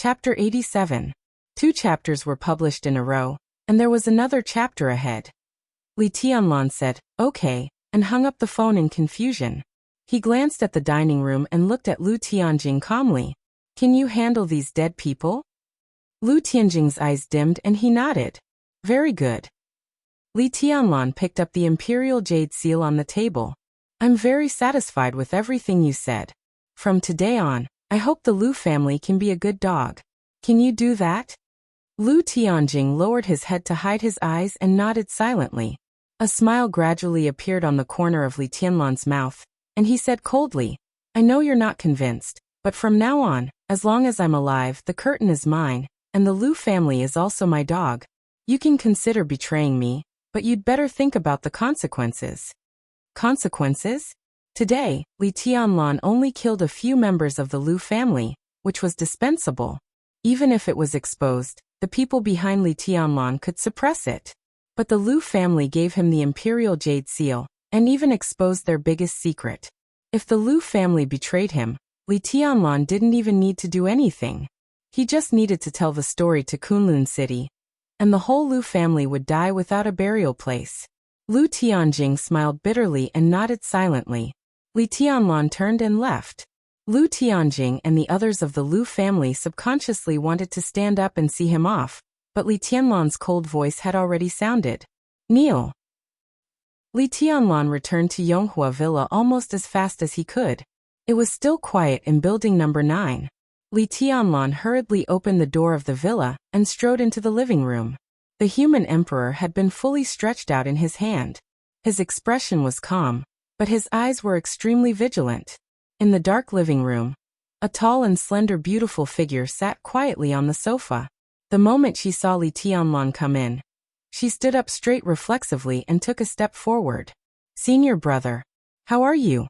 Chapter 87. 2 chapters were published in a row, and there was another chapter ahead. Li Tianlan said, "Okay," and hung up the phone in confusion. He glanced at the dining room and looked at Lu Tianjing calmly. "Can you handle these dead people?" Lu Tianjing's eyes dimmed and he nodded. "Very good." Li Tianlan picked up the imperial jade seal on the table. "I'm very satisfied with everything you said. From today on, I hope the Lu family can be a good dog. Can you do that?" Lu Tianjing lowered his head to hide his eyes and nodded silently. A smile gradually appeared on the corner of Li Tianlan's mouth, and he said coldly, "I know you're not convinced, but from now on, as long as I'm alive, the curtain is mine, and the Lu family is also my dog. You can consider betraying me, but you'd better think about the consequences." Consequences? Today, Li Tianlan only killed a few members of the Lu family, which was dispensable. Even if it was exposed, the people behind Li Tianlan could suppress it. But the Lu family gave him the imperial jade seal, and even exposed their biggest secret. If the Lu family betrayed him, Li Tianlan didn't even need to do anything. He just needed to tell the story to Kunlun City, and the whole Lu family would die without a burial place. Lu Tianjing smiled bitterly and nodded silently. Li Tianlan turned and left. Lu Tianjing and the others of the Lu family subconsciously wanted to stand up and see him off, but Li Tianlan's cold voice had already sounded. "Kneel." Li Tianlan returned to Yonghua Villa almost as fast as he could. It was still quiet in building number 9. Li Tianlan hurriedly opened the door of the villa and strode into the living room. The human emperor had been fully stretched out in his hand. His expression was calm, but his eyes were extremely vigilant. In the dark living room, a tall and slender beautiful figure sat quietly on the sofa. The moment she saw Li Tianlan come in, she stood up straight reflexively and took a step forward. "Senior brother, how are you?"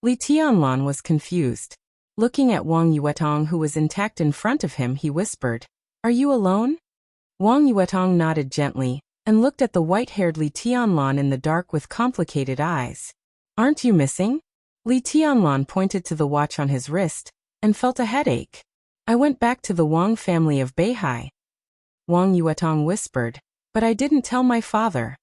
Li Tianlan was confused. Looking at Wang Yuetong, who was intact in front of him, he whispered, "Are you alone?" Wang Yuetong nodded gently and looked at the white-haired Li Tianlan in the dark with complicated eyes. "Aren't you missing?" Li Tianlan pointed to the watch on his wrist and felt a headache. "I went back to the Wang family of Beihai." Wang Yuetong whispered, "But I didn't tell my father."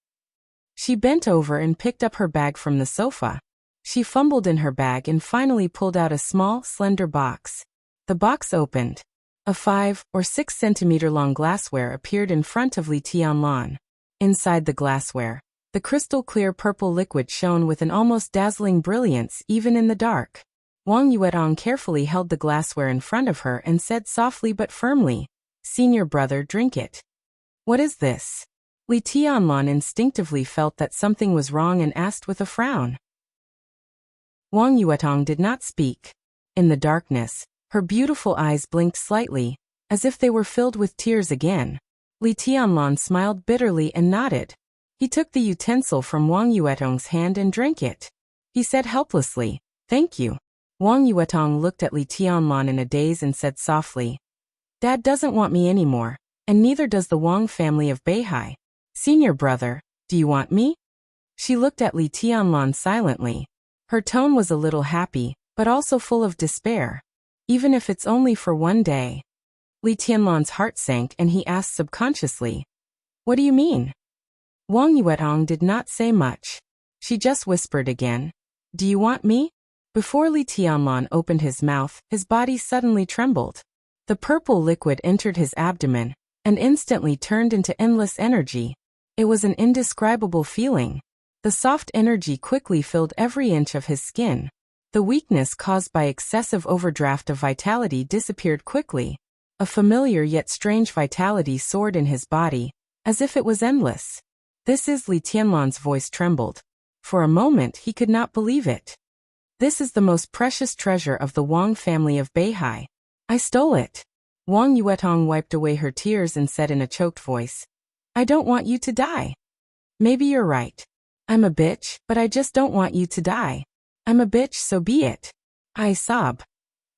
She bent over and picked up her bag from the sofa. She fumbled in her bag and finally pulled out a small, slender box. The box opened. A 5 or 6 centimeter long glassware appeared in front of Li Tianlan. Inside the glassware, the crystal-clear purple liquid shone with an almost dazzling brilliance even in the dark. Wang Yuetong carefully held the glassware in front of her and said softly but firmly, "Senior brother, drink it." "What is this?" Li Tianlan instinctively felt that something was wrong and asked with a frown. Wang Yuetong did not speak. In the darkness, her beautiful eyes blinked slightly, as if they were filled with tears again. Li Tianlan smiled bitterly and nodded. He took the utensil from Wang Yuetong's hand and drank it. He said helplessly, "Thank you." Wang Yuetong looked at Li Tianlan in a daze and said softly, "Dad doesn't want me anymore, and neither does the Wang family of Beihai. Senior brother, do you want me?" She looked at Li Tianlan silently. Her tone was a little happy, but also full of despair. "Even if it's only for one day." Li Tianlan's heart sank and he asked subconsciously, "What do you mean?" Wang Yuetong did not say much. She just whispered again, "Do you want me?" Before Li Tianlan opened his mouth, his body suddenly trembled. The purple liquid entered his abdomen and instantly turned into endless energy. It was an indescribable feeling. The soft energy quickly filled every inch of his skin. The weakness caused by excessive overdraft of vitality disappeared quickly. A familiar yet strange vitality soared in his body, as if it was endless. "This is..." Li Tianlan's voice trembled. For a moment he could not believe it. "This is the most precious treasure of the Wang family of Beihai. I stole it." Wang Yuetong wiped away her tears and said in a choked voice, "I don't want you to die." "Maybe you're right. I'm a bitch, but I just don't want you to die. I'm a bitch, so be it." I sob.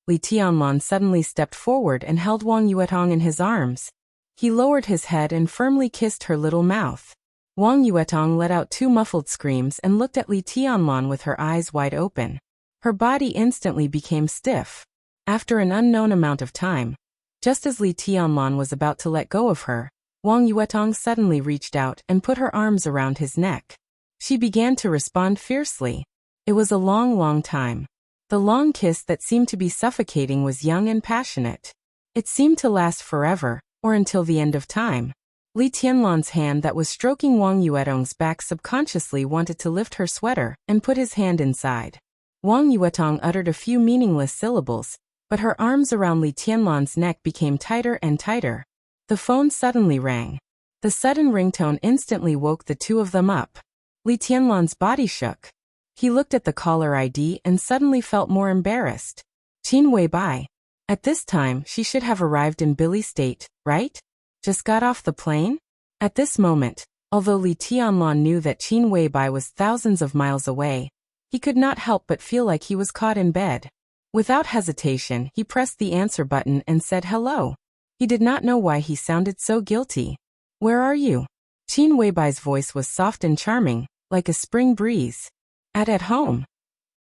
Li Tianlan suddenly stepped forward and held Wang Yuetong in his arms. He lowered his head and firmly kissed her little mouth. Wang Yuetong let out 2 muffled screams and looked at Li Tianlan with her eyes wide open. Her body instantly became stiff. After an unknown amount of time, Just as Li Tianlan was about to let go of her, Wang Yuetong suddenly reached out and put her arms around his neck. She began to respond fiercely. It was a long time. The long kiss that seemed to be suffocating was young and passionate. It seemed to last forever, or until the end of time. Li Tianlan's hand that was stroking Wang Yuetong's back subconsciously wanted to lift her sweater and put his hand inside. Wang Yuetong uttered a few meaningless syllables, but her arms around Li Tianlan's neck became tighter and tighter. The phone suddenly rang. The sudden ringtone instantly woke the two of them up. Li Tianlan's body shook. He looked at the caller ID and suddenly felt more embarrassed. Qin Weibai. At this time, she should have arrived in Billy State, right? Just got off the plane? At this moment, although Li Tianlan knew that Qin Weibai was thousands of miles away, he could not help but feel like he was caught in bed. Without hesitation, he pressed the answer button and said hello. He did not know why he sounded so guilty. Where are you? Qin Weibai's voice was soft and charming, like a spring breeze. At home.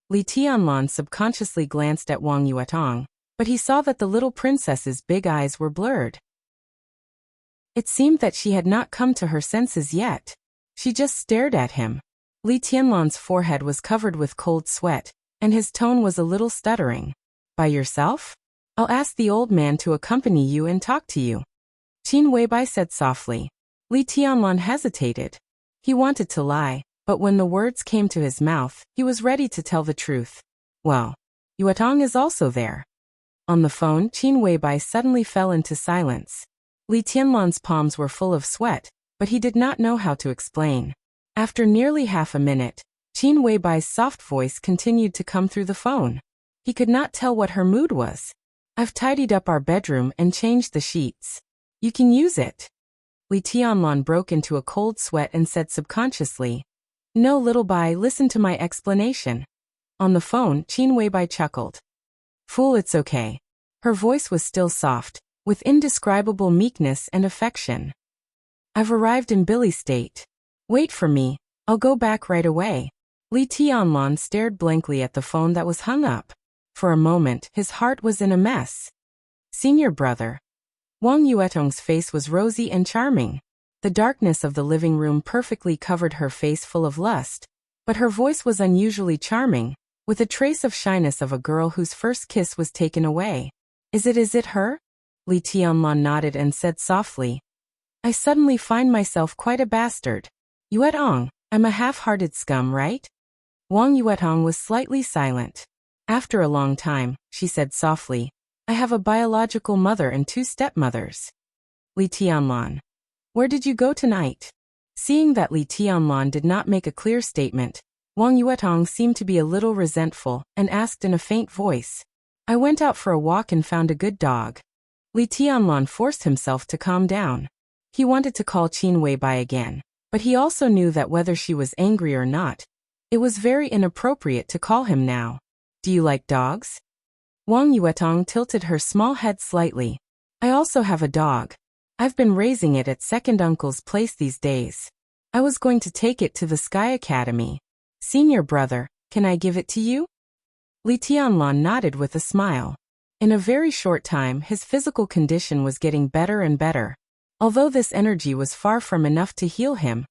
Li Tianlan subconsciously glanced at Wang Yuetong, but he saw that the little princess's big eyes were blurred. It seemed that she had not come to her senses yet. She just stared at him. Li Tianlan's forehead was covered with cold sweat, and his tone was a little stuttering. By yourself? I'll ask the old man to accompany you and talk to you. Qin Weibai said softly. Li Tianlan hesitated. He wanted to lie, but when the words came to his mouth, he was ready to tell the truth. Well, Yuetong is also there. On the phone, Qin Weibai suddenly fell into silence. Li Tianlan's palms were full of sweat, but he did not know how to explain. After nearly half a minute, Qin Weibai's soft voice continued to come through the phone. He could not tell what her mood was. I've tidied up our bedroom and changed the sheets. You can use it. Li Tianlan broke into a cold sweat and said subconsciously, No, little Bai, listen to my explanation. On the phone, Qin Weibai chuckled. Fool, it's okay. Her voice was still soft, with indescribable meekness and affection. I've arrived in Billy State. Wait for me, I'll go back right away. Li Tianlan stared blankly at the phone that was hung up. For a moment, his heart was in a mess. Senior brother. Wang Yuetong's face was rosy and charming. The darkness of the living room perfectly covered her face full of lust, but her voice was unusually charming, with a trace of shyness of a girl whose first kiss was taken away. Is it her? Li Tianlan nodded and said softly. I suddenly find myself quite a bastard. Yuetong, I'm a half-hearted scum, right? Wang Yuetong was slightly silent. After a long time, she said softly, I have a biological mother and 2 stepmothers. Li Tianlan. Where did you go tonight? Seeing that Li Tianlan did not make a clear statement, Wang Yuetong seemed to be a little resentful and asked in a faint voice. I went out for a walk and found a good dog. Li Tianlan forced himself to calm down. He wanted to call Qin Weibai again, but he also knew that whether she was angry or not, it was very inappropriate to call him now. Do you like dogs? Wang Yuetong tilted her small head slightly. I also have a dog. I've been raising it at second uncle's place these days. I was going to take it to the Sky Academy. Senior brother, can I give it to you? Li Tianlan nodded with a smile. In a very short time, his physical condition was getting better and better. Although this energy was far from enough to heal him,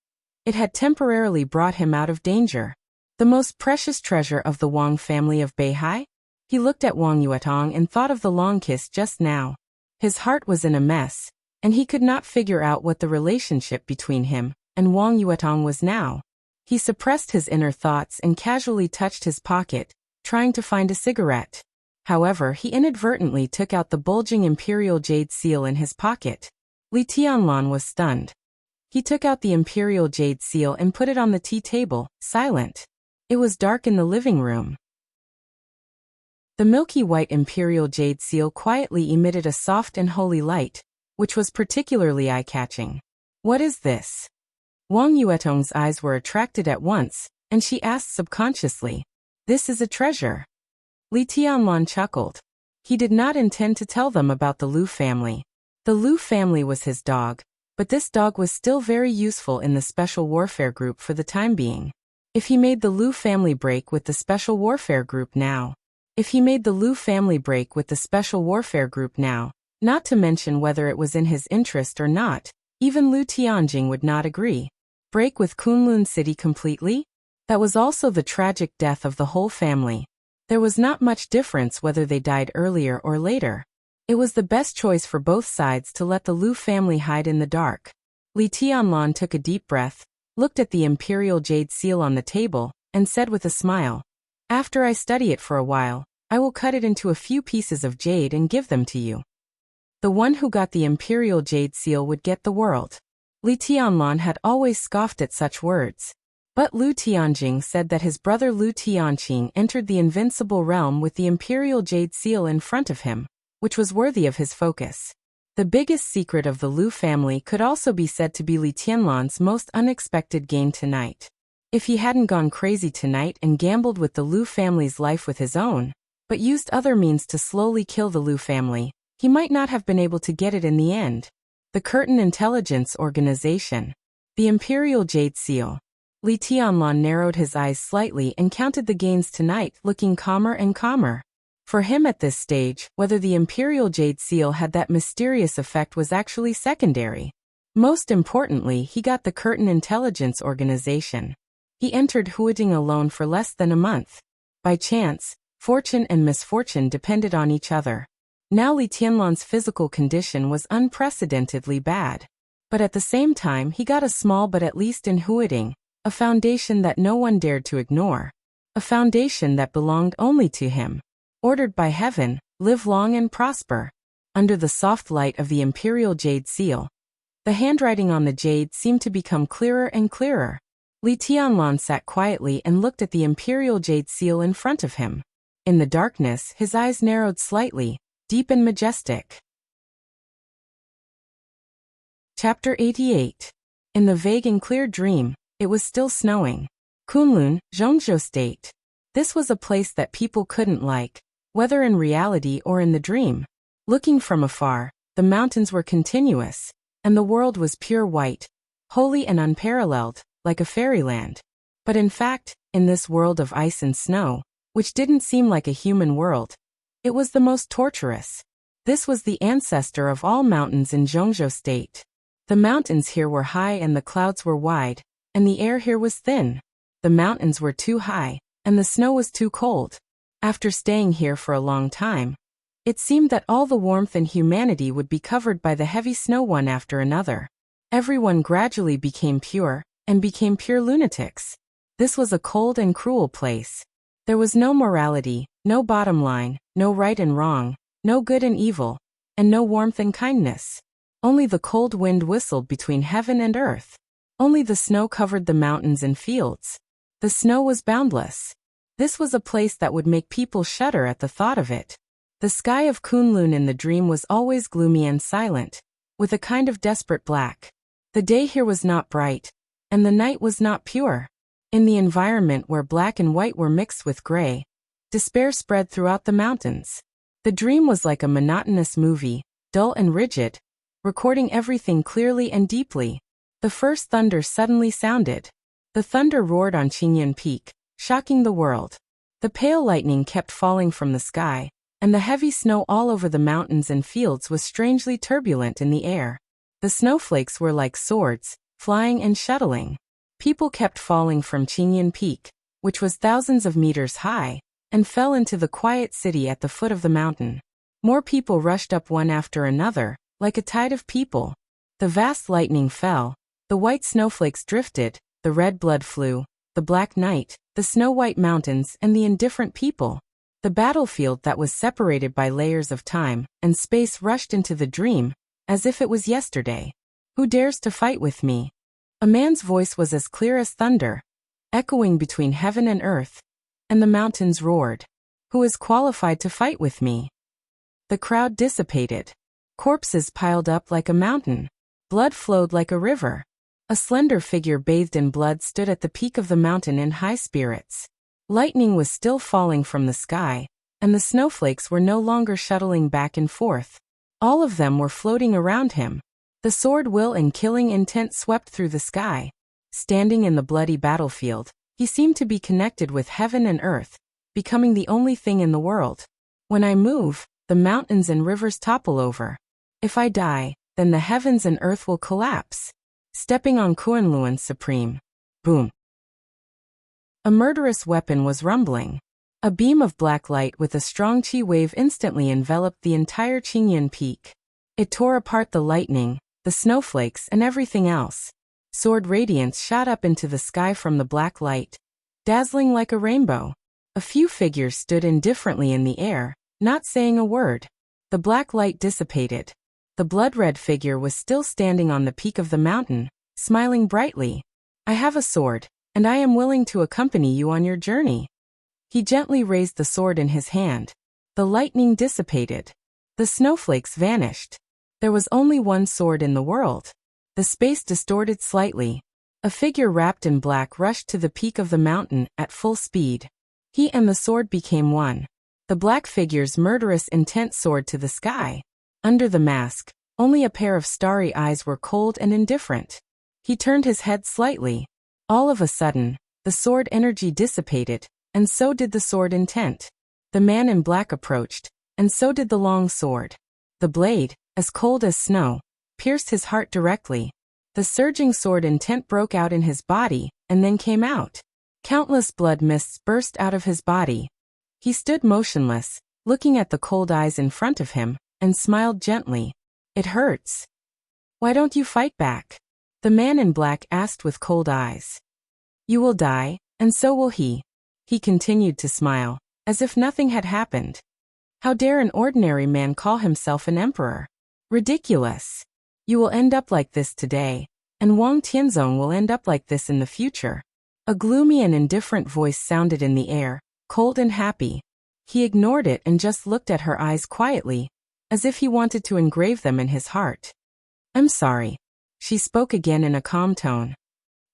it had temporarily brought him out of danger. The most precious treasure of the Wang family of Beihai? He looked at Wang Yuetong and thought of the long kiss just now. His heart was in a mess, and he could not figure out what the relationship between him and Wang Yuetong was now. He suppressed his inner thoughts and casually touched his pocket, trying to find a cigarette. However, he inadvertently took out the bulging imperial jade seal in his pocket. Li Tianlan was stunned. He took out the imperial jade seal and put it on the tea table, silent. It was dark in the living room. The milky white imperial jade seal quietly emitted a soft and holy light, which was particularly eye-catching. What is this? Wang Yuetong's eyes were attracted at once, and she asked subconsciously. This is a treasure. Li Tianlan chuckled. He did not intend to tell them about the Lu family. The Lu family was his dog, but this dog was still very useful in the Special Warfare Group for the time being. If he made the Lu family break with the Special Warfare Group now, not to mention whether it was in his interest or not. Even Lu Tianjing would not agree. Break with Kunlun City completely? That was also the tragic death of the whole family. There was not much difference whether they died earlier or later. It was the best choice for both sides to let the Lu family hide in the dark. Li Tianlan took a deep breath, looked at the imperial jade seal on the table, and said with a smile, "After I study it for a while, I will cut it into a few pieces of jade and give them to you. The one who got the imperial jade seal would get the world." Li Tianlan had always scoffed at such words. But Lu Tianjing said that his brother Lu Tianqing entered the invincible realm with the imperial jade seal in front of him, which was worthy of his focus. The biggest secret of the Lu family could also be said to be Li Tianlan's most unexpected gain tonight. If he hadn't gone crazy tonight and gambled with the Lu family's life with his own, but used other means to slowly kill the Lu family, he might not have been able to get it in the end. The Curtain Intelligence Organization. The Imperial Jade Seal. Li Tianlan narrowed his eyes slightly and counted the gains tonight, looking calmer and calmer. For him at this stage, whether the Imperial Jade Seal had that mysterious effect was actually secondary. Most importantly, he got the Curtain Intelligence Organization. He entered Huading alone for less than a month. By chance, fortune and misfortune depended on each other. Now Li Tianlan's physical condition was unprecedentedly bad. But at the same time he got a small but at least in Huading, a foundation that no one dared to ignore. A foundation that belonged only to him. Ordered by heaven, live long and prosper. Under the soft light of the Imperial Jade Seal, the handwriting on the jade seemed to become clearer and clearer. Li Tianlan sat quietly and looked at the Imperial Jade Seal in front of him. In the darkness, his eyes narrowed slightly, deep and majestic. Chapter 88. In the vague and clear dream, it was still snowing. Kunlun, Zhongzhou State. This was a place that people couldn't like, whether in reality or in the dream. Looking from afar, the mountains were continuous, and the world was pure white, holy and unparalleled, like a fairyland. But in fact, in this world of ice and snow, which didn't seem like a human world, it was the most torturous. This was the ancestor of all mountains in Zhongzhou State. The mountains here were high and the clouds were wide, and the air here was thin. The mountains were too high, and the snow was too cold. After staying here for a long time, it seemed that all the warmth and humanity would be covered by the heavy snow one after another. Everyone gradually became pure, and became pure lunatics. This was a cold and cruel place. There was no morality, no bottom line, no right and wrong, no good and evil, and no warmth and kindness. Only the cold wind whistled between heaven and earth. Only the snow covered the mountains and fields. The snow was boundless. This was a place that would make people shudder at the thought of it. The sky of Kunlun in the dream was always gloomy and silent, with a kind of desperate black. The day here was not bright, and the night was not pure. In the environment where black and white were mixed with gray, despair spread throughout the mountains. The dream was like a monotonous movie, dull and rigid, recording everything clearly and deeply. The first thunder suddenly sounded. The thunder roared on Qingyun Peak, shocking the world. The pale lightning kept falling from the sky, and the heavy snow all over the mountains and fields was strangely turbulent in the air. The snowflakes were like swords, flying and shuttling. People kept falling from Qingyun Peak, which was thousands of meters high, and fell into the quiet city at the foot of the mountain. More people rushed up one after another, like a tide of people. The vast lightning fell, the white snowflakes drifted, the red blood flew, the black night, the snow-white mountains and the indifferent people. The battlefield that was separated by layers of time and space rushed into the dream, as if it was yesterday. Who dares to fight with me? A man's voice was as clear as thunder, echoing between heaven and earth, and the mountains roared. Who is qualified to fight with me? The crowd dissipated. Corpses piled up like a mountain. Blood flowed like a river. A slender figure bathed in blood stood at the peak of the mountain in high spirits. Lightning was still falling from the sky, and the snowflakes were no longer shuttling back and forth. All of them were floating around him. The sword will and killing intent swept through the sky. Standing in the bloody battlefield, he seemed to be connected with heaven and earth, becoming the only thing in the world. When I move, the mountains and rivers topple over. If I die, then the heavens and earth will collapse. Stepping on Kunlun Supreme. Boom. A murderous weapon was rumbling. A beam of black light with a strong chi wave instantly enveloped the entire Qingyan Peak. It tore apart the lightning, the snowflakes, and everything else. Sword radiance shot up into the sky from the black light, dazzling like a rainbow. A few figures stood indifferently in the air, not saying a word. The black light dissipated. The blood-red figure was still standing on the peak of the mountain, smiling brightly. I have a sword, and I am willing to accompany you on your journey. He gently raised the sword in his hand. The lightning dissipated. The snowflakes vanished. There was only one sword in the world. The space distorted slightly. A figure wrapped in black rushed to the peak of the mountain at full speed. He and the sword became one. The black figure's murderous intent soared to the sky. Under the mask, only a pair of starry eyes were cold and indifferent. He turned his head slightly. All of a sudden, the sword energy dissipated, and so did the sword intent. The man in black approached, and so did the long sword. The blade, as cold as snow, pierced his heart directly. The surging sword intent broke out in his body, and then came out. Countless blood mists burst out of his body. He stood motionless, looking at the cold eyes in front of him, and smiled gently. It hurts. Why don't you fight back? The man in black asked with cold eyes. You will die, and so will he. He continued to smile, as if nothing had happened. How dare an ordinary man call himself an emperor? Ridiculous. You will end up like this today, and Wang Tianzong will end up like this in the future. A gloomy and indifferent voice sounded in the air, cold and happy. He ignored it and just looked at her eyes quietly, as if he wanted to engrave them in his heart. I'm sorry. She spoke again in a calm tone.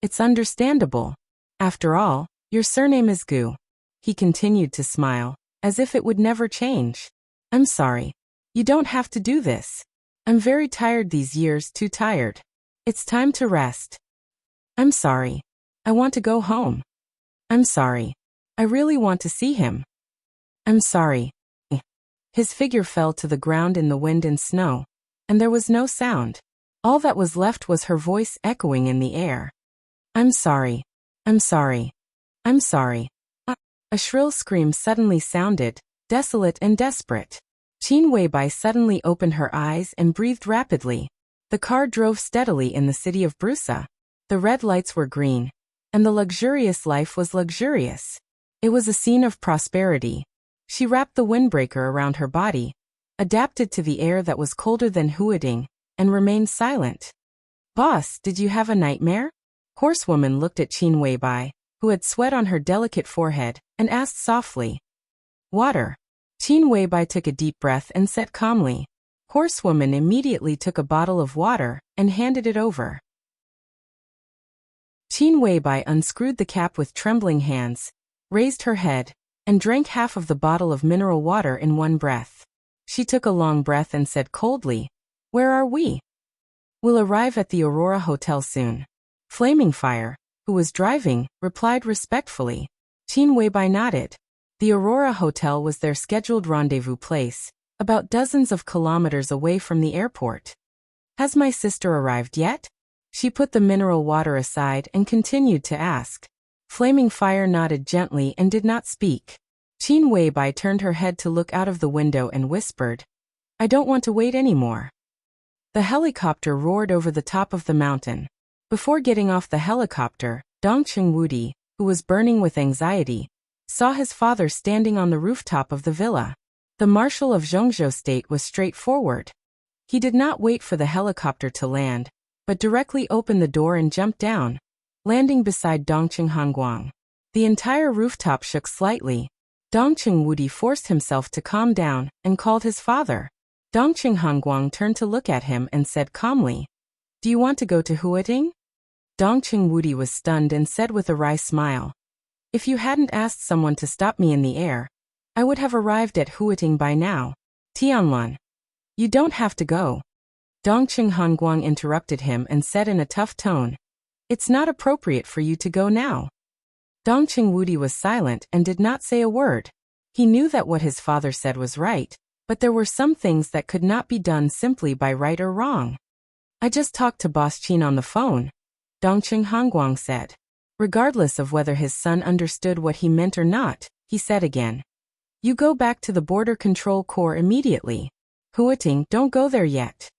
It's understandable. After all, your surname is Gu. He continued to smile, as if it would never change. I'm sorry. You don't have to do this. I'm very tired these years, too tired. It's time to rest. I'm sorry. I want to go home. I'm sorry. I really want to see him. I'm sorry. His figure fell to the ground in the wind and snow, and there was no sound. All that was left was her voice echoing in the air. I'm sorry. I'm sorry. I'm sorry. A shrill scream suddenly sounded, desolate and desperate. Qin Weibai suddenly opened her eyes and breathed rapidly. The car drove steadily in the city of Brusa. The red lights were green, and the luxurious life was luxurious. It was a scene of prosperity. She wrapped the windbreaker around her body, adapted to the air that was colder than Huading, and remained silent. Boss, did you have a nightmare? Horsewoman looked at Qin Weibai, who had sweat on her delicate forehead, and asked softly. Water. Qin Weibai took a deep breath and said calmly. Horsewoman immediately took a bottle of water and handed it over. Qin Weibai unscrewed the cap with trembling hands, raised her head, and drank half of the bottle of mineral water in one breath. She took a long breath and said coldly, Where are we? We'll arrive at the Aurora Hotel soon. Flaming Fire, who was driving, replied respectfully. Qin Weibai nodded. The Aurora Hotel was their scheduled rendezvous place, about dozens of kilometers away from the airport. Has my sister arrived yet? She put the mineral water aside and continued to ask. Flaming Fire nodded gently and did not speak. Qin Weibai turned her head to look out of the window and whispered, I don't want to wait anymore. The helicopter roared over the top of the mountain. Before getting off the helicopter, Dongqing Wudi, who was burning with anxiety, saw his father standing on the rooftop of the villa. The marshal of Zhongzhou State was straightforward. He did not wait for the helicopter to land, but directly opened the door and jumped down, landing beside Dongqing Hongguang. The entire rooftop shook slightly. Dongqing Wudi forced himself to calm down and called his father. Dongqing Hongguang turned to look at him and said calmly, Do you want to go to Huating? Dongqing Wudi was stunned and said with a wry smile, If you hadn't asked someone to stop me in the air, I would have arrived at Huating by now. Tianlan. You don't have to go. Dongqing Hongguang interrupted him and said in a tough tone, It's not appropriate for you to go now. Dongqing Wudi was silent and did not say a word. He knew that what his father said was right, but there were some things that could not be done simply by right or wrong. I just talked to Boss Qin on the phone, Dongqing Hongguang said. Regardless of whether his son understood what he meant or not, he said again. You go back to the Border Control Corps immediately. Huiting, don't go there yet.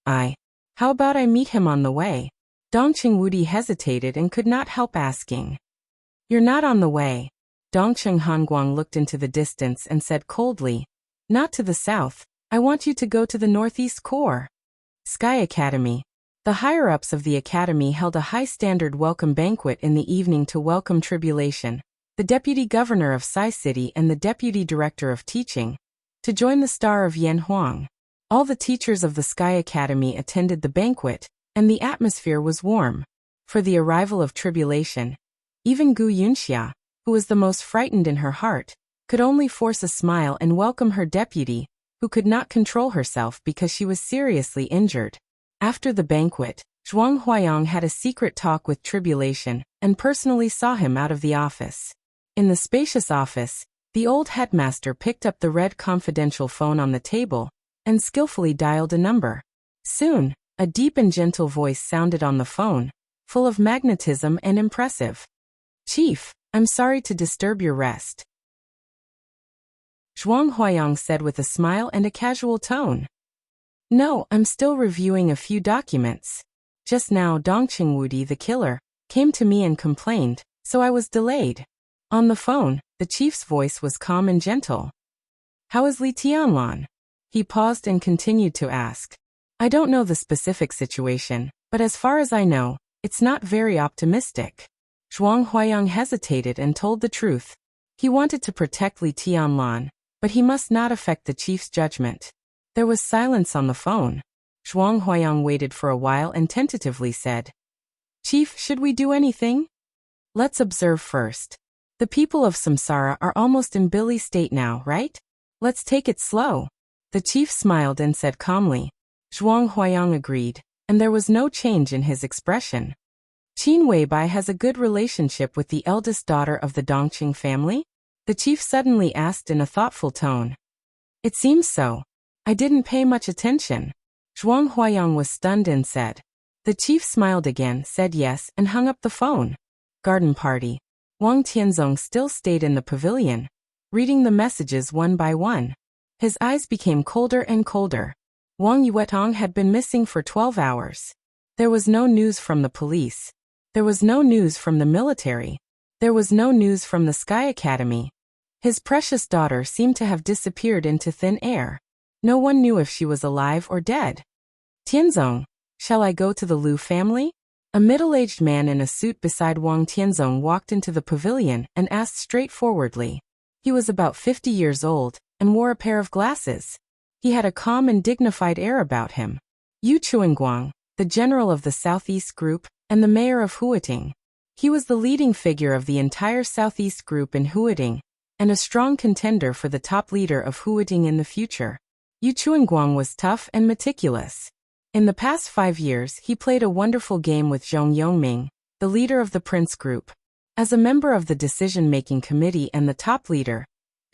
How about I meet him on the way? Dongqing Wudi hesitated and could not help asking. You're not on the way. Dongqing Hongguang looked into the distance and said coldly. Not to the south. I want you to go to the Northeast Corps. Sky Academy. The higher-ups of the academy held a high-standard welcome banquet in the evening to welcome Tribulation, the deputy governor of Sai City and the deputy director of teaching, to join the star of Yan Huang. All the teachers of the Sky Academy attended the banquet, and the atmosphere was warm. For the arrival of Tribulation, even Gu Yunxia, who was the most frightened in her heart, could only force a smile and welcome her deputy, who could not control herself because she was seriously injured. After the banquet, Zhuang Huayang had a secret talk with Tribulation and personally saw him out of the office. In the spacious office, the old headmaster picked up the red confidential phone on the table and skillfully dialed a number. Soon, a deep and gentle voice sounded on the phone, full of magnetism and impressive. Chief, I'm sorry to disturb your rest. Zhuang Huayang said with a smile and a casual tone. No, I'm still reviewing a few documents. Just now Dongqing Wudi, the killer, came to me and complained, so I was delayed. On the phone, the chief's voice was calm and gentle. How is Li Tianlan? He paused and continued to ask. I don't know the specific situation, but as far as I know, it's not very optimistic. Zhuang Huayang hesitated and told the truth. He wanted to protect Li Tianlan, but he must not affect the chief's judgment. There was silence on the phone. Zhuang Huayang waited for a while and tentatively said, Chief, should we do anything? Let's observe first. The people of Samsara are almost in Billy state now, right? Let's take it slow. The chief smiled and said calmly. Zhuang Huayang agreed, and there was no change in his expression. Qin Weibai has a good relationship with the eldest daughter of the Dongqing family? The chief suddenly asked in a thoughtful tone. It seems so. I didn't pay much attention. Zhuang Huayang was stunned and said. The chief smiled again, said yes, and hung up the phone. Garden party. Wang Tianzong still stayed in the pavilion, reading the messages one by one. His eyes became colder and colder. Wang Yuetong had been missing for 12 hours. There was no news from the police. There was no news from the military. There was no news from the Sky Academy. His precious daughter seemed to have disappeared into thin air. No one knew if she was alive or dead. Tianzong, shall I go to the Liu family? A middle-aged man in a suit beside Wang Tianzong walked into the pavilion and asked straightforwardly. He was about 50 years old and wore a pair of glasses. He had a calm and dignified air about him. Yu Chuanguang, the general of the Southeast Group, and the mayor of Huiting. He was the leading figure of the entire Southeast Group in Huiting, and a strong contender for the top leader of Huiting in the future. Yu Chuanguang was tough and meticulous. In the past 5 years, he played a wonderful game with Zhong Yongming, the leader of the Prince Group. As a member of the decision-making committee and the top leader,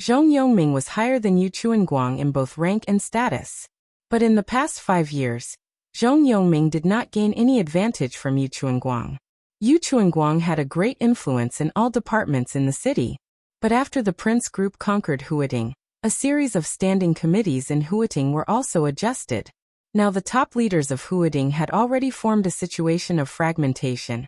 Zhong Yongming was higher than Yu Chuanguang in both rank and status. But in the past 5 years, Zhong Yongming did not gain any advantage from Yu Chuanguang. Yu Chuanguang had a great influence in all departments in the city. But after the Prince Group conquered Huiting, a series of standing committees in Huiting were also adjusted. Now the top leaders of Huiting had already formed a situation of fragmentation,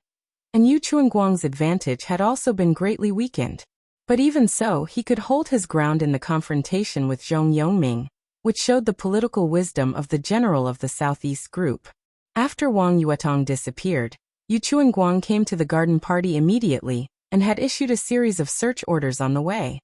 and Yu Chuanguang's advantage had also been greatly weakened. But even so, he could hold his ground in the confrontation with Zhong Yongming, which showed the political wisdom of the general of the Southeast Group. After Wang Yuetong disappeared, Yu Chuanguang came to the garden party immediately and had issued a series of search orders on the way.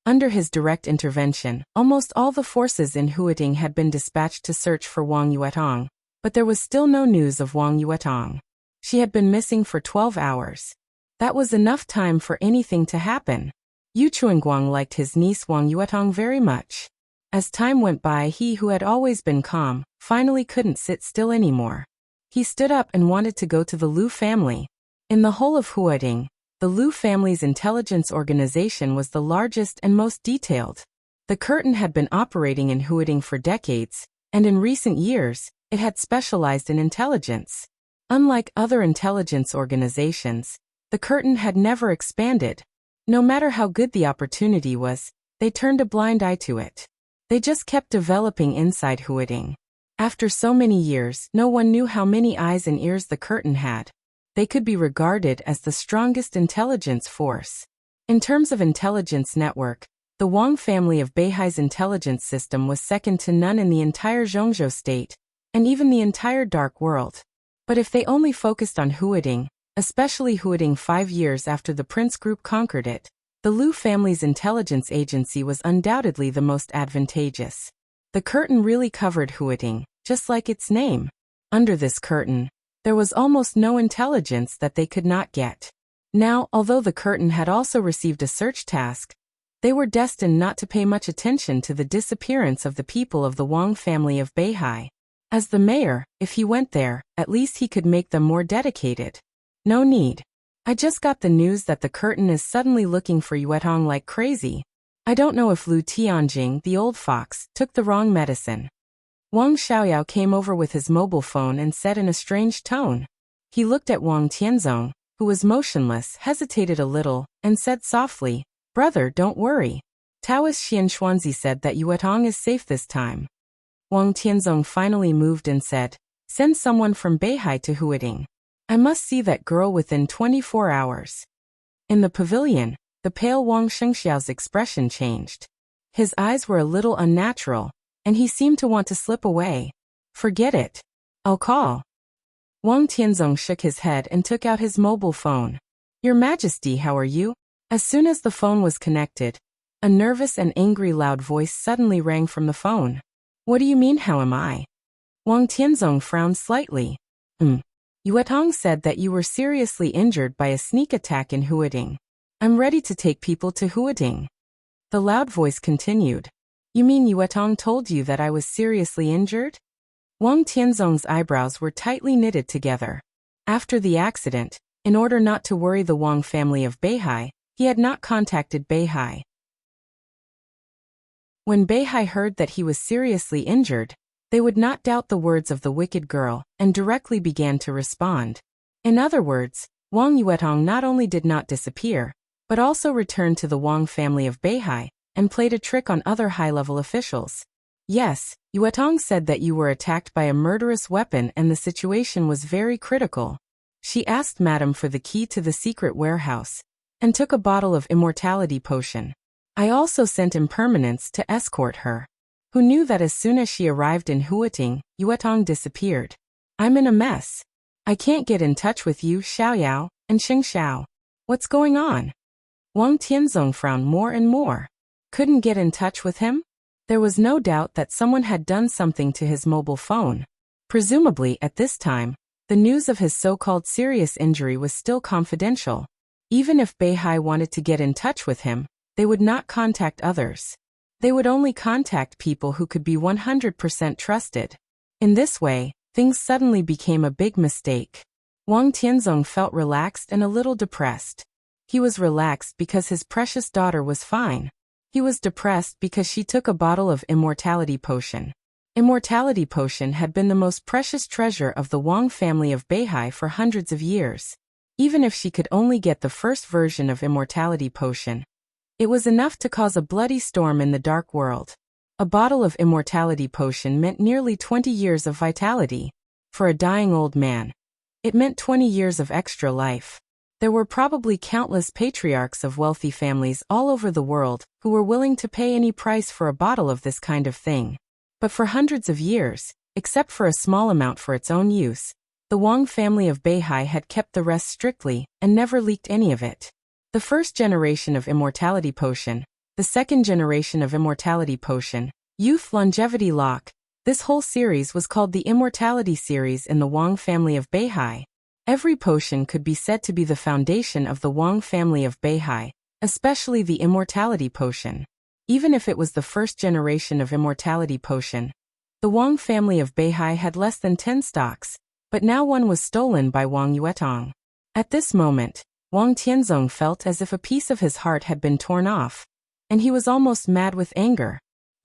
Under his direct intervention, almost all the forces in Huiting had been dispatched to search for Wang Yuetong, but there was still no news of Wang Yuetong. She had been missing for 12 hours. That was enough time for anything to happen. Yu Chuanguang liked his niece Wang Yuetong very much. As time went by, he who had always been calm, finally couldn't sit still anymore. He stood up and wanted to go to the Liu family. In the whole of Huiting, the Liu family's intelligence organization was the largest and most detailed. The curtain had been operating in Huiting for decades, and in recent years, it had specialized in intelligence. Unlike other intelligence organizations, the curtain had never expanded. No matter how good the opportunity was, they turned a blind eye to it. They just kept developing inside Huiting. After so many years, no one knew how many eyes and ears the curtain had. They could be regarded as the strongest intelligence force. In terms of intelligence network, the Wang family of Beihai's intelligence system was second to none in the entire Zhongzhou state, and even the entire Dark World. But if they only focused on Huiting, especially Huiting 5 years after the Prince Group conquered it, the Liu family's intelligence agency was undoubtedly the most advantageous. The curtain really covered Huiting, just like its name. Under this curtain, there was almost no intelligence that they could not get. Now, although the curtain had also received a search task, they were destined not to pay much attention to the disappearance of the people of the Wang family of Beihai. As the mayor, if he went there, at least he could make them more dedicated. No need. I just got the news that the curtain is suddenly looking for Yuetong like crazy. I don't know if Lu Tianjing, the old fox, took the wrong medicine. Wang Xiaoyao came over with his mobile phone and said in a strange tone. He looked at Wang Tianzong, who was motionless, hesitated a little, and said softly, "Brother, don't worry. Taoist Xian Xuanzi said that Yuetong is safe this time." Wang Tianzong finally moved and said, "Send someone from Beihai to Huiting. I must see that girl within 24 hours. In the pavilion, the pale Wang Shengxiao's expression changed. His eyes were a little unnatural, and he seemed to want to slip away. "Forget it. I'll call." Wang Tianzong shook his head and took out his mobile phone. "Your Majesty, how are you?" As soon as the phone was connected, a nervous and angry loud voice suddenly rang from the phone. "What do you mean, how am I?" Wang Tianzong frowned slightly. Yuetong said that you were seriously injured by a sneak attack in Huiting. I'm ready to take people to Huiting." The loud voice continued. "You mean Yuetong told you that I was seriously injured?" Wang Tianzong's eyebrows were tightly knitted together. After the accident, in order not to worry the Wang family of Beihai, he had not contacted Beihai. When Beihai heard that he was seriously injured, they would not doubt the words of the wicked girl, and directly began to respond. In other words, Wang Yuetong not only did not disappear, but also returned to the Wang family of Beihai, and played a trick on other high-level officials. "Yes, Yuetong said that you were attacked by a murderous weapon and the situation was very critical. She asked Madam for the key to the secret warehouse, and took a bottle of immortality potion. I also sent impermanence to escort her. Who knew that as soon as she arrived in Huiting, Yuetong disappeared. I'm in a mess. I can't get in touch with you, Xiaoyao, and Xing Xiao. What's going on?" Wang Tianzong frowned more and more. Couldn't get in touch with him? There was no doubt that someone had done something to his mobile phone. Presumably, at this time, the news of his so-called serious injury was still confidential. Even if Beihai wanted to get in touch with him, they would not contact others. They would only contact people who could be 100% trusted. In this way, things suddenly became a big mistake. Wang Tianzong felt relaxed and a little depressed. He was relaxed because his precious daughter was fine. He was depressed because she took a bottle of immortality potion. Immortality potion had been the most precious treasure of the Wang family of Beihai for hundreds of years. Even if she could only get the first version of immortality potion, it was enough to cause a bloody storm in the Dark World. A bottle of immortality potion meant nearly 20 years of vitality. For a dying old man, it meant 20 years of extra life. There were probably countless patriarchs of wealthy families all over the world who were willing to pay any price for a bottle of this kind of thing. But for hundreds of years, except for a small amount for its own use, the Wang family of Beihai had kept the rest strictly and never leaked any of it. The first generation of immortality potion, the second generation of immortality potion, youth longevity lock, this whole series was called the immortality series in the Wang family of Beihai. Every potion could be said to be the foundation of the Wang family of Beihai, especially the immortality potion. Even if it was the first generation of immortality potion, the Wang family of Beihai had less than 10 stocks, but now one was stolen by Wang Yuetong. At this moment, Wang Tianzong felt as if a piece of his heart had been torn off. and he was almost mad with anger.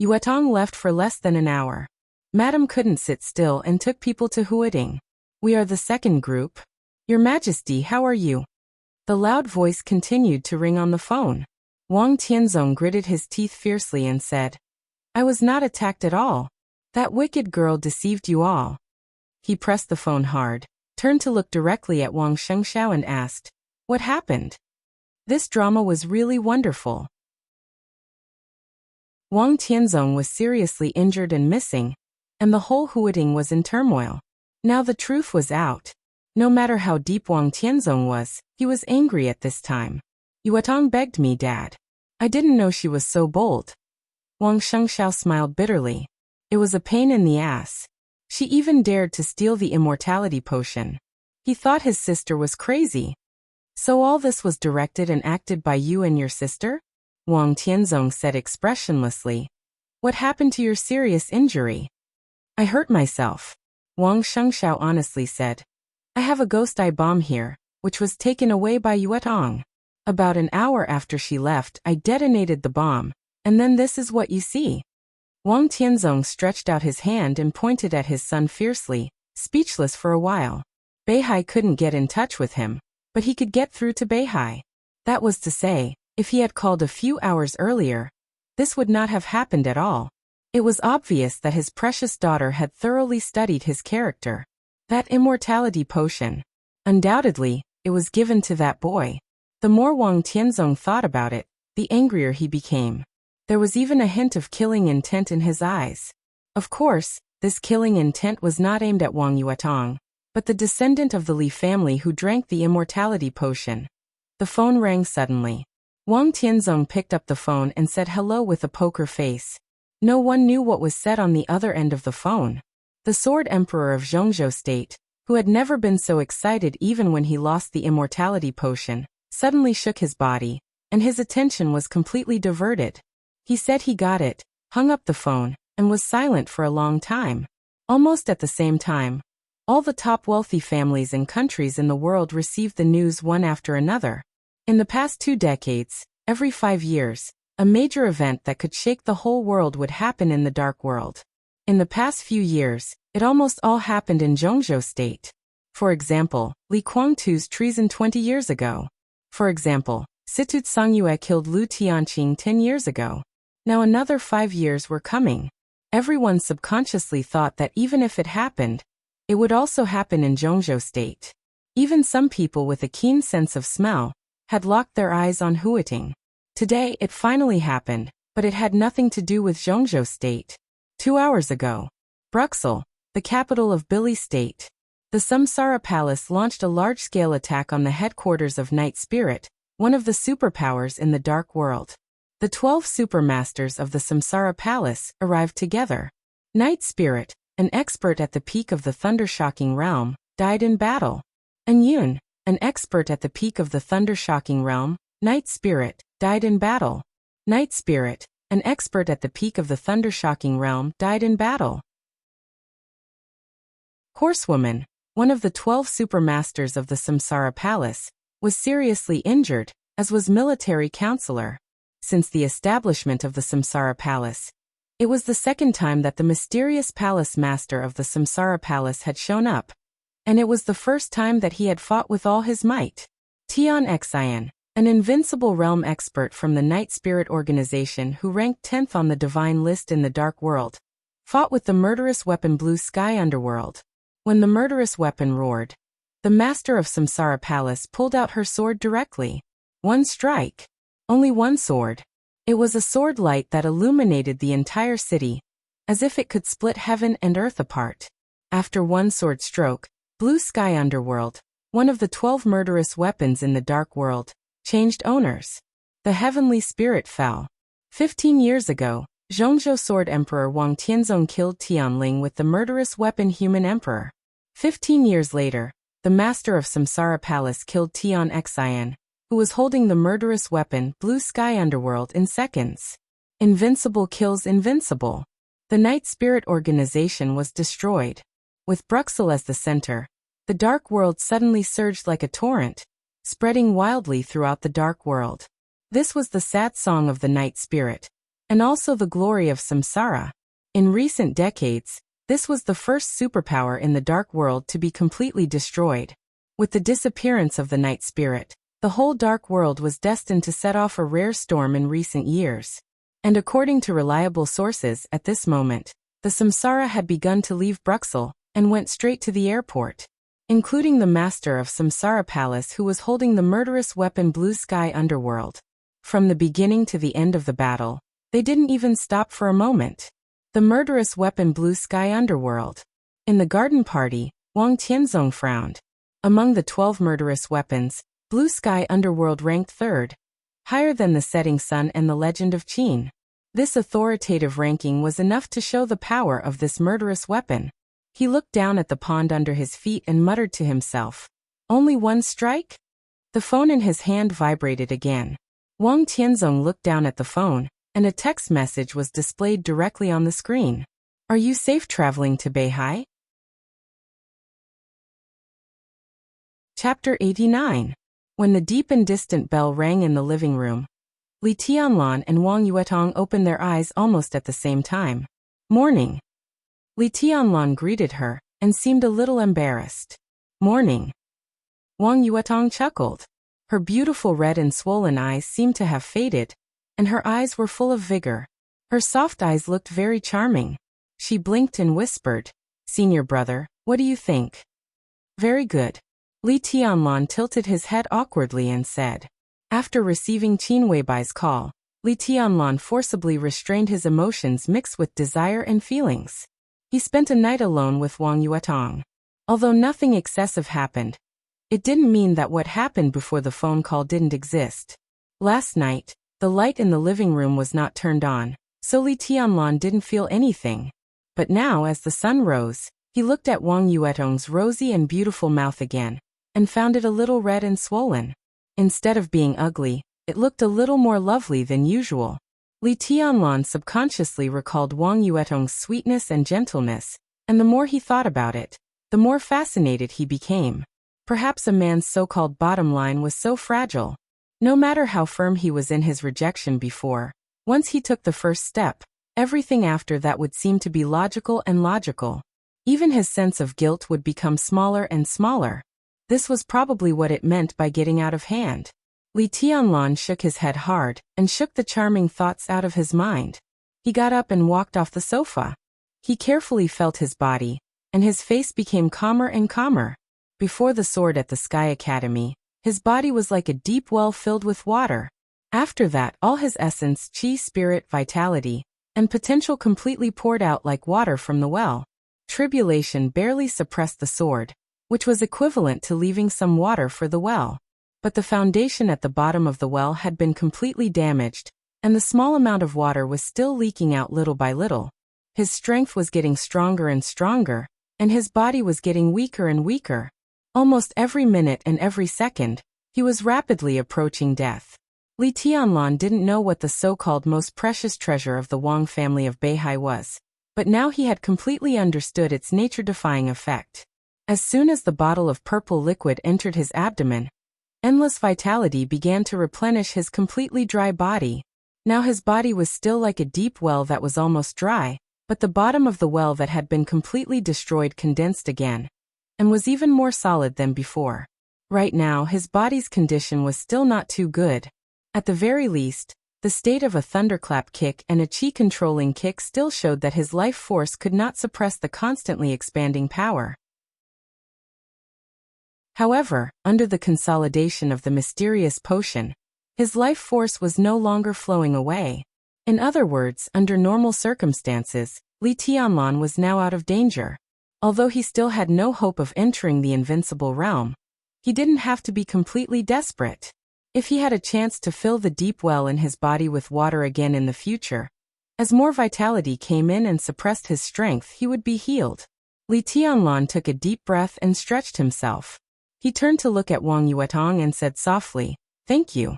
Yuetong left for less than an hour. Madam couldn't sit still and took people to Huading. We are the second group. Your Majesty, how are you? The loud voice continued to ring on the phone. Wang Tianzong gritted his teeth fiercely and said, I was not attacked at all. That wicked girl deceived you all. He pressed the phone hard, turned to look directly at Wang Shengxiao and asked, What happened? This drama was really wonderful. Wang Tianzong was seriously injured and missing, and the whole Huading was in turmoil. Now the truth was out. No matter how deep Wang Tianzong was, he was angry at this time. Yuetong begged me, Dad. I didn't know she was so bold. Wang Shengxiao smiled bitterly. It was a pain in the ass. She even dared to steal the immortality potion. He thought his sister was crazy. So all this was directed and acted by you and your sister? Wang Tianzong said expressionlessly. What happened to your serious injury? I hurt myself. Wang Shengxiao honestly said. I have a ghost eye bomb here, which was taken away by Yuetong. About an hour after she left, I detonated the bomb, and then this is what you see. Wang Tianzong stretched out his hand and pointed at his son fiercely, speechless for a while. Beihai couldn't get in touch with him, but he could get through to Beihai. That was to say, if he had called a few hours earlier, this would not have happened at all. It was obvious that his precious daughter had thoroughly studied his character. That immortality potion. Undoubtedly, it was given to that boy. The more Wang Tianzong thought about it, the angrier he became. There was even a hint of killing intent in his eyes. Of course, this killing intent was not aimed at Wang Yuetong, but the descendant of the Li family who drank the immortality potion. The phone rang suddenly. Wang Tianzong picked up the phone and said hello with a poker face. No one knew what was said on the other end of the phone. The Sword Emperor of Zhongzhou State, who had never been so excited even when he lost the immortality potion, suddenly shook his body, and his attention was completely diverted. He said he got it, hung up the phone, and was silent for a long time. Almost at the same time, all the top wealthy families and countries in the world received the news one after another. In the past 2 decades, every 5 years, a major event that could shake the whole world would happen in the dark world. In the past few years, it almost all happened in Zhongzhou State. For example, Li Guangtu's treason 20 years ago. For example, Situt Songyue killed Lu Tianqing 10 years ago. Now another 5 years were coming. Everyone subconsciously thought that even if it happened, it would also happen in Zhongzhou State. Even some people with a keen sense of smell had locked their eyes on Huating. Today it finally happened, but it had nothing to do with Zhongzhou State. 2 hours ago, Bruxelles, the capital of Billy State. The Samsara Palace launched a large-scale attack on the headquarters of Night Spirit, one of the superpowers in the dark world. The 12 supermasters of the Samsara Palace arrived together. Night Spirit, an expert at the peak of the Thundershocking realm, died in battle. And Yun, an expert at the peak of the Thundershocking realm, Night Spirit, died in battle. Night Spirit, an expert at the peak of the Thundershocking realm, died in battle. Horsewoman, one of the 12 supermasters of the Samsara Palace, was seriously injured, as was military counselor. Since the establishment of the Samsara Palace, it was the second time that the mysterious palace master of the Samsara Palace had shown up, and it was the first time that he had fought with all his might. Tian Xian, an invincible realm expert from the Night Spirit organization who ranked 10th on the divine list in the dark world, fought with the murderous weapon Blue Sky Underworld. When the murderous weapon roared, the master of Samsara Palace pulled out her sword directly. One strike. Only one sword. It was a sword light that illuminated the entire city, as if it could split heaven and earth apart. After one sword stroke, Blue Sky Underworld, one of the 12 murderous weapons in the dark world, changed owners. The heavenly spirit fell. 15 years ago, Zhongzhou Sword Emperor Wang Tianzong killed Tianling with the murderous weapon Human Emperor. 15 years later, the master of Samsara Palace killed Tian Xian, who was holding the murderous weapon Blue Sky Underworld in seconds. Invincible kills invincible. The Night Spirit organization was destroyed. With Bruxelles as the center, the dark world suddenly surged like a torrent, spreading wildly throughout the dark world. This was the sad song of the night spirit, and also the glory of samsara. In recent decades, this was the first superpower in the dark world to be completely destroyed. With the disappearance of the night spirit, the whole dark world was destined to set off a rare storm in recent years. And according to reliable sources at this moment, the samsara had begun to leave Bruxelles and went straight to the airport, including the master of Samsara Palace who was holding the murderous weapon Blue Sky Underworld. From the beginning to the end of the battle, they didn't even stop for a moment. The murderous weapon Blue Sky Underworld. In the garden party, Wang Tianzong frowned. Among the 12 murderous weapons, Blue Sky Underworld ranked third, higher than the Setting Sun and the Legend of Qin. This authoritative ranking was enough to show the power of this murderous weapon. He looked down at the pond under his feet and muttered to himself, "Only one strike?" The phone in his hand vibrated again. Wang Tianzong looked down at the phone, and a text message was displayed directly on the screen. "Are you safe traveling to Beihai?" Chapter 89. When the deep and distant bell rang in the living room, Li Tianlan and Wang Yuetong opened their eyes almost at the same time. "Morning." Li Tianlan greeted her, and seemed a little embarrassed. "Morning." Wang Yuetong chuckled. Her beautiful red and swollen eyes seemed to have faded, and her eyes were full of vigor. Her soft eyes looked very charming. She blinked and whispered, "Senior brother, what do you think?" "Very good." Li Tianlan tilted his head awkwardly and said. After receiving Qin Weibai's call, Li Tianlan forcibly restrained his emotions mixed with desire and feelings. He spent a night alone with Wang Yuetong. Although nothing excessive happened, it didn't mean that what happened before the phone call didn't exist. Last night, the light in the living room was not turned on, so Li Tianlan didn't feel anything. But now as the sun rose, he looked at Wang Yuetong's rosy and beautiful mouth again, and found it a little red and swollen. Instead of being ugly, it looked a little more lovely than usual. Li Tianlan subconsciously recalled Wang Yuetong's sweetness and gentleness, and the more he thought about it, the more fascinated he became. Perhaps a man's so-called bottom line was so fragile. No matter how firm he was in his rejection before, once he took the first step, everything after that would seem to be logical and logical. Even his sense of guilt would become smaller and smaller. This was probably what it meant by getting out of hand. Li Tianlan shook his head hard and shook the charming thoughts out of his mind. He got up and walked off the sofa. He carefully felt his body, and his face became calmer and calmer. Before the sword at the Sky Academy, his body was like a deep well filled with water. After that, all his essence, chi, spirit, vitality, and potential completely poured out like water from the well. Tribulation barely suppressed the sword, which was equivalent to leaving some water for the well. But the foundation at the bottom of the well had been completely damaged, and the small amount of water was still leaking out little by little. His strength was getting stronger and stronger, and his body was getting weaker and weaker. Almost every minute and every second, he was rapidly approaching death. Li Tianlan didn't know what the so-called most precious treasure of the Wang family of Beihai was, but now he had completely understood its nature-defying effect. As soon as the bottle of purple liquid entered his abdomen, endless vitality began to replenish his completely dry body. Now his body was still like a deep well that was almost dry, but the bottom of the well that had been completely destroyed condensed again, and was even more solid than before. Right now his body's condition was still not too good. At the very least, the state of a thunderclap kick and a chi-controlling kick still showed that his life force could not suppress the constantly expanding power. However, under the consolidation of the mysterious potion, his life force was no longer flowing away. In other words, under normal circumstances, Li Tianlan was now out of danger. Although he still had no hope of entering the invincible realm, he didn't have to be completely desperate. If he had a chance to fill the deep well in his body with water again in the future, as more vitality came in and suppressed his strength, he would be healed. Li Tianlan took a deep breath and stretched himself. He turned to look at Wang Yuetong and said softly, "Thank you."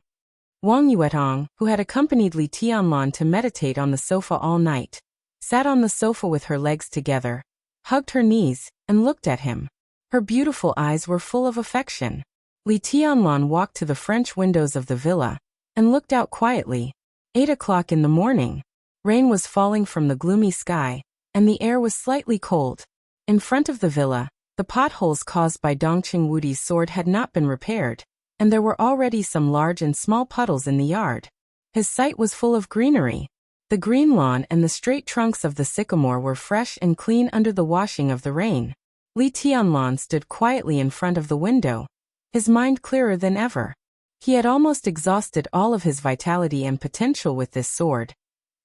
Wang Yuetong, who had accompanied Li Tianlan to meditate on the sofa all night, sat on the sofa with her legs together, hugged her knees, and looked at him. Her beautiful eyes were full of affection. Li Tianlan walked to the French windows of the villa, and looked out quietly. 8 o'clock in the morning. Rain was falling from the gloomy sky, and the air was slightly cold. In front of the villa, the potholes caused by Dongqing Wudi's sword had not been repaired, and there were already some large and small puddles in the yard. His sight was full of greenery. The green lawn and the straight trunks of the sycamore were fresh and clean under the washing of the rain. Li Tianlan stood quietly in front of the window, his mind clearer than ever. He had almost exhausted all of his vitality and potential with this sword,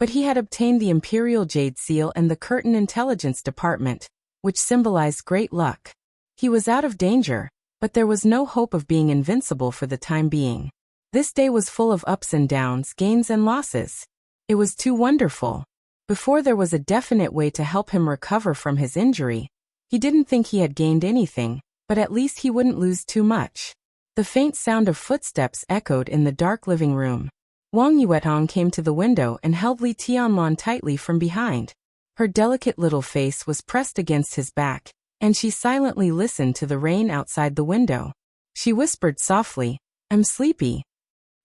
but he had obtained the Imperial Jade Seal and the Curtain Intelligence Department, which symbolized great luck. He was out of danger, but there was no hope of being invincible for the time being. This day was full of ups and downs, gains and losses. It was too wonderful. Before there was a definite way to help him recover from his injury, he didn't think he had gained anything, but at least he wouldn't lose too much. The faint sound of footsteps echoed in the dark living room. Wang Yuetong came to the window and held Li Tianlan tightly from behind. Her delicate little face was pressed against his back, and she silently listened to the rain outside the window. She whispered softly, "I'm sleepy."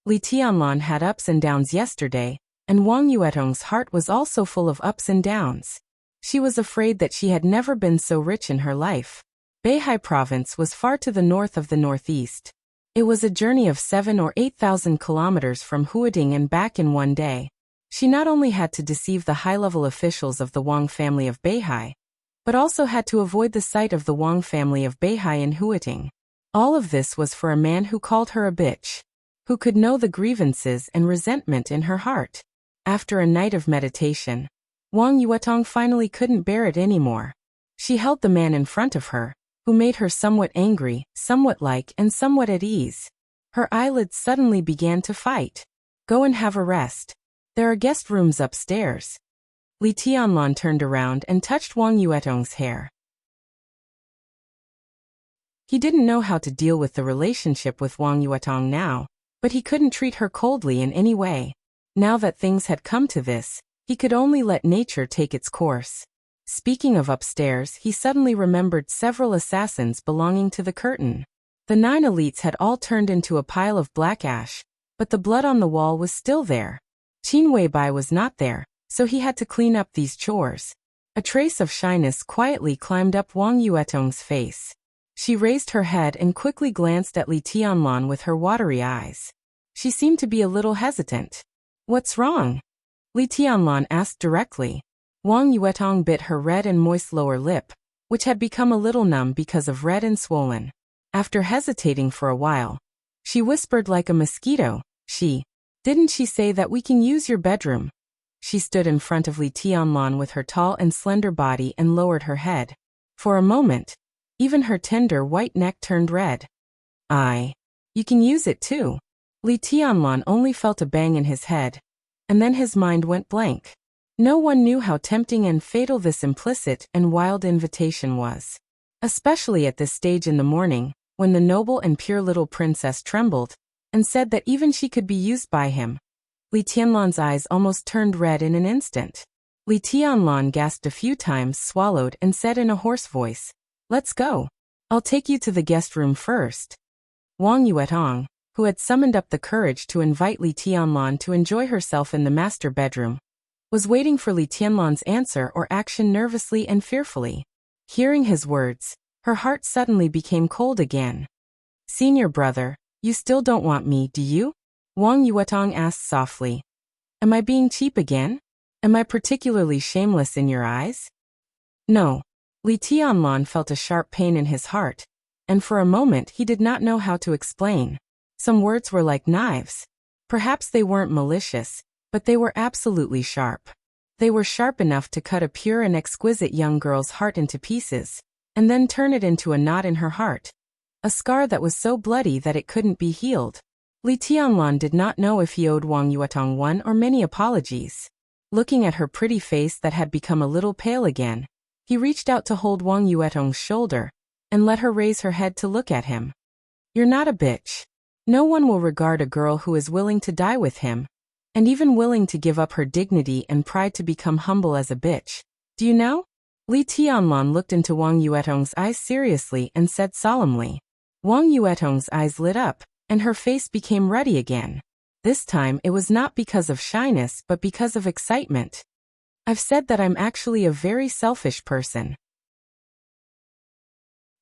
Li Tianlan had ups and downs yesterday, and Wang Yuetong's heart was also full of ups and downs. She was afraid that she had never been so rich in her life. Beihai province was far to the north of the northeast. It was a journey of 7 or 8,000 kilometers from Huading and back in one day. She not only had to deceive the high-level officials of the Wang family of Beihai, but also had to avoid the sight of the Wang family of Beihai in Huading. All of this was for a man who called her a bitch, who could know the grievances and resentment in her heart. After a night of meditation, Wang Yuetong finally couldn't bear it anymore. She held the man in front of her, who made her somewhat angry, somewhat and somewhat at ease. Her eyelids suddenly began to fight. "Go and have a rest. There are guest rooms upstairs." Li Tianlan turned around and touched Wang Yuetong's hair. He didn't know how to deal with the relationship with Wang Yuetong now, but he couldn't treat her coldly in any way. Now that things had come to this, he could only let nature take its course. Speaking of upstairs, he suddenly remembered several assassins belonging to the curtain. The 9 elites had all turned into a pile of black ash, but the blood on the wall was still there. Qin Weibai was not there, so he had to clean up these chores. A trace of shyness quietly climbed up Wang Yuetong's face. She raised her head and quickly glanced at Li Tianlan with her watery eyes. She seemed to be a little hesitant. "What's wrong?" Li Tianlan asked directly. Wang Yuetong bit her red and moist lower lip, which had become a little numb because of red and swollen. After hesitating for a while, she whispered like a mosquito, "Didn't she say that we can use your bedroom?" She stood in front of Li Tianlan with her tall and slender body and lowered her head. For a moment, even her tender white neck turned red. You can use it too." Li Tianlan only felt a bang in his head, and then his mind went blank. No one knew how tempting and fatal this implicit and wild invitation was. Especially at this stage in the morning, when the noble and pure little princess trembled, and said that even she could be used by him. Li Tianlan's eyes almost turned red in an instant. Li Tianlan gasped a few times, swallowed, and said in a hoarse voice, "Let's go. I'll take you to the guest room first." Wang Yuetong, who had summoned up the courage to invite Li Tianlan to enjoy herself in the master bedroom, was waiting for Li Tianlan's answer or action nervously and fearfully. Hearing his words, her heart suddenly became cold again. "Senior brother, you still don't want me, do you?" Wang Yuetong asked softly. "Am I being cheap again? Am I particularly shameless in your eyes?" "No." Li Tianlan felt a sharp pain in his heart, and for a moment he did not know how to explain. Some words were like knives. Perhaps they weren't malicious, but they were absolutely sharp. They were sharp enough to cut a pure and exquisite young girl's heart into pieces, and then turn it into a knot in her heart. A scar that was so bloody that it couldn't be healed. Li Tianlan did not know if he owed Wang Yuetong one or many apologies. Looking at her pretty face that had become a little pale again, he reached out to hold Wang Yuetong's shoulder, and let her raise her head to look at him. "You're not a bitch. No one will regard a girl who is willing to die with him, and even willing to give up her dignity and pride to become humble as a bitch. Do you know?" Li Tianlan looked into Wang Yuetong's eyes seriously and said solemnly. Wang Yuetong's eyes lit up, and her face became ruddy again. This time it was not because of shyness but because of excitement. I've said that I'm actually a very selfish person.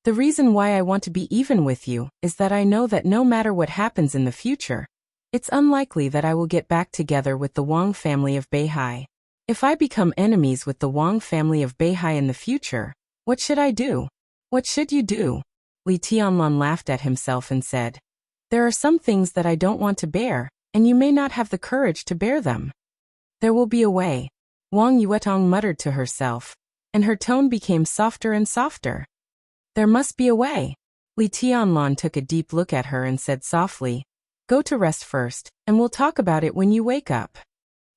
The reason why I want to be even with you is that I know that no matter what happens in the future, it's unlikely that I will get back together with the Wang family of Beihai. If I become enemies with the Wang family of Beihai in the future, what should I do? What should you do? Li Tianlan laughed at himself and said, there are some things that I don't want to bear, and you may not have the courage to bear them. There will be a way. Wang Yuetong muttered to herself, and her tone became softer and softer. There must be a way. Li Tianlan took a deep look at her and said softly, go to rest first, and we'll talk about it when you wake up.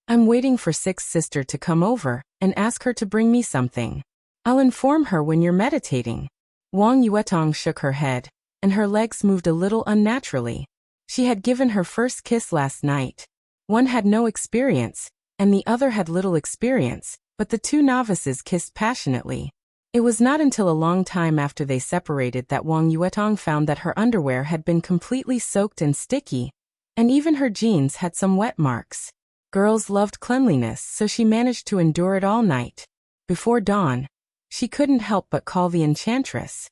I'm waiting for Sixth Sister to come over and ask her to bring me something. I'll inform her when you're meditating. Wang Yuetong shook her head, and her legs moved a little unnaturally. She had given her first kiss last night. One had no experience, and the other had little experience, but the two novices kissed passionately. It was not until a long time after they separated that Wang Yuetong found that her underwear had been completely soaked and sticky, and even her jeans had some wet marks. Girls loved cleanliness, so she managed to endure it all night. Before dawn, she couldn't help but call the enchantress.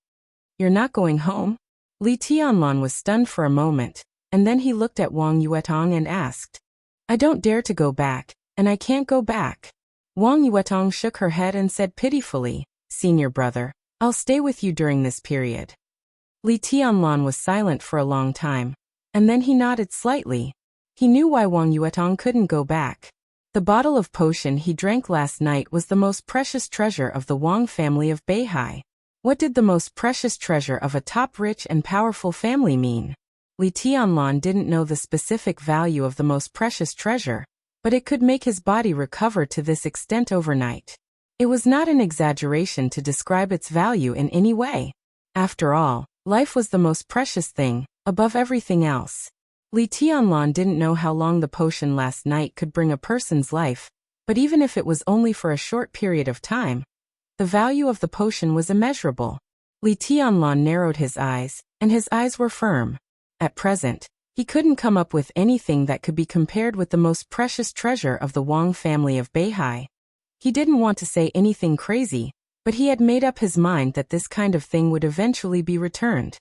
You're not going home? Li Tianlan was stunned for a moment, and then he looked at Wang Yuetong and asked, I don't dare to go back, and I can't go back. Wang Yuetong shook her head and said pitifully, Senior brother, I'll stay with you during this period. Li Tianlan was silent for a long time, and then he nodded slightly. He knew why Wang Yuetong couldn't go back. The bottle of potion he drank last night was the most precious treasure of the Wang family of Beihai. What did the most precious treasure of a top rich and powerful family mean? Li Tianlan didn't know the specific value of the most precious treasure, but it could make his body recover to this extent overnight. It was not an exaggeration to describe its value in any way. After all, life was the most precious thing, above everything else. Li Tianlan didn't know how long the potion last night could bring a person's life, but even if it was only for a short period of time, the value of the potion was immeasurable. Li Tianlan narrowed his eyes, and his eyes were firm. At present, he couldn't come up with anything that could be compared with the most precious treasure of the Wang family of Beihai. He didn't want to say anything crazy, but he had made up his mind that this kind of thing would eventually be returned.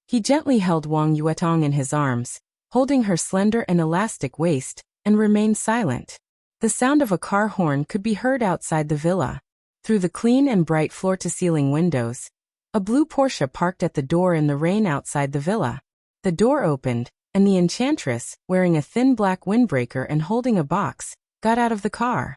He gently held Wang Yuetong in his arms, holding her slender and elastic waist, and remained silent. The sound of a car horn could be heard outside the villa. Through the clean and bright floor-to-ceiling windows, a blue Porsche parked at the door in the rain outside the villa. The door opened, and the enchantress, wearing a thin black windbreaker and holding a box, got out of the car.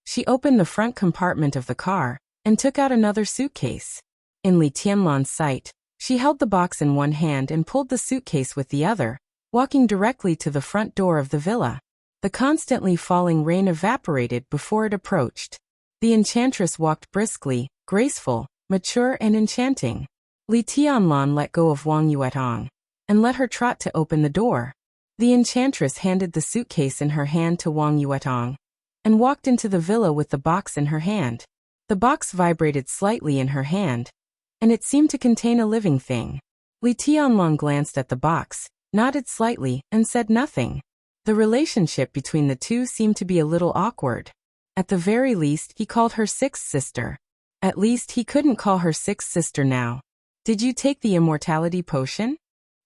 She opened the front compartment of the car and took out another suitcase. In Li Tianlan's sight, she held the box in one hand and pulled the suitcase with the other, walking directly to the front door of the villa. The constantly falling rain evaporated before it approached. The enchantress walked briskly, graceful, mature and enchanting. Li Tianlan let go of Wang Yuetong and let her trot to open the door. The enchantress handed the suitcase in her hand to Wang Yuetong and walked into the villa with the box in her hand. The box vibrated slightly in her hand, and it seemed to contain a living thing. Li Tianlan glanced at the box, nodded slightly, and said nothing. The relationship between the two seemed to be a little awkward. At the very least, he called her sixth sister. At least he couldn't call her sixth sister now. Did you take the immortality potion?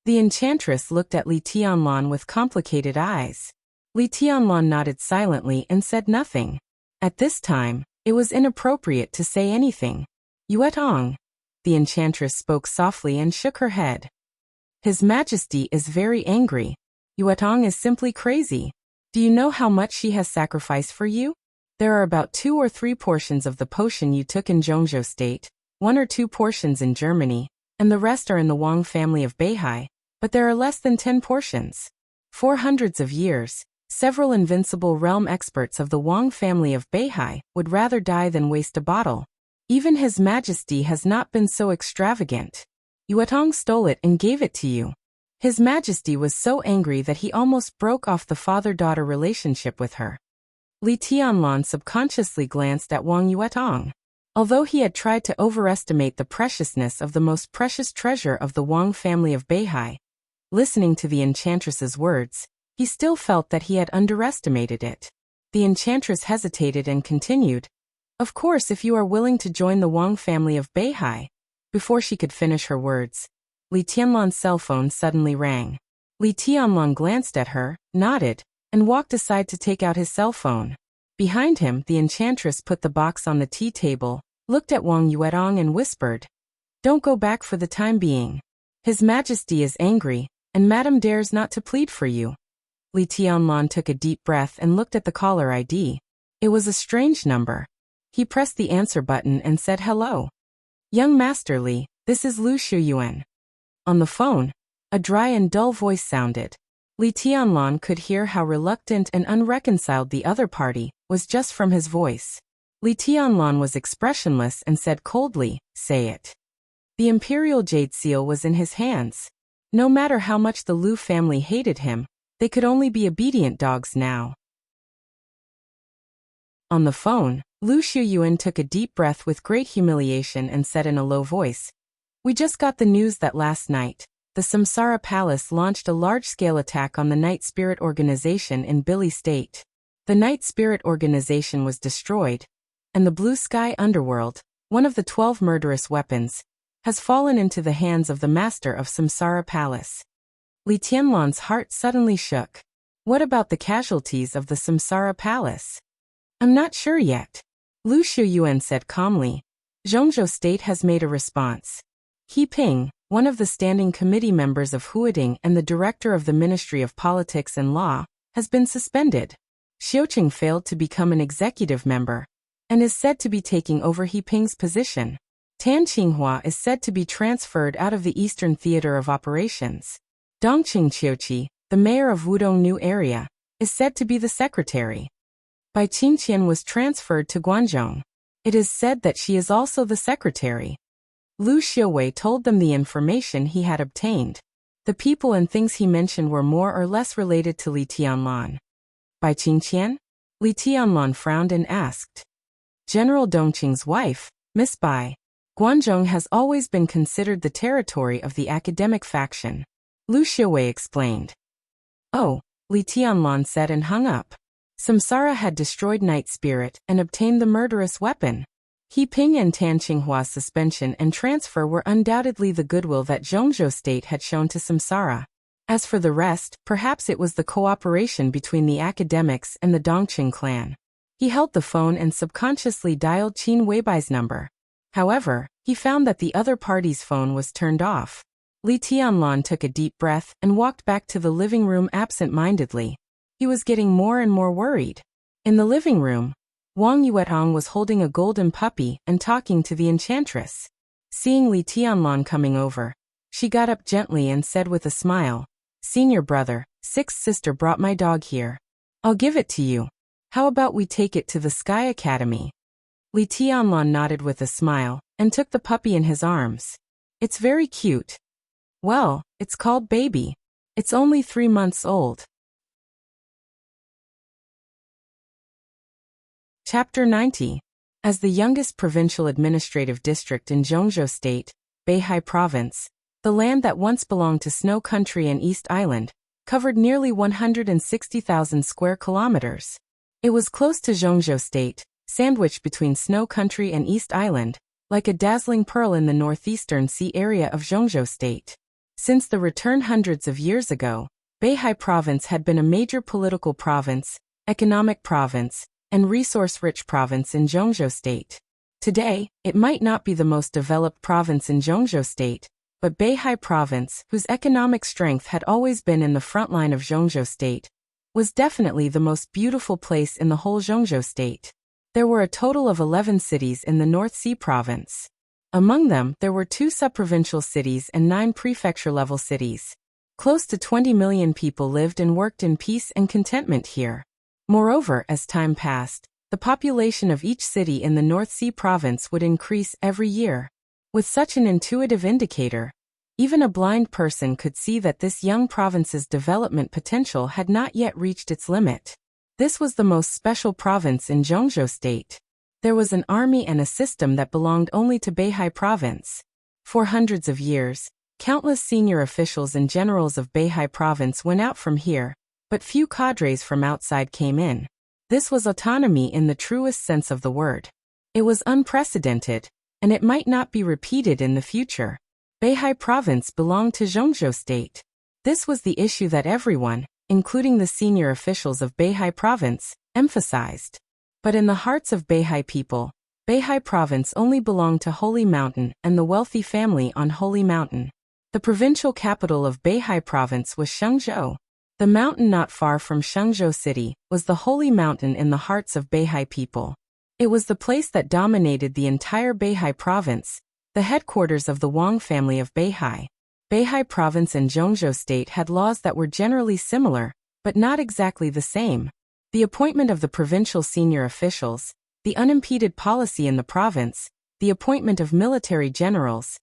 The enchantress looked at Li Tianlan with complicated eyes. Li Tianlan nodded silently and said nothing. At this time, it was inappropriate to say anything. Yuetong. The enchantress spoke softly and shook her head. His Majesty is very angry. Yuetong is simply crazy. Do you know how much she has sacrificed for you? There are about 2 or 3 portions of the potion you took in Zhongzhou State, 1 or 2 portions in Germany, and the rest are in the Wang family of Beihai, but there are less than 10 portions. For hundreds of years, several invincible realm experts of the Wang family of Beihai would rather die than waste a bottle. Even His Majesty has not been so extravagant. Yuetong stole it and gave it to you. His Majesty was so angry that he almost broke off the father-daughter relationship with her. Li Tianlan subconsciously glanced at Wang Yuetong. Although he had tried to overestimate the preciousness of the most precious treasure of the Wang family of Beihai, Listening to the enchantress's words, he still felt that he had underestimated it. The enchantress hesitated and continued, "Of course, if you are willing to join the Wang family of Beihai." Before she could finish her words, Li Tianlan's cell phone suddenly rang. Li Tianlan glanced at her, nodded, and walked aside to take out his cell phone. Behind him, the enchantress put the box on the tea table, looked at Wang Yuetong and whispered, "Don't go back for the time being. His Majesty is angry, and Madame dares not to plead for you." Li Tianlan took a deep breath and looked at the caller ID. It was a strange number. He pressed the answer button and said hello. "Young Master Li, this is Lu Shuyuan." On the phone, a dry and dull voice sounded. Li Tianlan could hear how reluctant and unreconciled the other party was just from his voice. Li Tianlan was expressionless and said coldly, "Say it." The imperial jade seal was in his hands. No matter how much the Lu family hated him, they could only be obedient dogs now. On the phone, Lu Shuyuan took a deep breath with great humiliation and said in a low voice, "We just got the news that last night, the Samsara Palace launched a large-scale attack on the Night Spirit Organization in Bili State. The Night Spirit Organization was destroyed, and the Blue Sky Underworld, one of the 12 murderous weapons, has fallen into the hands of the master of Samsara Palace." Li Tianlan's heart suddenly shook. What about the casualties of the Samsara Palace? "I'm not sure yet," Lu Shuyuan said calmly. "Zhongzhou State has made a response. He Ping, one of the standing committee members of Huading and the director of the Ministry of Politics and Law, has been suspended. Xiuqing failed to become an executive member and is said to be taking over He Ping's position. Tan Qinghua is said to be transferred out of the Eastern Theater of Operations. Dongqing Qiuqi, the mayor of Wudong New Area, is said to be the secretary. Bai Qingqian was transferred to Guangzhou. It is said that she is also the secretary." Lu Xiuwei told them the information he had obtained. The people and things he mentioned were more or less related to Li Tianlan. "Bai Qingqian?" Li Tianlan frowned and asked. "General Dongqing's wife, Miss Bai. Guangzhou has always been considered the territory of the academic faction," Lu Xiuwei explained. "Oh," Li Tianlan said and hung up. Samsara had destroyed Night Spirit and obtained the murderous weapon. He Ping and Tan Qinghua's suspension and transfer were undoubtedly the goodwill that Zhongzhou State had shown to Samsara. As for the rest, perhaps it was the cooperation between the academics and the Dongqing clan. He held the phone and subconsciously dialed Qin Weibai's number. However, he found that the other party's phone was turned off. Li Tianlan took a deep breath and walked back to the living room absent-mindedly. He was getting more and more worried. In the living room, Wang Yuetong was holding a golden puppy and talking to the enchantress. Seeing Li Tianlan coming over, she got up gently and said with a smile, "Senior brother, sixth sister brought my dog here. I'll give it to you. How about we take it to the Sky Academy?" Li Tianlan nodded with a smile and took the puppy in his arms. "It's very cute." "Well, it's called Baby. It's only 3 months old." Chapter 90. As the youngest provincial administrative district in Zhongzhou State, Beihai Province, the land that once belonged to Snow Country and East Island, covered nearly 160,000 square kilometers. It was close to Zhongzhou State, sandwiched between Snow Country and East Island, like a dazzling pearl in the northeastern sea area of Zhongzhou State. Since the return hundreds of years ago, Beihai Province had been a major political province, economic province, and resource-rich province in Zhongzhou State. Today, it might not be the most developed province in Zhongzhou State, but Beihai Province, whose economic strength had always been in the front line of Zhongzhou State, was definitely the most beautiful place in the whole Zhongzhou State. There were a total of 11 cities in the North Sea Province. Among them, there were 2 sub-provincial cities and 9 prefecture-level cities. Close to 20 million people lived and worked in peace and contentment here. Moreover, as time passed, the population of each city in the North Sea Province would increase every year. With such an intuitive indicator, even a blind person could see that this young province's development potential had not yet reached its limit. This was the most special province in Zhongzhou State. There was an army and a system that belonged only to Beihai Province. For hundreds of years, Countless senior officials and generals of Beihai province went out from here, but few cadres from outside came in. This was autonomy in the truest sense of the word. It was unprecedented, and it might not be repeated in the future. Beihai province belonged to Zhongzhou state. This was the issue that everyone, including the senior officials of Beihai province, emphasized. But in the hearts of Beihai people, Beihai province only belonged to Holy Mountain and the wealthy family on Holy Mountain. The provincial capital of Beihai province was Shengzhou. The mountain not far from Shengzhou city was the Holy Mountain in the hearts of Beihai people. It was the place that dominated the entire Beihai province, the headquarters of the Wang family of Beihai. Beihai province and Zhongzhou state had laws that were generally similar, but not exactly the same. The appointment of the provincial senior officials, the unimpeded policy in the province, the appointment of military generals.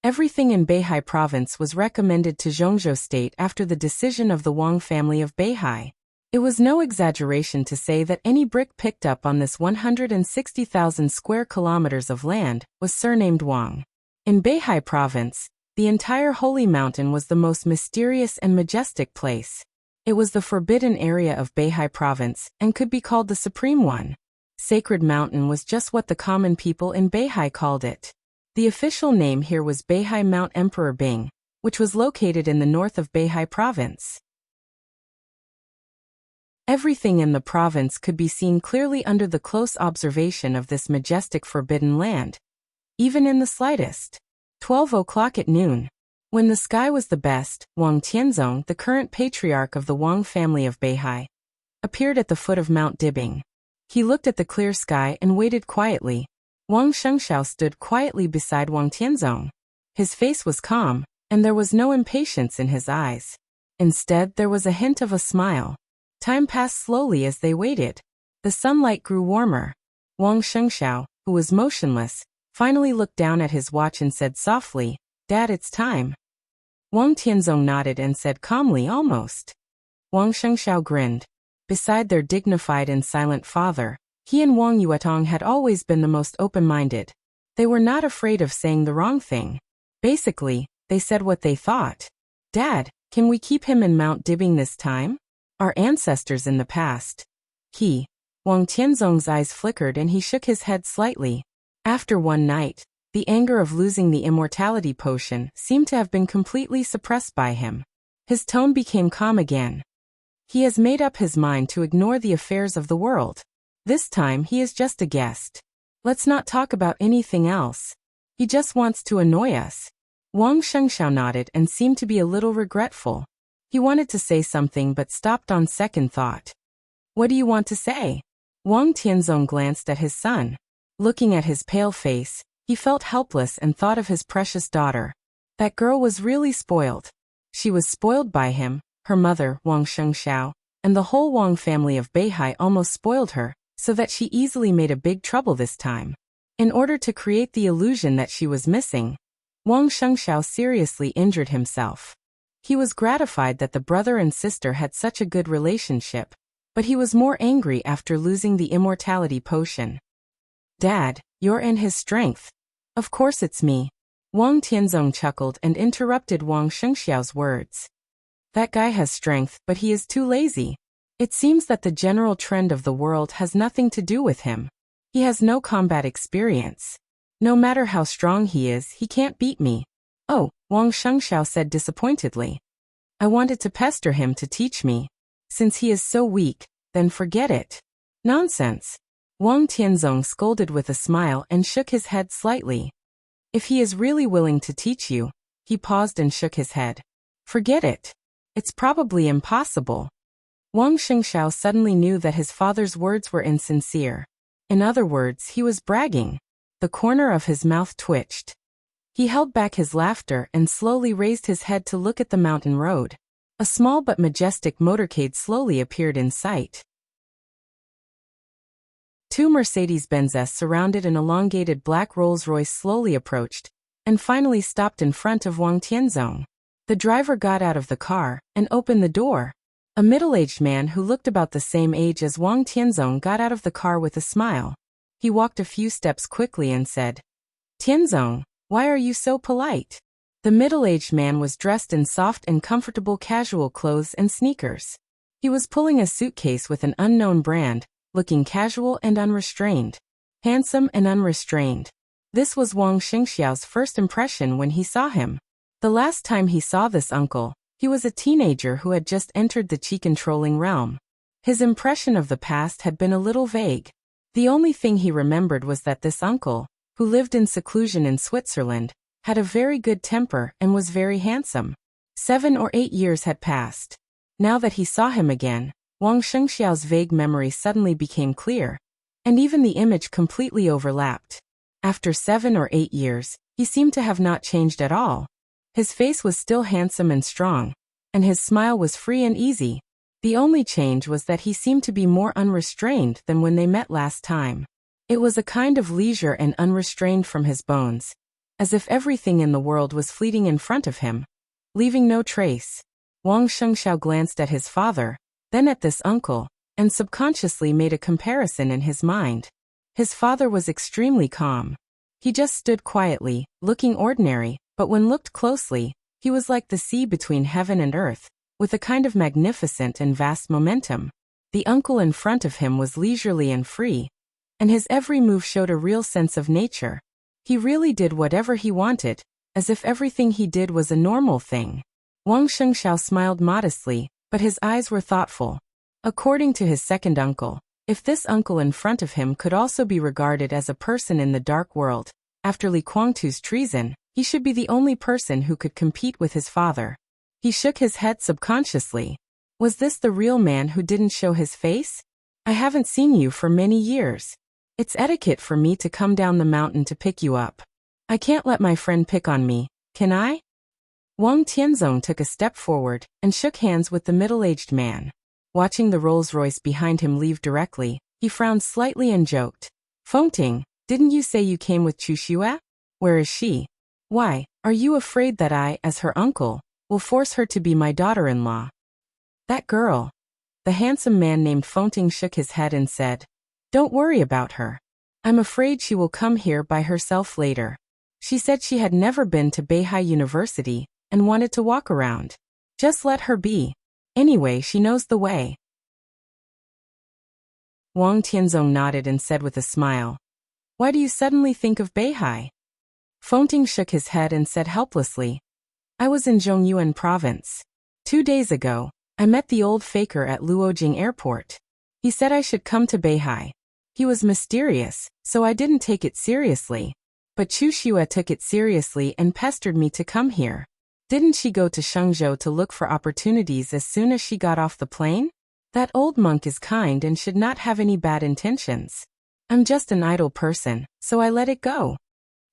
Everything in Beihai province was recommended to Zhongzhou state after the decision of the Wang family of Beihai. It was no exaggeration to say that any brick picked up on this 160,000 square kilometers of land was surnamed Wang. In Beihai province, the entire Holy Mountain was the most mysterious and majestic place. It was the forbidden area of Beihai province and could be called the Supreme One. Sacred Mountain was just what the common people in Beihai called it. The official name here was Beihai Mount Emperor Bing, which was located in the north of Beihai province. Everything in the province could be seen clearly under the close observation of this majestic forbidden land, even in the slightest. 12 o'clock at noon. When the sky was the best, Wang Tianzong, the current patriarch of the Wang family of Beihai, appeared at the foot of Mount Dibing. He looked at the clear sky and waited quietly. Wang Shengxiao stood quietly beside Wang Tianzong. His face was calm, and there was no impatience in his eyes. Instead, there was a hint of a smile. Time passed slowly as they waited. The sunlight grew warmer. Wang Shengxiao, who was motionless, finally looked down at his watch and said softly, "Dad, it's time." Wang Tianzong nodded and said calmly, "Almost." Wang Shengxiao grinned. Beside their dignified and silent father, he and Wang Yuetong had always been the most open-minded. They were not afraid of saying the wrong thing. Basically, they said what they thought. "Dad, can we keep him in Mount Dibing this time? Our ancestors in the past." Wang Tianzong's eyes flickered and he shook his head slightly. After one night, the anger of losing the immortality potion seemed to have been completely suppressed by him. His tone became calm again. He has made up his mind to ignore the affairs of the world. This time he is just a guest. Let's not talk about anything else. He just wants to annoy us. Wang Shengxiao nodded and seemed to be a little regretful. He wanted to say something but stopped on second thought. "What do you want to say?" Wang Tianzong glanced at his son. Looking at his pale face, he felt helpless and thought of his precious daughter. That girl was really spoiled. She was spoiled by him, her mother, Wang Shengxiao, and the whole Wang family of Beihai almost spoiled her, so that she easily made a big trouble this time. In order to create the illusion that she was missing, Wang Shengxiao seriously injured himself. He was gratified that the brother and sister had such a good relationship, but he was more angry after losing the immortality potion. "Dad, you're in his strength." "Of course it's me." Wang Tianzong chuckled and interrupted Wang Shengxiao's words. "That guy has strength, but he is too lazy. It seems that the general trend of the world has nothing to do with him. He has no combat experience. No matter how strong he is, he can't beat me." "Oh," Wang Shengxiao said disappointedly. "I wanted to pester him to teach me. Since he is so weak, then forget it." "Nonsense." Wang Tianzong scolded with a smile and shook his head slightly. "If he is really willing to teach you," he paused and shook his head. "Forget it. It's probably impossible." Wang Shengxiao suddenly knew that his father's words were insincere. In other words, he was bragging. The corner of his mouth twitched. He held back his laughter and slowly raised his head to look at the mountain road. A small but majestic motorcade slowly appeared in sight. Two Mercedes-Benzes surrounded an elongated black Rolls-Royce slowly approached, and finally stopped in front of Wang Tianzong. The driver got out of the car and opened the door. A middle-aged man who looked about the same age as Wang Tianzong got out of the car with a smile. He walked a few steps quickly and said, "Tianzong, why are you so polite?" The middle-aged man was dressed in soft and comfortable casual clothes and sneakers. He was pulling a suitcase with an unknown brand, looking casual and unrestrained. Handsome and unrestrained. This was Wang Xingxiao's first impression when he saw him. The last time he saw this uncle, he was a teenager who had just entered the qi-controlling realm. His impression of the past had been a little vague. The only thing he remembered was that this uncle, who lived in seclusion in Switzerland, had a very good temper and was very handsome. 7 or 8 years had passed. Now that he saw him again, Wang Shengxiao's vague memory suddenly became clear, and even the image completely overlapped. After 7 or 8 years, he seemed to have not changed at all. His face was still handsome and strong, and his smile was free and easy. The only change was that he seemed to be more unrestrained than when they met last time. It was a kind of leisure and unrestrained from his bones, as if everything in the world was fleeting in front of him, leaving no trace. Wang Shengxiao glanced at his father, then at this uncle, and subconsciously made a comparison in his mind. His father was extremely calm. He just stood quietly, looking ordinary, but when looked closely, he was like the sea between heaven and earth, with a kind of magnificent and vast momentum. The uncle in front of him was leisurely and free, and his every move showed a real sense of nature. He really did whatever he wanted, as if everything he did was a normal thing. Wang Shengxiao smiled modestly, but his eyes were thoughtful. According to his second uncle, if this uncle in front of him could also be regarded as a person in the dark world, after Li Guangtu's treason, he should be the only person who could compete with his father. He shook his head subconsciously. Was this the real man who didn't show his face? I haven't seen you for many years. It's etiquette for me to come down the mountain to pick you up. I can't let my friend pick on me, can I? Wang Tianzong took a step forward and shook hands with the middle-aged man. Watching the Rolls-Royce behind him leave directly, he frowned slightly and joked. Fengting, didn't you say you came with Chu Xue? Where is she? Why, are you afraid that I, as her uncle, will force her to be my daughter-in-law? That girl. The handsome man named Fengting shook his head and said, Don't worry about her. I'm afraid she will come here by herself later. She said she had never been to Beihai University and wanted to walk around. Just let her be. Anyway, she knows the way. Wang Tianzong nodded and said with a smile, Why do you suddenly think of Beihai? Fengting shook his head and said helplessly, I was in Zhongyuan province. 2 days ago, I met the old faker at Luojing Airport. He said I should come to Beihai. He was mysterious, so I didn't take it seriously. But Chu Xue took it seriously and pestered me to come here. Didn't she go to Shenzhou to look for opportunities as soon as she got off the plane? That old monk is kind and should not have any bad intentions. I'm just an idle person, so I let it go.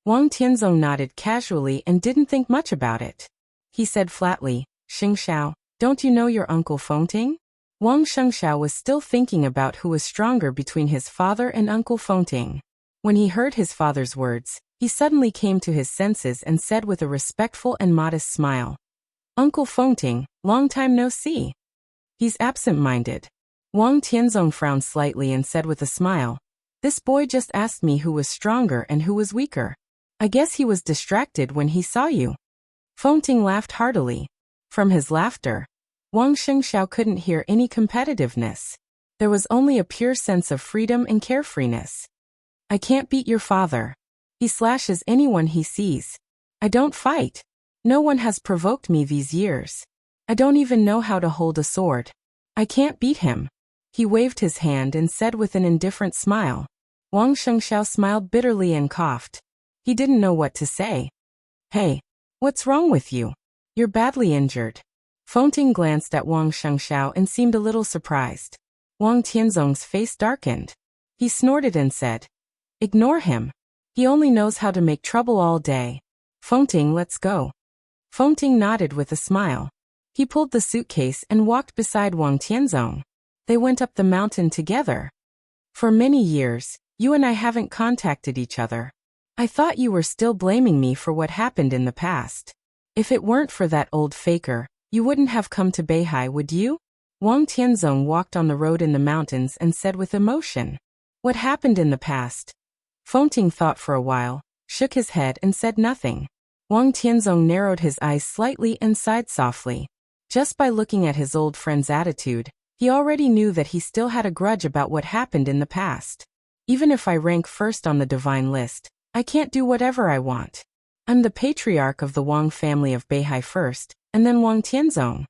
Wang Tianzong nodded casually and didn't think much about it. He said flatly, Xingxiao, don't you know your uncle Fengting? Wang Shengxiao was still thinking about who was stronger between his father and Uncle Fengting. When he heard his father's words, he suddenly came to his senses and said with a respectful and modest smile, Uncle Fengting, long time no see. He's absent-minded. Wang Tianzong frowned slightly and said with a smile, This boy just asked me who was stronger and who was weaker. I guess he was distracted when he saw you. Fengting laughed heartily. From his laughter, Wang Shengxiao couldn't hear any competitiveness. There was only a pure sense of freedom and carefreeness. I can't beat your father. He slashes anyone he sees. I don't fight. No one has provoked me these years. I don't even know how to hold a sword. I can't beat him. He waved his hand and said with an indifferent smile. Wang Shengxiao smiled bitterly and coughed. He didn't know what to say. Hey, what's wrong with you? You're badly injured. Fengting glanced at Wang Shengxiao and seemed a little surprised. Wang Tianzong's face darkened. He snorted and said, Ignore him. He only knows how to make trouble all day. Fengting, let's go. Fengting nodded with a smile. He pulled the suitcase and walked beside Wang Tianzong. They went up the mountain together. For many years, you and I haven't contacted each other. I thought you were still blaming me for what happened in the past. If it weren't for that old faker, you wouldn't have come to Beihai, would you? Wang Tianzong walked on the road in the mountains and said with emotion, What happened in the past? Fengting thought for a while, shook his head and said nothing. Wang Tianzong narrowed his eyes slightly and sighed softly. Just by looking at his old friend's attitude, he already knew that he still had a grudge about what happened in the past. Even if I rank first on the divine list, I can't do whatever I want. I'm the patriarch of the Wang family of Beihai first, and then Wang Tianzong.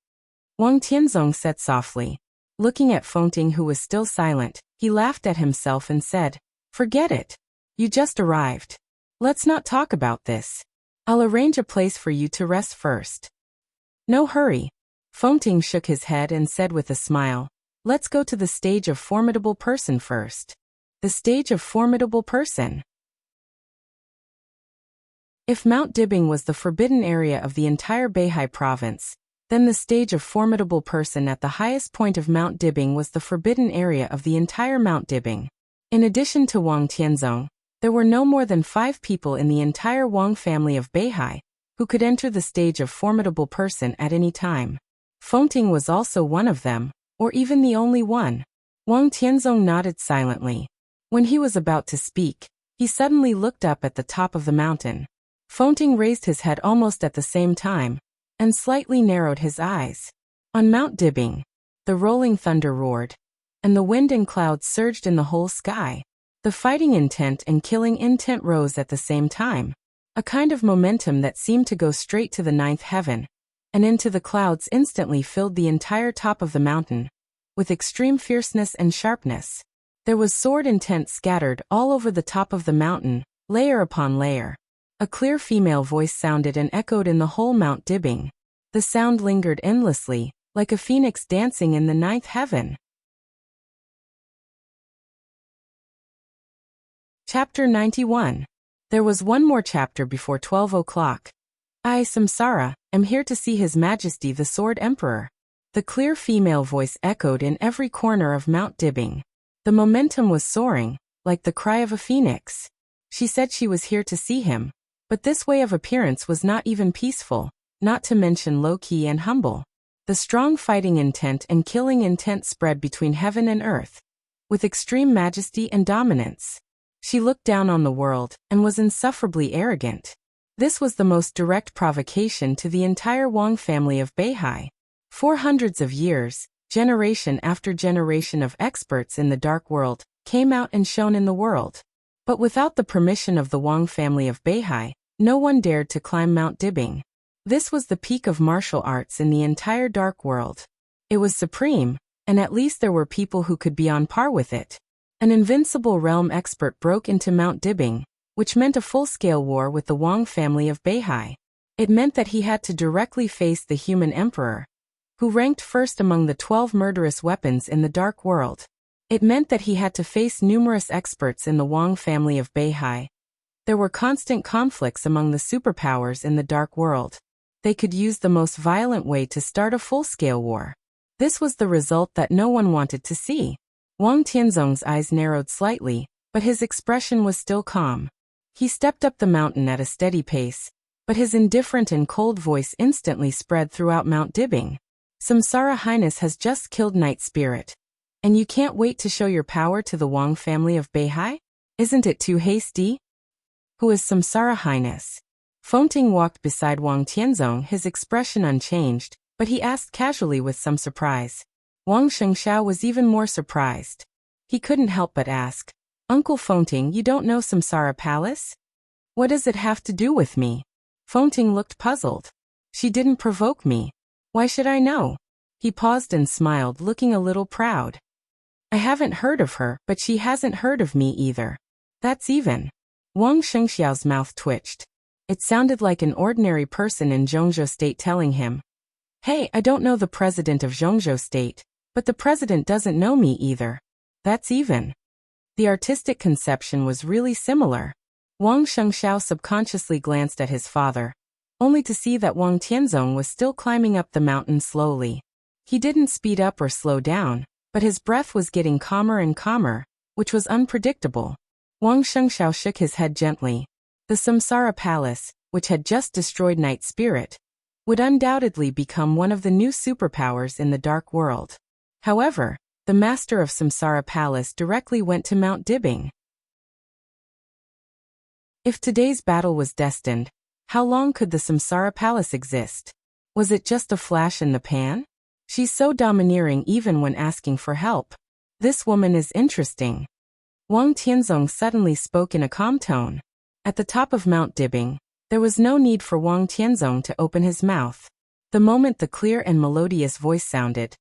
Wang Tianzong said softly. Looking at Fengting, who was still silent, he laughed at himself and said, "Forget it. You just arrived. Let's not talk about this. I'll arrange a place for you to rest first." "No hurry." Fengting shook his head and said with a smile, "Let's go to the stage of formidable person first." The stage of formidable person. If Mount Dibing was the forbidden area of the entire Beihai province, then the stage of formidable person at the highest point of Mount Dibing was the forbidden area of the entire Mount Dibing. In addition to Wang Tianzong, there were no more than 5 people in the entire Wang family of Beihai who could enter the stage of formidable person at any time. Fengting was also one of them, or even the only one. Wang Tianzong nodded silently. When he was about to speak, he suddenly looked up at the top of the mountain. Fengting raised his head almost at the same time, and slightly narrowed his eyes. On Mount Dibing, the rolling thunder roared, and the wind and clouds surged in the whole sky. The fighting intent and killing intent rose at the same time, a kind of momentum that seemed to go straight to the 9th heaven, and into the clouds instantly filled the entire top of the mountain, with extreme fierceness and sharpness. There was sword intent scattered all over the top of the mountain, layer upon layer. A clear female voice sounded and echoed in the whole Mount Dibing. The sound lingered endlessly, like a phoenix dancing in the 9th heaven. Chapter 91. There was one more chapter before 12 o'clock. I, Samsara, am here to see His Majesty the Sword Emperor. The clear female voice echoed in every corner of Mount Dibing. The momentum was soaring, like the cry of a phoenix. She said she was here to see him. But this way of appearance was not even peaceful, not to mention low-key and humble. The strong fighting intent and killing intent spread between heaven and earth, with extreme majesty and dominance. She looked down on the world, and was insufferably arrogant. This was the most direct provocation to the entire Wang family of Beihai. For hundreds of years, generation after generation of experts in the dark world came out and shone in the world. But without the permission of the Wang family of Beihai, no one dared to climb Mount Dibing. This was the peak of martial arts in the entire dark world. It was supreme, and at least there were people who could be on par with it. An invincible realm expert broke into Mount Dibing, which meant a full-scale war with the Wang family of Beihai. It meant that he had to directly face the human emperor, who ranked first among the 12 murderous weapons in the dark world. It meant that he had to face numerous experts in the Wang family of Beihai. There were constant conflicts among the superpowers in the dark world. They could use the most violent way to start a full-scale war. This was the result that no one wanted to see. Wang Tianzong's eyes narrowed slightly, but his expression was still calm. He stepped up the mountain at a steady pace, but his indifferent and cold voice instantly spread throughout Mount Dibing. Samsara Highness has just killed Night Spirit. And you can't wait to show your power to the Wang family of Beihai? Isn't it too hasty? Who is Samsara Highness? Fengting walked beside Wang Tianzong, his expression unchanged, but he asked casually with some surprise. Wang Shengxiao was even more surprised. He couldn't help but ask, "Uncle Fengting, you don't know Samsara Palace? What does it have to do with me?" Fengting looked puzzled. "She didn't provoke me. Why should I know?" He paused and smiled, looking a little proud. "I haven't heard of her, but she hasn't heard of me either. That's even." Wang Shengxiao's mouth twitched. It sounded like an ordinary person in Zhongzhou State telling him, "Hey, I don't know the president of Zhongzhou State, but the president doesn't know me either. That's even." The artistic conception was really similar. Wang Shengxiao subconsciously glanced at his father, only to see that Wang Tianzong was still climbing up the mountain slowly. He didn't speed up or slow down, but his breath was getting calmer and calmer, which was unpredictable. Wang Shengxiao shook his head gently. The Samsara Palace, which had just destroyed Night Spirit, would undoubtedly become one of the new superpowers in the dark world. However, the master of Samsara Palace directly went to Mount Dibing. If today's battle was destined, How long could the Samsara Palace exist? Was it just a flash in the pan? She's so domineering even when asking for help. This woman is interesting. Wang Tianzong suddenly spoke in a calm tone. At the top of Mount Dibing, there was no need for Wang Tianzong to open his mouth. The moment the clear and melodious voice sounded,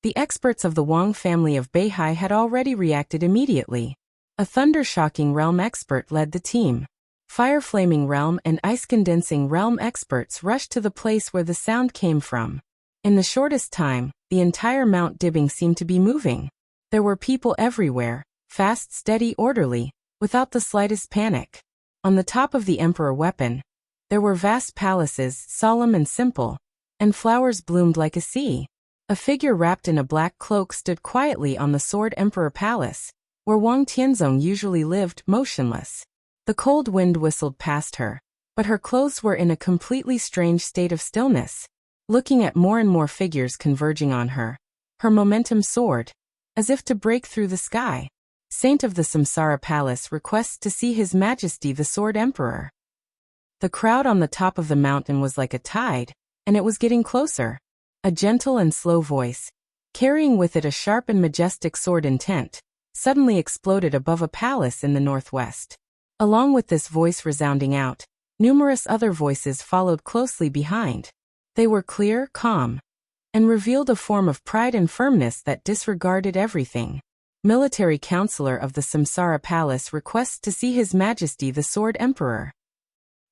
the experts of the Wang family of Beihai had already reacted immediately. A thunder-shocking realm expert led the team. Fire-flaming realm and ice-condensing realm experts rushed to the place where the sound came from. In the shortest time, the entire Mount Dibing seemed to be moving. There were people everywhere, fast, steady, orderly, without the slightest panic. On the top of the Emperor Weapon, there were vast palaces, solemn and simple, and flowers bloomed like a sea. A figure wrapped in a black cloak stood quietly on the Sword Emperor Palace, where Wang Tianzong usually lived, motionless. The cold wind whistled past her, but her clothes were in a completely strange state of stillness. Looking at more and more figures converging on her, her momentum soared, as if to break through the sky. Saint of the Samsara Palace requests to see His Majesty the Sword Emperor. The crowd on the top of the mountain was like a tide, and it was getting closer. A gentle and slow voice, carrying with it a sharp and majestic sword intent, suddenly exploded above a palace in the northwest. Along with this voice resounding out, numerous other voices followed closely behind. They were clear, calm, and revealed a form of pride and firmness that disregarded everything. Military Counselor of the Samsara Palace requests to see His Majesty the Sword Emperor.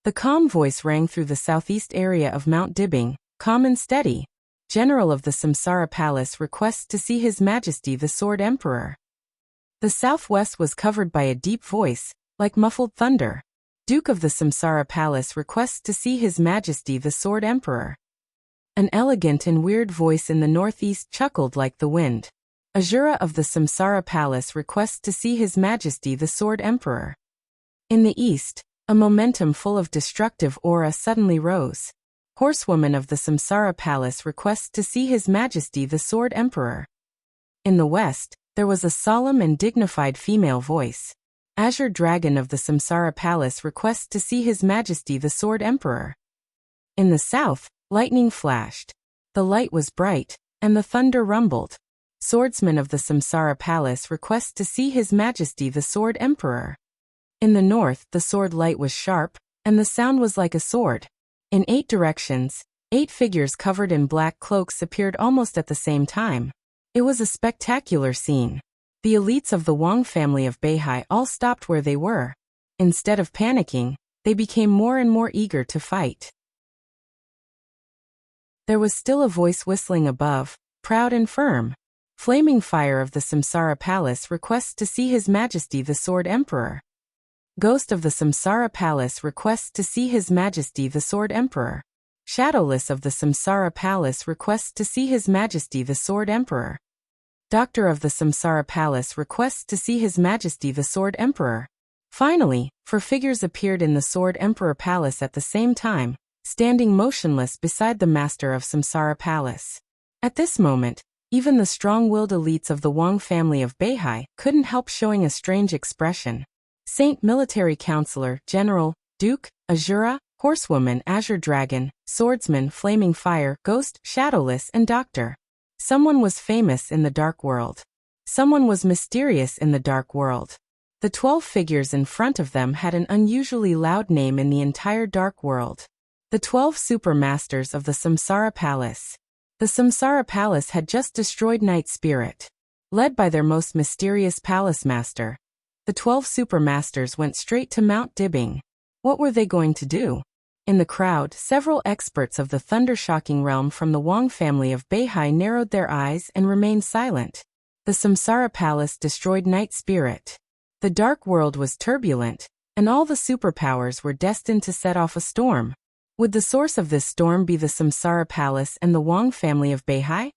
The calm voice rang through the southeast area of Mount Dibing, calm and steady. General of the Samsara Palace requests to see His Majesty the Sword Emperor. The southwest was covered by a deep voice, like muffled thunder. Duke of the Samsara Palace requests to see His Majesty the Sword Emperor. An elegant and weird voice in the northeast chuckled like the wind. Azura of the Samsara Palace requests to see His Majesty the Sword Emperor. In the east, a momentum full of destructive aura suddenly rose. Horsewoman of the Samsara Palace requests to see His Majesty the Sword Emperor. In the west, there was a solemn and dignified female voice. Azure Dragon of the Samsara Palace requests to see His Majesty the Sword Emperor. In the south, lightning flashed. The light was bright, and the thunder rumbled. Swordsman of the Samsara Palace requests to see His Majesty the Sword Emperor. In the north, the sword light was sharp, and the sound was like a sword. In 8 directions, 8 figures covered in black cloaks appeared almost at the same time. It was a spectacular scene. The elites of the Wang family of Beihai all stopped where they were. Instead of panicking, they became more and more eager to fight. There was still a voice whistling above, proud and firm. Flaming Fire of the Samsara Palace requests to see His Majesty the Sword Emperor. Ghost of the Samsara Palace requests to see His Majesty the Sword Emperor. Shadowless of the Samsara Palace requests to see His Majesty the Sword Emperor. Doctor of the Samsara Palace requests to see His Majesty the Sword Emperor. Finally, 4 figures appeared in the Sword Emperor Palace at the same time, standing motionless beside the Master of Samsara Palace. At this moment, even the strong-willed elites of the Wang family of Beihai couldn't help showing a strange expression. Saint Military Counselor, General, Duke, Azura, Horsewoman, Azure Dragon, Swordsman, Flaming Fire, Ghost, Shadowless, and Doctor. Someone was famous in the dark world. Someone was mysterious in the dark world. The 12 figures in front of them had an unusually loud name in the entire dark world. The 12 Super Masters of the Samsara Palace. The Samsara Palace had just destroyed Night Spirit. Led by their most mysterious palace master, the 12 Super Masters went straight to Mount Dibing. What were they going to do? In the crowd, several experts of the thunder-shocking realm from the Wang family of Beihai narrowed their eyes and remained silent. The Samsara Palace destroyed Night Spirit. The dark world was turbulent, and all the superpowers were destined to set off a storm. Would the source of this storm be the Samsara Palace and the Wang family of Beihai?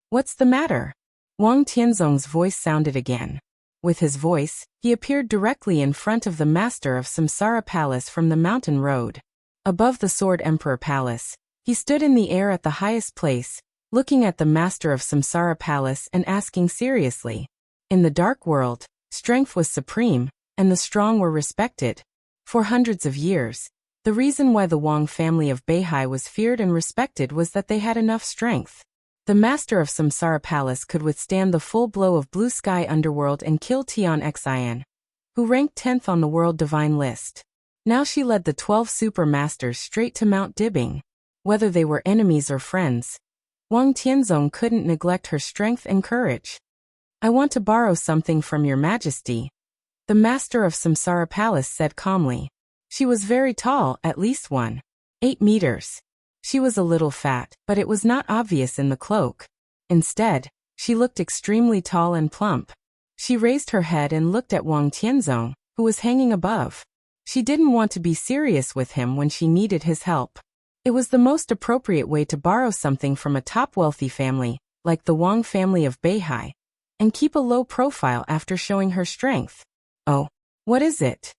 What's the matter? Wang Tianzong's voice sounded again. With his voice, he appeared directly in front of the Master of Samsara Palace from the mountain road. Above the Sword Emperor Palace, he stood in the air at the highest place, looking at the Master of Samsara Palace and asking seriously. In the dark world, strength was supreme, and the strong were respected. For hundreds of years, The reason why the Wang family of Beihai was feared and respected was that they had enough strength. The master of Samsara Palace could withstand the full blow of Blue Sky Underworld and kill Tian Xian, who ranked 10th on the World Divine List. Now she led the 12 super masters straight to Mount Dibing. Whether they were enemies or friends, Wang Tianzong couldn't neglect her strength and courage. I want to borrow something from your majesty, the master of Samsara Palace said calmly. She was very tall, at least 1.8 meters. She was a little fat, but it was not obvious in the cloak. Instead, she looked extremely tall and plump. She raised her head and looked at Wang Tianzong, who was hanging above. She didn't want to be serious with him when she needed his help. It was the most appropriate way to borrow something from a top wealthy family, like the Wang family of Beihai, and keep a low profile after showing her strength. Oh, what is it?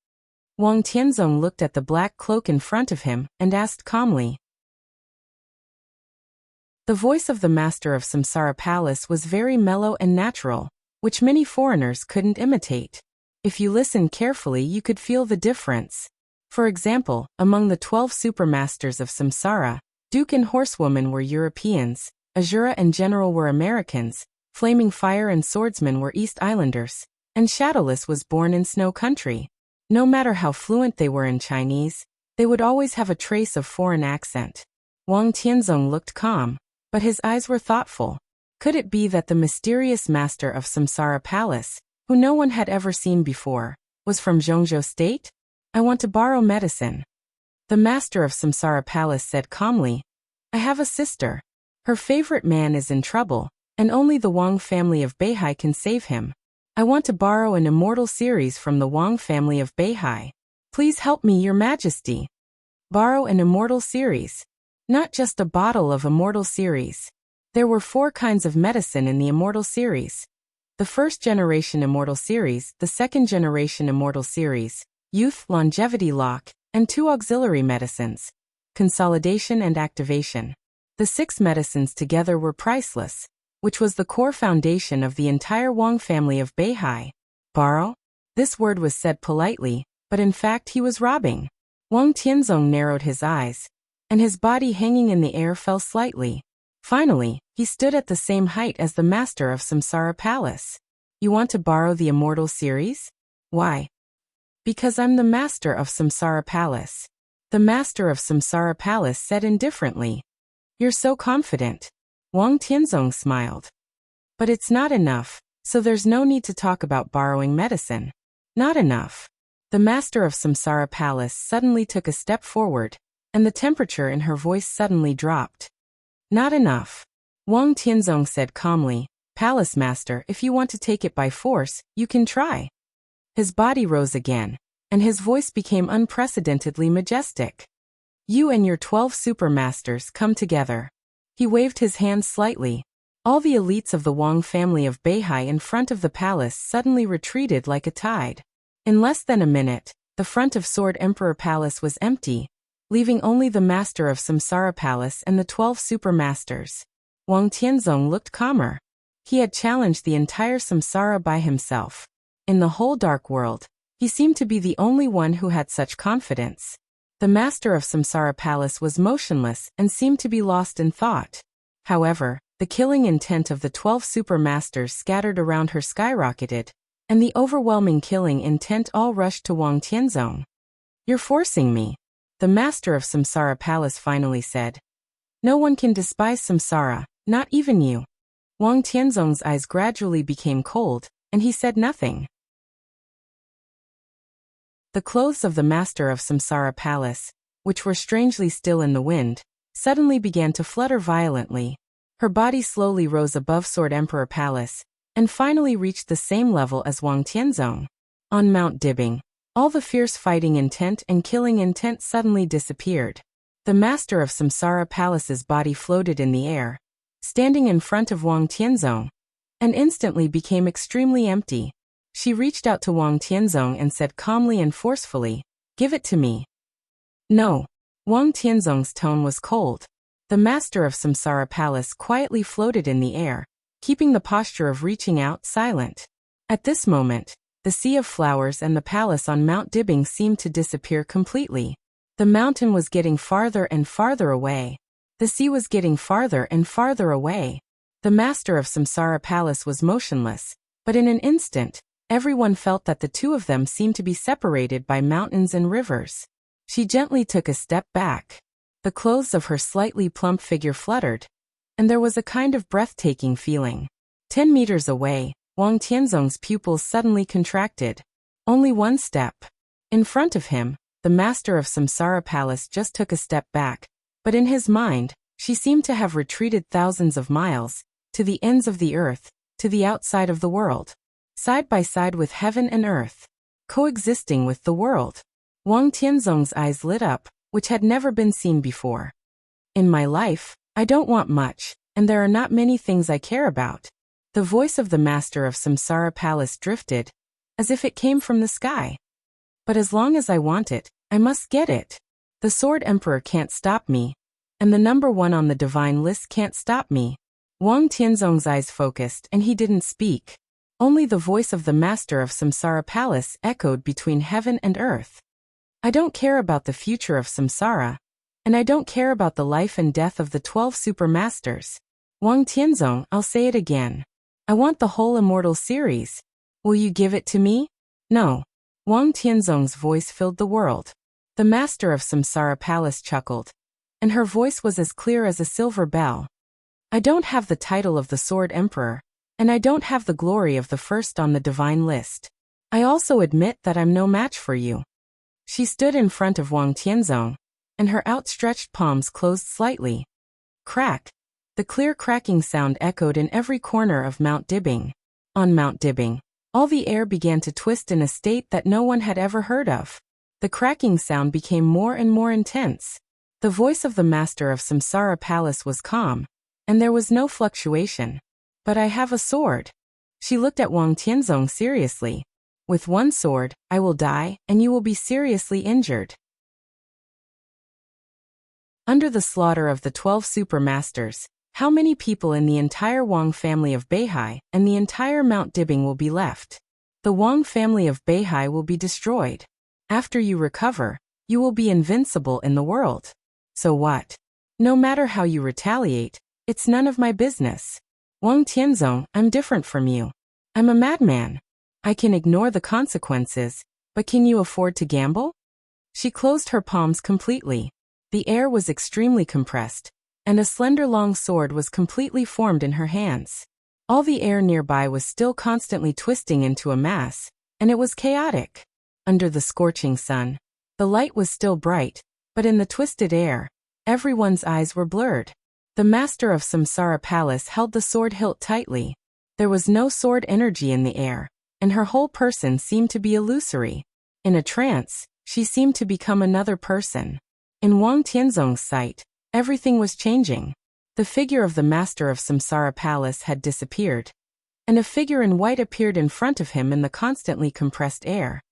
Wang Tianzong looked at the black cloak in front of him and asked calmly. The voice of the master of Samsara Palace was very mellow and natural, which many foreigners couldn't imitate. If you listened carefully, you could feel the difference. For example, among the 12 supermasters of Samsara, Duke and Horsewoman were Europeans, Azura and General were Americans, Flaming Fire and Swordsman were East Islanders, and Shadowless was born in Snow Country. No matter how fluent they were in Chinese, they would always have a trace of foreign accent. Wang Tianzong looked calm, but his eyes were thoughtful. Could it be that the mysterious master of Samsara Palace, who no one had ever seen before, was from Zhongzhou State? I want to borrow medicine. The master of Samsara Palace said calmly. I have a sister. Her favorite man is in trouble, and only the Wang family of Beihai can save him. I want to borrow an immortal series from the Wang family of Beihai. Please help me, your majesty. Borrow an immortal series. Not just a bottle of immortal series. There were 4 kinds of medicine in the immortal series. The first generation immortal series, the second generation immortal series, youth, longevity lock, and 2 auxiliary medicines, consolidation and activation. The 6 medicines together were priceless, which was the core foundation of the entire Wang family of Beihai. Borrow? This word was said politely, but in fact he was robbing. Wang Tianzong narrowed his eyes, and his body hanging in the air fell slightly. Finally, he stood at the same height as the master of Samsara Palace. You want to borrow the immortal series? Why? Because I'm the master of Samsara Palace. The master of Samsara Palace said indifferently. You're so confident. Wang Tianzong smiled. But it's not enough, so there's no need to talk about borrowing medicine. Not enough. The master of Samsara Palace suddenly took a step forward, and the temperature in her voice suddenly dropped. Not enough. Wang Tianzong said calmly, Palace Master, if you want to take it by force, you can try. His body rose again, and his voice became unprecedentedly majestic. You and your 12 supermasters come together. He waved his hand slightly. All the elites of the Wang family of Beihai in front of the palace suddenly retreated like a tide. In less than a minute, the front of Sword Emperor Palace was empty, leaving only the master of Samsara Palace and the 12 supermasters. Wang Tianzong looked calmer. He had challenged the entire Samsara by himself. In the whole dark world, he seemed to be the only one who had such confidence. The master of Samsara Palace was motionless and seemed to be lost in thought. However, the killing intent of the 12 supermasters scattered around her skyrocketed, and the overwhelming killing intent all rushed to Wang Tianzong. You're forcing me, the master of Samsara Palace finally said. No one can despise Samsara, not even you. Wang Tianzong's eyes gradually became cold, and he said nothing. The clothes of the master of Samsara Palace, which were strangely still in the wind, suddenly began to flutter violently. Her body slowly rose above Sword Emperor Palace, and finally reached the same level as Wang Tianzong. On Mount Dibing, all the fierce fighting intent and killing intent suddenly disappeared. The master of Samsara Palace's body floated in the air, standing in front of Wang Tianzong, and instantly became extremely empty. She reached out to Wang Tianzong and said calmly and forcefully, "Give it to me." No. Wang Tianzong's tone was cold. The master of Samsara Palace quietly floated in the air, keeping the posture of reaching out silent. At this moment, the sea of flowers and the palace on Mount Dibing seemed to disappear completely. The mountain was getting farther and farther away. The sea was getting farther and farther away. The master of Samsara Palace was motionless, but in an instant, everyone felt that the two of them seemed to be separated by mountains and rivers. She gently took a step back. The clothes of her slightly plump figure fluttered, and there was a kind of breathtaking feeling. 10 meters away, Wang Tianzong's pupils suddenly contracted. Only one step. In front of him, the master of Samsara Palace just took a step back, but in his mind, she seemed to have retreated thousands of miles, to the ends of the earth, to the outside of the world. Side by side with heaven and earth. Coexisting with the world. Wang Tianzong's eyes lit up, which had never been seen before. In my life, I don't want much, and there are not many things I care about. The voice of the master of Samsara Palace drifted, as if it came from the sky. But as long as I want it, I must get it. The Sword Emperor can't stop me, and the number 1 on the divine list can't stop me. Wang Tianzong's eyes focused and he didn't speak. Only the voice of the master of Samsara Palace echoed between heaven and earth. I don't care about the future of Samsara, and I don't care about the life and death of the 12 super masters. Wang Tianzong, I'll say it again. I want the whole immortal series. Will you give it to me? No. Wang Tianzong's voice filled the world. The master of Samsara Palace chuckled, and her voice was as clear as a silver bell. I don't have the title of the Sword Emperor, and I don't have the glory of the first on the divine list. I also admit that I'm no match for you. She stood in front of Wang Tianzong, and her outstretched palms closed slightly. Crack! The clear cracking sound echoed in every corner of Mount Dibbing. On Mount Dibbing, all the air began to twist in a state that no one had ever heard of. The cracking sound became more and more intense. The voice of the master of Samsara Palace was calm, and there was no fluctuation. But I have a sword. She looked at Wang Tianzong seriously. With one sword, I will die, and you will be seriously injured. Under the slaughter of the 12 super masters, how many people in the entire Wang family of Beihai and the entire Mount Dibbing will be left? The Wang family of Beihai will be destroyed. After you recover, you will be invincible in the world. So what? No matter how you retaliate, it's none of my business. Wang Tianzong, I'm different from you. I'm a madman. I can ignore the consequences, but can you afford to gamble? She closed her palms completely. The air was extremely compressed, and a slender long sword was completely formed in her hands. All the air nearby was still constantly twisting into a mass, and it was chaotic. Under the scorching sun, the light was still bright, but in the twisted air, everyone's eyes were blurred. The master of Samsara Palace held the sword hilt tightly. There was no sword energy in the air, and her whole person seemed to be illusory. In a trance, she seemed to become another person. In Wang Tianzong's sight, everything was changing. The figure of the master of Samsara Palace had disappeared, and a figure in white appeared in front of him in the constantly compressed air.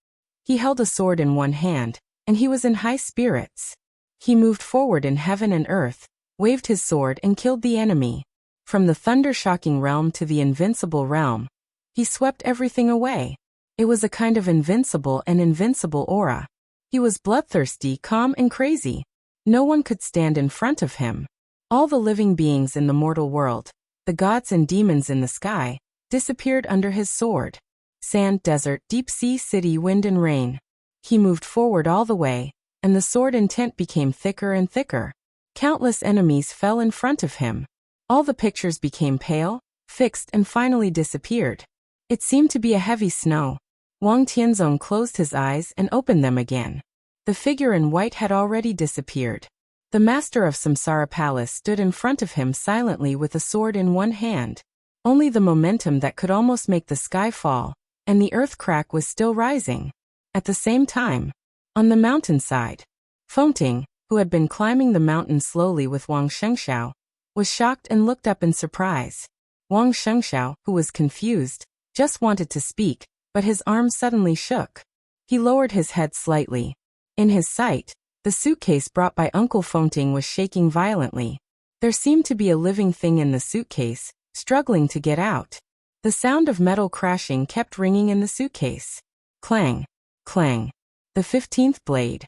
He held a sword in one hand, and he was in high spirits. He moved forward in heaven and earth, waved his sword and killed the enemy. From the thunder-shocking realm to the invincible realm, he swept everything away. It was a kind of invincible aura. He was bloodthirsty, calm, and crazy. No one could stand in front of him. All the living beings in the mortal world, the gods and demons in the sky, disappeared under his sword. Sand, desert, deep sea, city, wind, and rain. He moved forward all the way, and the sword intent became thicker and thicker. Countless enemies fell in front of him. All the pictures became pale, fixed, and finally disappeared. It seemed to be a heavy snow. Wang Tianzong closed his eyes and opened them again. The figure in white had already disappeared. The master of Samsara Palace stood in front of him silently with a sword in one hand. Only the momentum that could almost make the sky fall, and the earth crack was still rising. At the same time, on the mountainside, Fengting, who had been climbing the mountain slowly with Wang Shengxiao, was shocked and looked up in surprise. Wang Shengxiao, who was confused, just wanted to speak, but his arm suddenly shook. He lowered his head slightly. In his sight, the suitcase brought by Uncle Fengting was shaking violently. There seemed to be a living thing in the suitcase, struggling to get out. The sound of metal crashing kept ringing in the suitcase. Clang, clang. The 15th blade.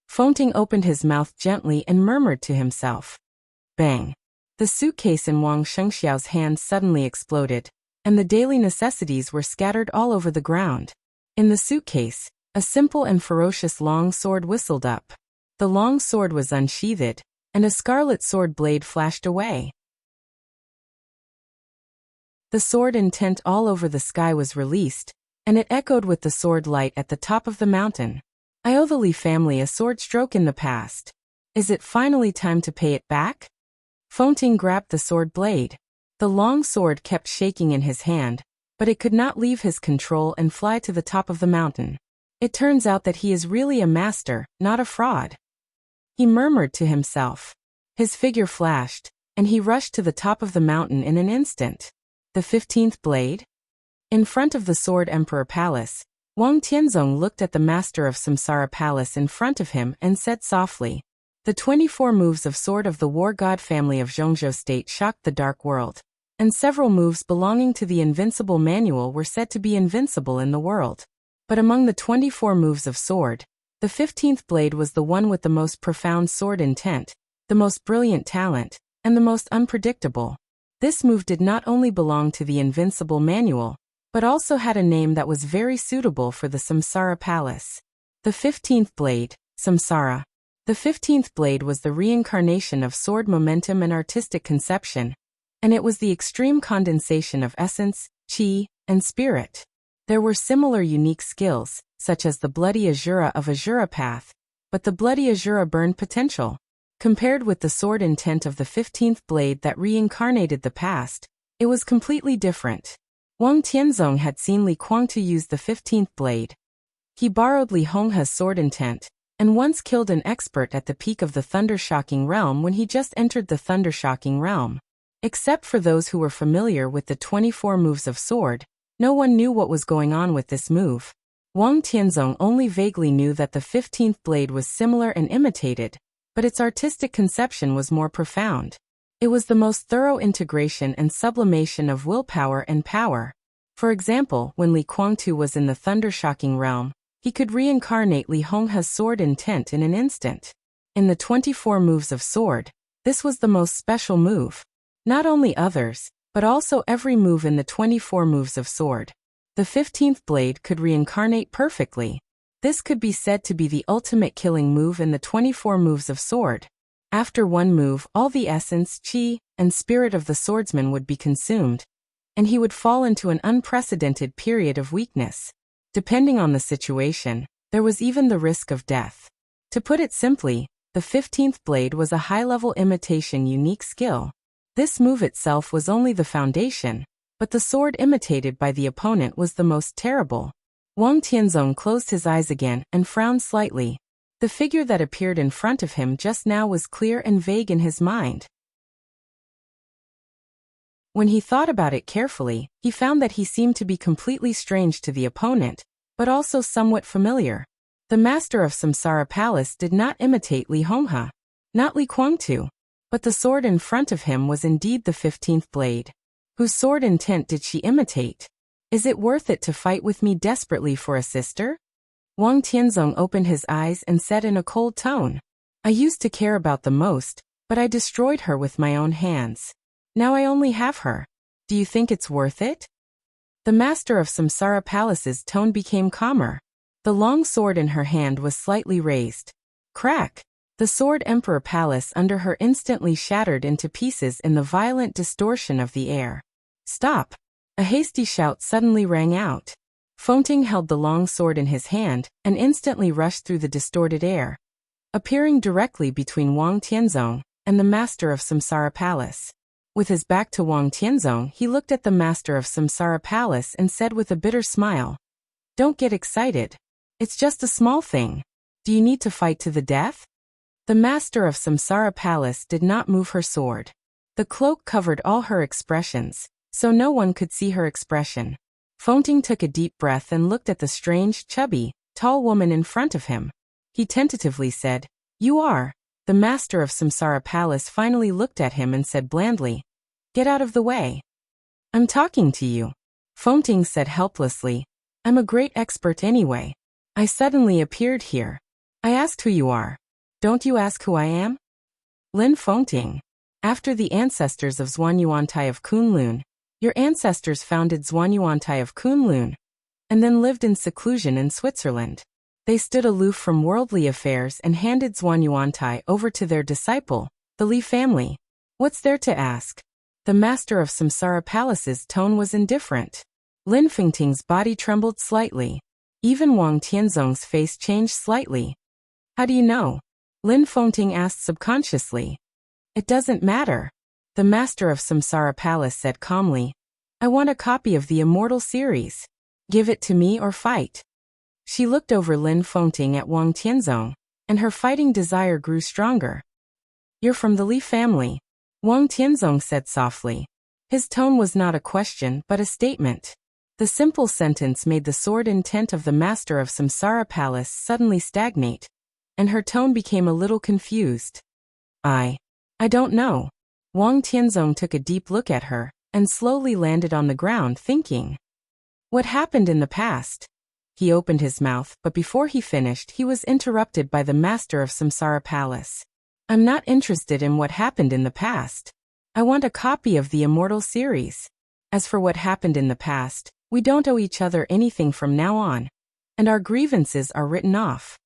Fengting opened his mouth gently and murmured to himself. Bang! The suitcase in Wang Shengxiao's hand suddenly exploded, and the daily necessities were scattered all over the ground. In the suitcase, a simple and ferocious long sword whistled up. The long sword was unsheathed, and a scarlet sword blade flashed away. The sword intent all over the sky was released, and it echoed with the sword light at the top of the mountain. I owe the Li family a sword stroke in the past. Is it finally time to pay it back? Fengting grabbed the sword blade. The long sword kept shaking in his hand, but it could not leave his control and fly to the top of the mountain. It turns out that he is really a master, not a fraud. He murmured to himself. His figure flashed, and he rushed to the top of the mountain in an instant. The 15th blade? In front of the Sword Emperor Palace, Wang Tianzong looked at the master of Samsara Palace in front of him and said softly, "The 24 moves of sword of the war god family of Zhongzhou State shocked the dark world, and several moves belonging to the invincible manual were said to be invincible in the world. But among the 24 moves of sword, the 15th blade was the one with the most profound sword intent, the most brilliant talent, and the most unpredictable. This move did not only belong to the invincible manual, but also had a name that was very suitable for the Samsara Palace. The 15th blade, Samsara. The 15th blade was the reincarnation of sword momentum and artistic conception, and it was the extreme condensation of essence, qi, and spirit. There were similar unique skills, such as the Bloody Azura of Azura Path, but the Bloody Azura burned potential. Compared with the sword intent of the 15th blade that reincarnated the past, it was completely different. Wang Tianzong had seen Li Kuangtu use the 15th blade. He borrowed Li Honghe's sword intent, and once killed an expert at the peak of the Thundershocking Realm when he just entered the Thundershocking Realm. Except for those who were familiar with the 24 moves of sword, no one knew what was going on with this move. Wang Tianzong only vaguely knew that the 15th blade was similar and imitated, but its artistic conception was more profound. It was the most thorough integration and sublimation of willpower and power. For example, when Li Kuangtu was in the Thundershocking Realm, he could reincarnate Li Honghe's sword intent in an instant. In the 24 moves of sword, this was the most special move. Not only others, but also every move in the 24 moves of sword. The 15th blade could reincarnate perfectly. This could be said to be the ultimate killing move in the 24 moves of sword. After one move, all the essence, qi, and spirit of the swordsman would be consumed, and he would fall into an unprecedented period of weakness. Depending on the situation, there was even the risk of death. To put it simply, the 15th blade was a high-level imitation unique skill. This move itself was only the foundation, but the sword imitated by the opponent was the most terrible. Wang Tianzong closed his eyes again and frowned slightly. The figure that appeared in front of him just now was clear and vague in his mind. When he thought about it carefully, he found that he seemed to be completely strange to the opponent, but also somewhat familiar. The master of Samsara Palace did not imitate Li Honghe, not Li Kuangtu, but the sword in front of him was indeed the 15th blade. Whose sword intent did she imitate? Is it worth it to fight with me desperately for a sister? Wang Tianzong opened his eyes and said in a cold tone, "I used to care about the most, but I destroyed her with my own hands. Now I only have her. Do you think it's worth it?" The master of Samsara Palace's tone became calmer. The long sword in her hand was slightly raised. Crack! The Sword Emperor Palace under her instantly shattered into pieces in the violent distortion of the air. "Stop!" A hasty shout suddenly rang out. Fengting held the long sword in his hand and instantly rushed through the distorted air, appearing directly between Wang Tianzong and the master of Samsara Palace. With his back to Wang Tianzong, he looked at the master of Samsara Palace and said with a bitter smile, "Don't get excited. It's just a small thing. Do you need to fight to the death?" The master of Samsara Palace did not move her sword. The cloak covered all her expressions, so no one could see her expression. Fengting took a deep breath and looked at the strange, chubby, tall woman in front of him. He tentatively said, "You are." The master of Samsara Palace finally looked at him and said blandly, "Get out of the way. I'm talking to you." Fengting said helplessly, "I'm a great expert anyway. I suddenly appeared here. I asked who you are. Don't you ask who I am? Lin Fengting. After the ancestors of Zhuanyuantai of Kunlun, your ancestors founded Zhuanyuantai of Kunlun, and then lived in seclusion in Switzerland. They stood aloof from worldly affairs and handed Zhuanyuantai over to their disciple, the Li family. What's there to ask? The master of Samsara Palace's tone was indifferent. Lin Fengting's body trembled slightly. Even Wang Tianzong's face changed slightly. How do you know? Lin Fengting asked subconsciously. It doesn't matter. The master of Samsara Palace said calmly. I want a copy of the Immortal series. Give it to me or fight. She looked over Lin Fengting at Wang Tianzong, and her fighting desire grew stronger. You're from the Li family, Wang Tianzong said softly. His tone was not a question but a statement. The simple sentence made the sword intent of the master of Samsara Palace suddenly stagnate, and her tone became a little confused. I don't know. Wang Tianzong took a deep look at her, and slowly landed on the ground thinking. What happened in the past? He opened his mouth, but before he finished he was interrupted by the master of Samsara Palace. I'm not interested in what happened in the past. I want a copy of the Immortal series. As for what happened in the past, we don't owe each other anything from now on, and our grievances are written off.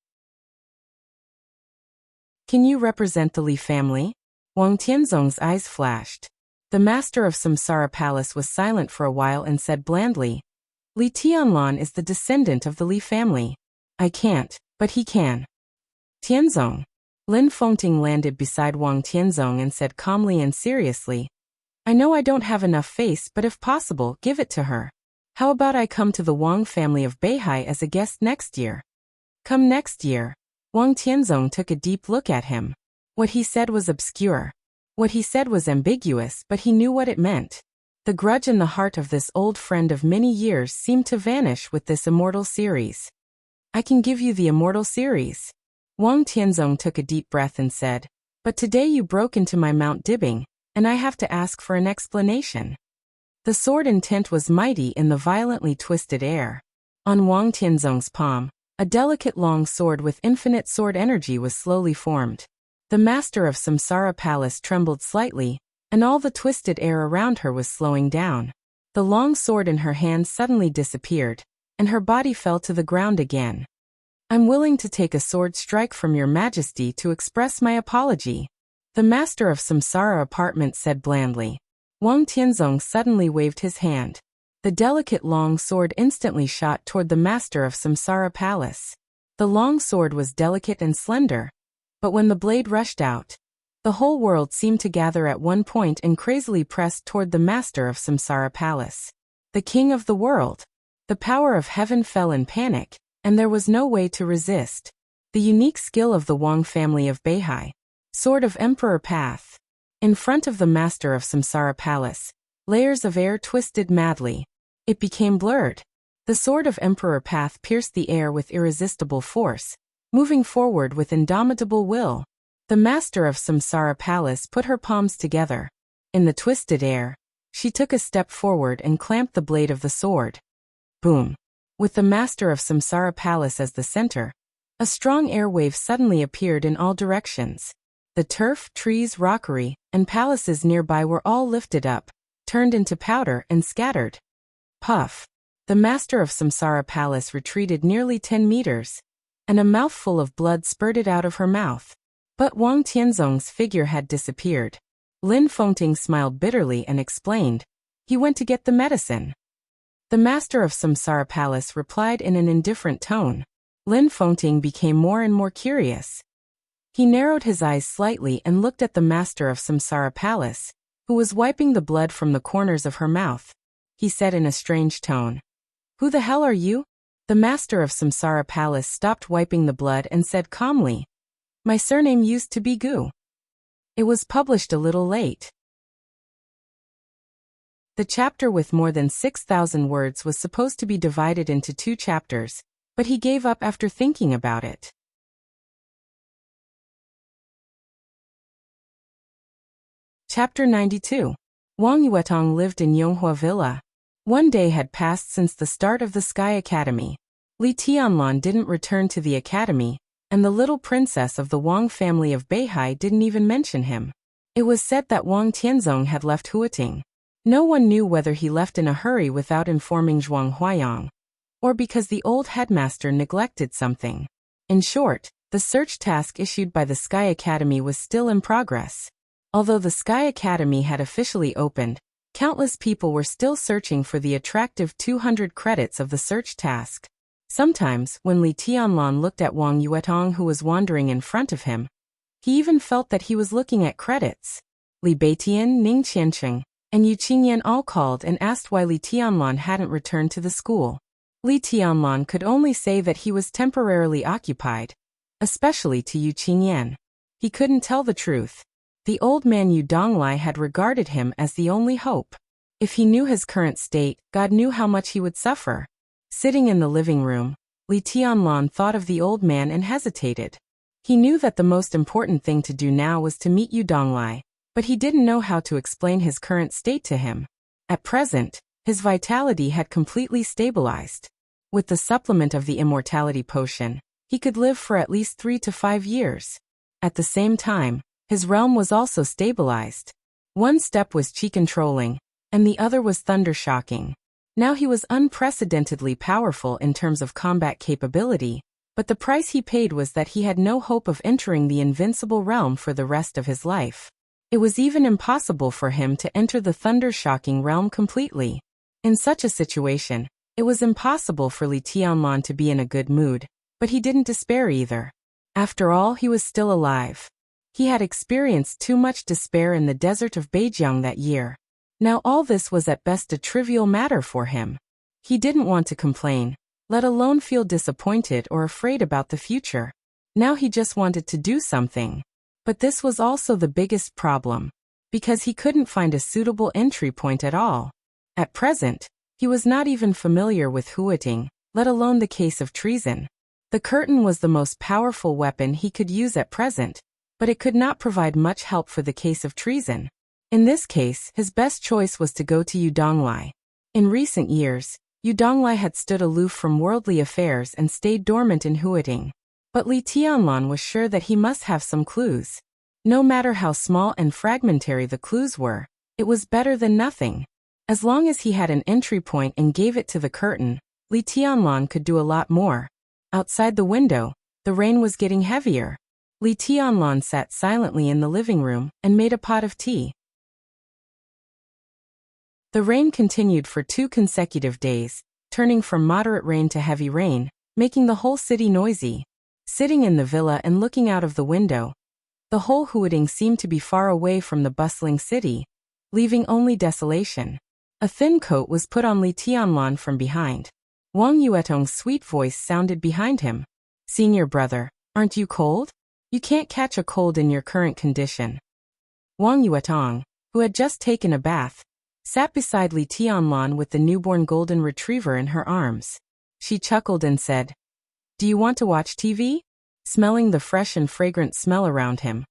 Can you represent the Li family? Wang Tianzong's eyes flashed. The master of Samsara Palace was silent for a while and said blandly, Li Tianlan is the descendant of the Li family. I can't, but he can. Tianzong. Lin Fengting landed beside Wang Tianzong and said calmly and seriously, I know I don't have enough face, but if possible, give it to her. How about I come to the Wang family of Beihai as a guest next year? Come next year. Wang Tianzong took a deep look at him. What he said was obscure. What he said was ambiguous, but he knew what it meant. The grudge in the heart of this old friend of many years seemed to vanish with this Immortal series. I can give you the Immortal series. Wang Tianzong took a deep breath and said, but today you broke into my Mount Dibbing, and I have to ask for an explanation. The sword intent was mighty in the violently twisted air. On Wang Tianzong's palm, a delicate long sword with infinite sword energy was slowly formed. The master of Samsara Palace trembled slightly, and all the twisted air around her was slowing down. The long sword in her hand suddenly disappeared, and her body fell to the ground again. I'm willing to take a sword strike from your majesty to express my apology. The master of Samsara apartment said blandly. Wang Tianzong suddenly waved his hand. The delicate long sword instantly shot toward the master of Samsara Palace. The long sword was delicate and slender, but when the blade rushed out, the whole world seemed to gather at one point and crazily pressed toward the master of Samsara Palace. The king of the world. The power of heaven fell in panic, and there was no way to resist. The unique skill of the Wang family of Beihai. Sword of Emperor Path. In front of the master of Samsara Palace, layers of air twisted madly. It became blurred. The sword of Emperor Path pierced the air with irresistible force, moving forward with indomitable will. The master of Samsara Palace put her palms together. In the twisted air, she took a step forward and clamped the blade of the sword. Boom. With the master of Samsara Palace as the center, a strong air wave suddenly appeared in all directions. The turf, trees, rockery, and palaces nearby were all lifted up, turned into powder and scattered. Puff. The master of Samsara Palace retreated nearly 10 meters, and a mouthful of blood spurted out of her mouth. But Wang Tianzong's figure had disappeared. Lin Fengting smiled bitterly and explained, he went to get the medicine. The master of Samsara Palace replied in an indifferent tone. Lin Fengting became more and more curious. He narrowed his eyes slightly and looked at the master of Samsara Palace, who was wiping the blood from the corners of her mouth. He said in a strange tone, Who the hell are you? The master of Samsara Palace stopped wiping the blood and said calmly, My surname used to be Gu. It was published a little late. The chapter with more than 6,000 words was supposed to be divided into 2 chapters, but he gave up after thinking about it. Chapter 92. Wang Yuetong lived in Yonghua Villa. One day had passed since the start of the Sky Academy. Li Tianlan didn't return to the academy, and the little princess of the Wang family of Beihai didn't even mention him. It was said that Wang Tianzong had left Huating. No one knew whether he left in a hurry without informing Zhuang Huayang, or because the old headmaster neglected something. In short, the search task issued by the Sky Academy was still in progress. Although the Sky Academy had officially opened, countless people were still searching for the attractive 200 credits of the search task. Sometimes, when Li Tianlan looked at Wang Yuetong who was wandering in front of him, he even felt that he was looking at credits. Li Beitian, Ning Qiancheng, and Yu Qingyan all called and asked why Li Tianlan hadn't returned to the school. Li Tianlan could only say that he was temporarily occupied, especially to Yu Qingyan. He couldn't tell the truth. The old man Yu Donglai had regarded him as the only hope. If he knew his current state, God knew how much he would suffer. Sitting in the living room, Li Tianlan thought of the old man and hesitated. He knew that the most important thing to do now was to meet Yu Donglai, but he didn't know how to explain his current state to him. At present, his vitality had completely stabilized. With the supplement of the immortality potion, he could live for at least 3 to 5 years. At the same time, his realm was also stabilized. One step was chi controlling, and the other was thunder shocking. Now he was unprecedentedly powerful in terms of combat capability, but the price he paid was that he had no hope of entering the invincible realm for the rest of his life. It was even impossible for him to enter the thunder-shocking realm completely. In such a situation, it was impossible for Li Tianlan to be in a good mood, but he didn't despair either. After all, he was still alive. He had experienced too much despair in the desert of Beijiang that year. Now all this was at best a trivial matter for him. He didn't want to complain, let alone feel disappointed or afraid about the future. Now he just wanted to do something. But this was also the biggest problem, because he couldn't find a suitable entry point at all. At present, he was not even familiar with Huating, let alone the case of treason. The curtain was the most powerful weapon he could use at present, but it could not provide much help for the case of treason. In this case, his best choice was to go to Yu Donglai. In recent years, Yu Donglai had stood aloof from worldly affairs and stayed dormant in Huating. But Li Tianlan was sure that he must have some clues. No matter how small and fragmentary the clues were, it was better than nothing. As long as he had an entry point and gave it to the curtain, Li Tianlan could do a lot more. Outside the window, the rain was getting heavier. Li Tianlan sat silently in the living room and made a pot of tea. The rain continued for 2 consecutive days, turning from moderate rain to heavy rain, making the whole city noisy. Sitting in the villa and looking out of the window, the whole Huating seemed to be far away from the bustling city, leaving only desolation. A thin coat was put on Li Tianlan from behind. Wang Yuetong's sweet voice sounded behind him. "Senior brother, aren't you cold? You can't catch a cold in your current condition." Wang Yuetong, who had just taken a bath, sat beside Li Tianlan with the newborn golden retriever in her arms. She chuckled and said, "Do you want to watch TV?" Smelling the fresh and fragrant smell around him,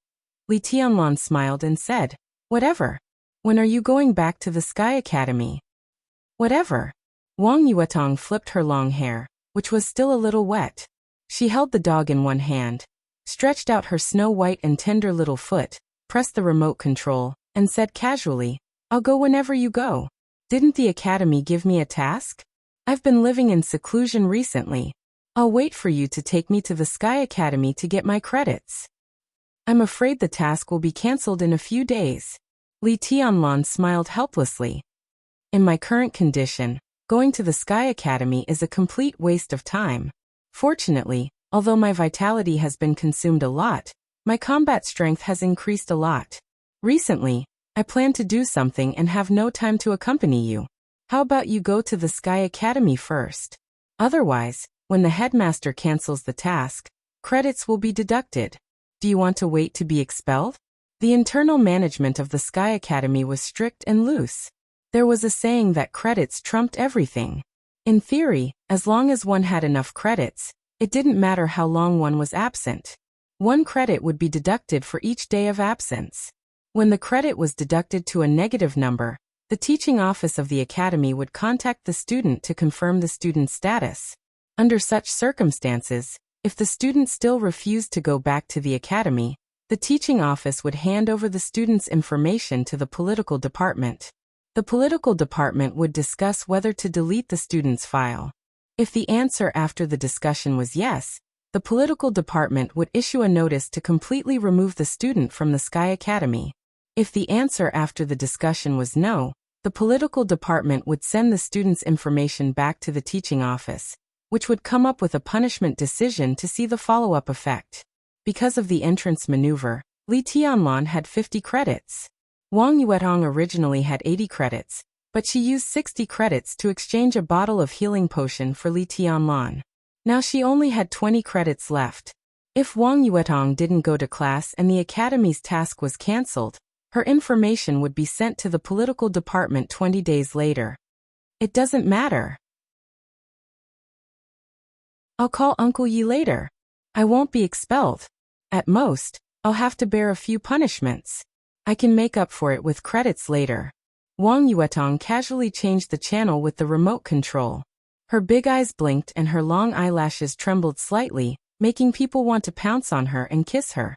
Li Tianlan smiled and said, "Whatever. When are you going back to the Sky Academy?" "Whatever." Wang Yuetong flipped her long hair, which was still a little wet. She held the dog in one hand, stretched out her snow-white and tender little foot, pressed the remote control, and said casually, "I'll go whenever you go. Didn't the academy give me a task? I've been living in seclusion recently. I'll wait for you to take me to the Sky Academy to get my credits." "I'm afraid the task will be cancelled in a few days." Li Tianlan smiled helplessly. "In my current condition, going to the Sky Academy is a complete waste of time. Fortunately, although my vitality has been consumed a lot, my combat strength has increased a lot. Recently, I plan to do something and have no time to accompany you. How about you go to the Sky Academy first? Otherwise, when the headmaster cancels the task, credits will be deducted. Do you want to wait to be expelled?" The internal management of the Sky Academy was strict and loose. There was a saying that credits trumped everything. In theory, as long as one had enough credits, it didn't matter how long one was absent. 1 credit would be deducted for each day of absence. When the credit was deducted to a negative number, the teaching office of the academy would contact the student to confirm the student's status. Under such circumstances, If the student still refused to go back to the academy, the teaching office would hand over the student's information to the political department. The political department would discuss whether to delete the student's file. If the answer after the discussion was yes, the political department would issue a notice to completely remove the student from the Sky Academy. If the answer after the discussion was no, the political department would send the student's information back to the teaching office, which would come up with a punishment decision to see the follow-up effect. Because of the entrance maneuver, Li Tianlan had 50 credits. Wang Yuetong originally had 80 credits, but she used 60 credits to exchange a bottle of healing potion for Li Tianlan. Now she only had 20 credits left. If Wang Yuetong didn't go to class and the academy's task was cancelled, her information would be sent to the political department 20 days later. It doesn't matter. I'll call Uncle Yi later. I won't be expelled. At most, I'll have to bear a few punishments. I can make up for it with credits later. Wang Yuetong casually changed the channel with the remote control. Her big eyes blinked and her long eyelashes trembled slightly, making people want to pounce on her and kiss her.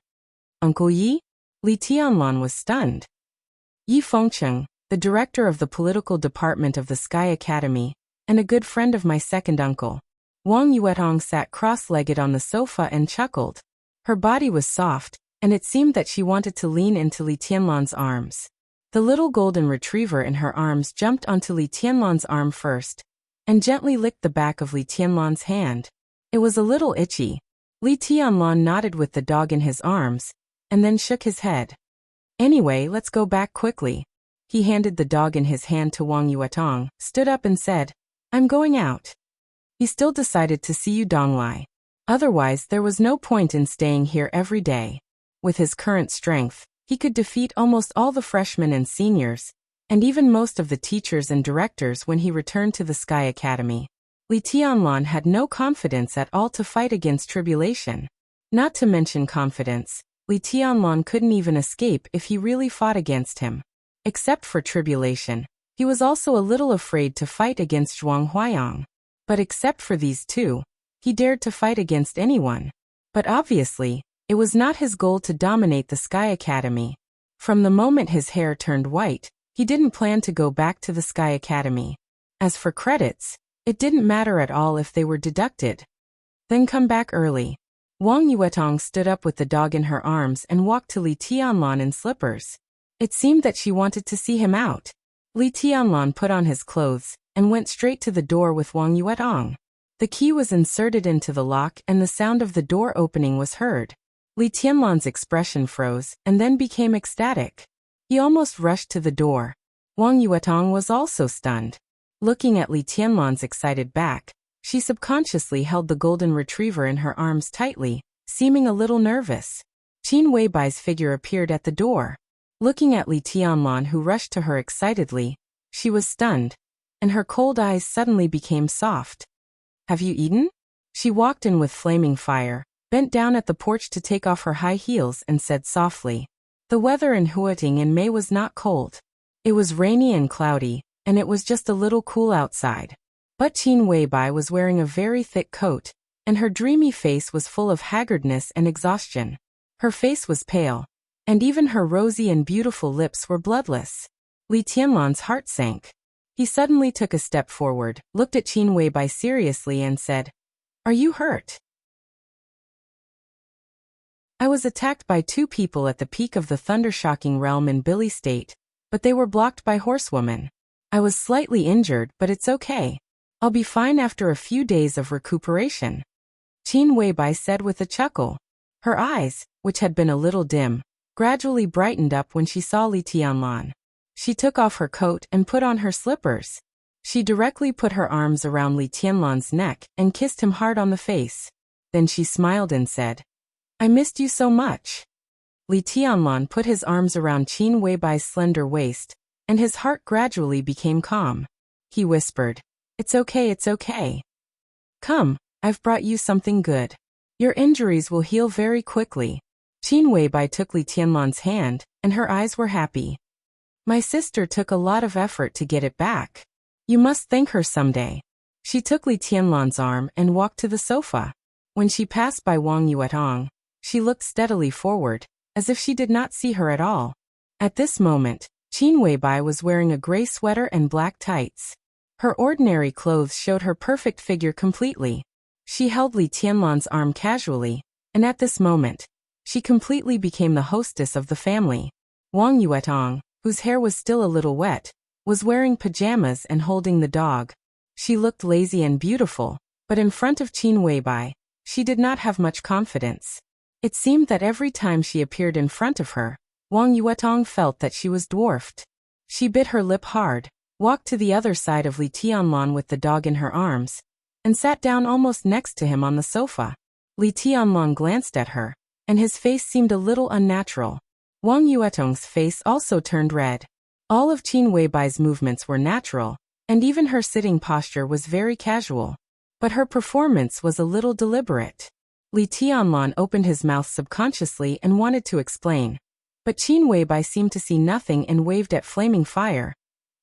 Uncle Yi? Li Tianlan was stunned. Yi Fengcheng, the director of the political department of the Sky Academy, and a good friend of my second uncle. Wang Yuetong sat cross-legged on the sofa and chuckled. Her body was soft, and it seemed that she wanted to lean into Li Tianlan's arms. The little golden retriever in her arms jumped onto Li Tianlan's arm first, and gently licked the back of Li Tianlan's hand. It was a little itchy. Li Tianlan nodded with the dog in his arms, and then shook his head. Anyway, let's go back quickly. He handed the dog in his hand to Wang Yuetong, stood up and said, I'm going out. He still decided to see you Donglai. Otherwise, there was no point in staying here every day. With his current strength, he could defeat almost all the freshmen and seniors, and even most of the teachers and directors when he returned to the Sky Academy. Li Tianlan had no confidence at all to fight against tribulation. Not to mention confidence, Li Tianlan couldn't even escape if he really fought against him. Except for tribulation, he was also a little afraid to fight against Zhuang Huayang. But except for these two, he dared to fight against anyone. But obviously, it was not his goal to dominate the Sky Academy. From the moment his hair turned white, he didn't plan to go back to the Sky Academy. As for credits, it didn't matter at all if they were deducted. Then come back early. Wang Yuetong stood up with the dog in her arms and walked to Li Tianlan in slippers. It seemed that she wanted to see him out. Li Tianlan put on his clothes and went straight to the door with Wang Yuetong. The key was inserted into the lock and the sound of the door opening was heard. Li Tianlan's expression froze and then became ecstatic. He almost rushed to the door. Wang Yuetong was also stunned. Looking at Li Tianlan's excited back, she subconsciously held the golden retriever in her arms tightly, seeming a little nervous. Qin Weibai's figure appeared at the door. Looking at Li Tianlan, who rushed to her excitedly, she was stunned, and her cold eyes suddenly became soft. Have you eaten? She walked in with flaming fire, bent down at the porch to take off her high heels and said softly. The weather in Huating in May was not cold. It was rainy and cloudy, and it was just a little cool outside. But Qin Weibai was wearing a very thick coat, and her dreamy face was full of haggardness and exhaustion. Her face was pale, and even her rosy and beautiful lips were bloodless. Li Tianlan's heart sank. He suddenly took a step forward, looked at Qin Weibai seriously and said, Are you hurt? I was attacked by two people at the peak of the Thundershocking realm in Billy State, but they were blocked by horsewomen. I was slightly injured, but it's okay. I'll be fine after a few days of recuperation. Qin Weibai said with a chuckle. Her eyes, which had been a little dim, gradually brightened up when she saw Li Tianlan. She took off her coat and put on her slippers. She directly put her arms around Li Tianlan's neck and kissed him hard on the face. Then she smiled and said, I missed you so much. Li Tianlan put his arms around Qin Weibai's slender waist, and his heart gradually became calm. He whispered, It's okay, it's okay. Come, I've brought you something good. Your injuries will heal very quickly. Qin Weibai took Li Tianlan's hand, and her eyes were happy. My sister took a lot of effort to get it back. You must thank her someday. She took Li Tianlan's arm and walked to the sofa. When she passed by Wang Yuetong, she looked steadily forward, as if she did not see her at all. At this moment, Qin Weibai was wearing a gray sweater and black tights. Her ordinary clothes showed her perfect figure completely. She held Li Tianlan's arm casually, and at this moment, she completely became the hostess of the family. Wang Yuetong, whose hair was still a little wet, was wearing pajamas and holding the dog. She looked lazy and beautiful, but in front of Qin Weibai, she did not have much confidence. It seemed that every time she appeared in front of her, Wang Yuetong felt that she was dwarfed. She bit her lip hard, walked to the other side of Li Tianlan with the dog in her arms, and sat down almost next to him on the sofa. Li Tianlan glanced at her, and his face seemed a little unnatural. Wang Yuetong's face also turned red. All of Qin Weibai's movements were natural, and even her sitting posture was very casual. But her performance was a little deliberate. Li Tianlan opened his mouth subconsciously and wanted to explain. But Qin Weibai seemed to see nothing and waved at Flaming Fire,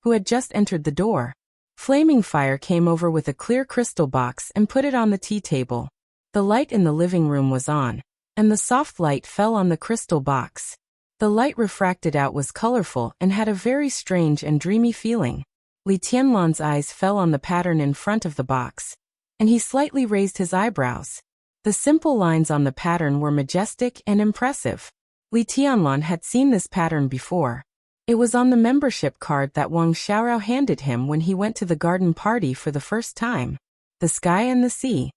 who had just entered the door. Flaming Fire came over with a clear crystal box and put it on the tea table. The light in the living room was on, and the soft light fell on the crystal box. The light refracted out was colorful and had a very strange and dreamy feeling. Li Tianlan's eyes fell on the pattern in front of the box, and he slightly raised his eyebrows. The simple lines on the pattern were majestic and impressive. Li Tianlan had seen this pattern before. It was on the membership card that Wang Xiaorao handed him when he went to the garden party for the first time. The sky and the sea.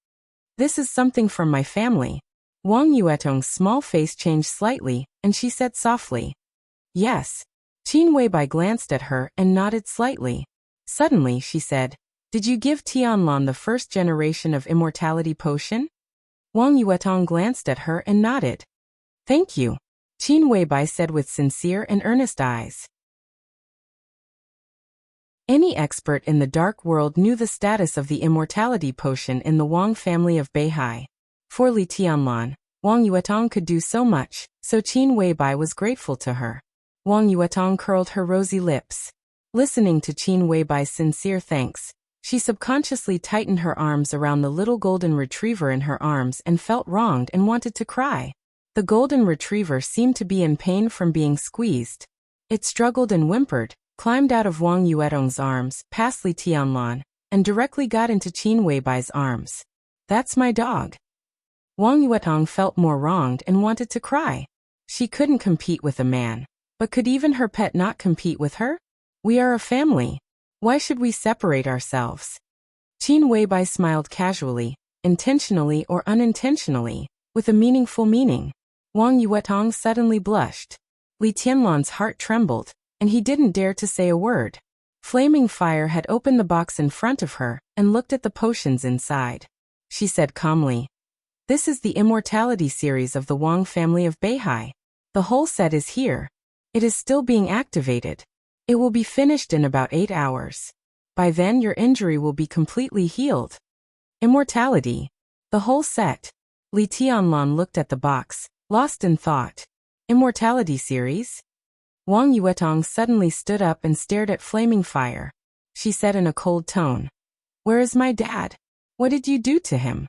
This is something from my family. Wang Yuetong's small face changed slightly, and she said softly, "Yes." Qin Weibai glanced at her and nodded slightly. Suddenly, she said, "Did you give Tianlan the first generation of immortality potion?" Wang Yuetong glanced at her and nodded. "Thank you," Qin Weibai said with sincere and earnest eyes. Any expert in the dark world knew the status of the immortality potion in the Wang family of Beihai. For Li Tianlan, Wang Yuetong could do so much, so Qin Weibai was grateful to her. Wang Yuetong curled her rosy lips. Listening to Qin Weibai's sincere thanks, she subconsciously tightened her arms around the little golden retriever in her arms and felt wronged and wanted to cry. The golden retriever seemed to be in pain from being squeezed. It struggled and whimpered, climbed out of Wang Yuetong's arms, past Li Tianlan, and directly got into Qin Weibai's arms. "That's my dog." Wang Yuetong felt more wronged and wanted to cry. She couldn't compete with a man. But could even her pet not compete with her? "We are a family. Why should we separate ourselves?" Qin Weibai smiled casually, intentionally or unintentionally, with a meaningful meaning. Wang Yuetong suddenly blushed. Li Tianlan's heart trembled, and he didn't dare to say a word. Flaming Fire had opened the box in front of her and looked at the potions inside. She said calmly, "This is the Immortality series of the Wang family of Beihai. The whole set is here. It is still being activated. It will be finished in about 8 hours. By then your injury will be completely healed." Immortality. The whole set. Li Tianlan looked at the box, lost in thought. Immortality series? Wang Yuetong suddenly stood up and stared at Flaming Fire. She said in a cold tone, "Where is my dad? What did you do to him?"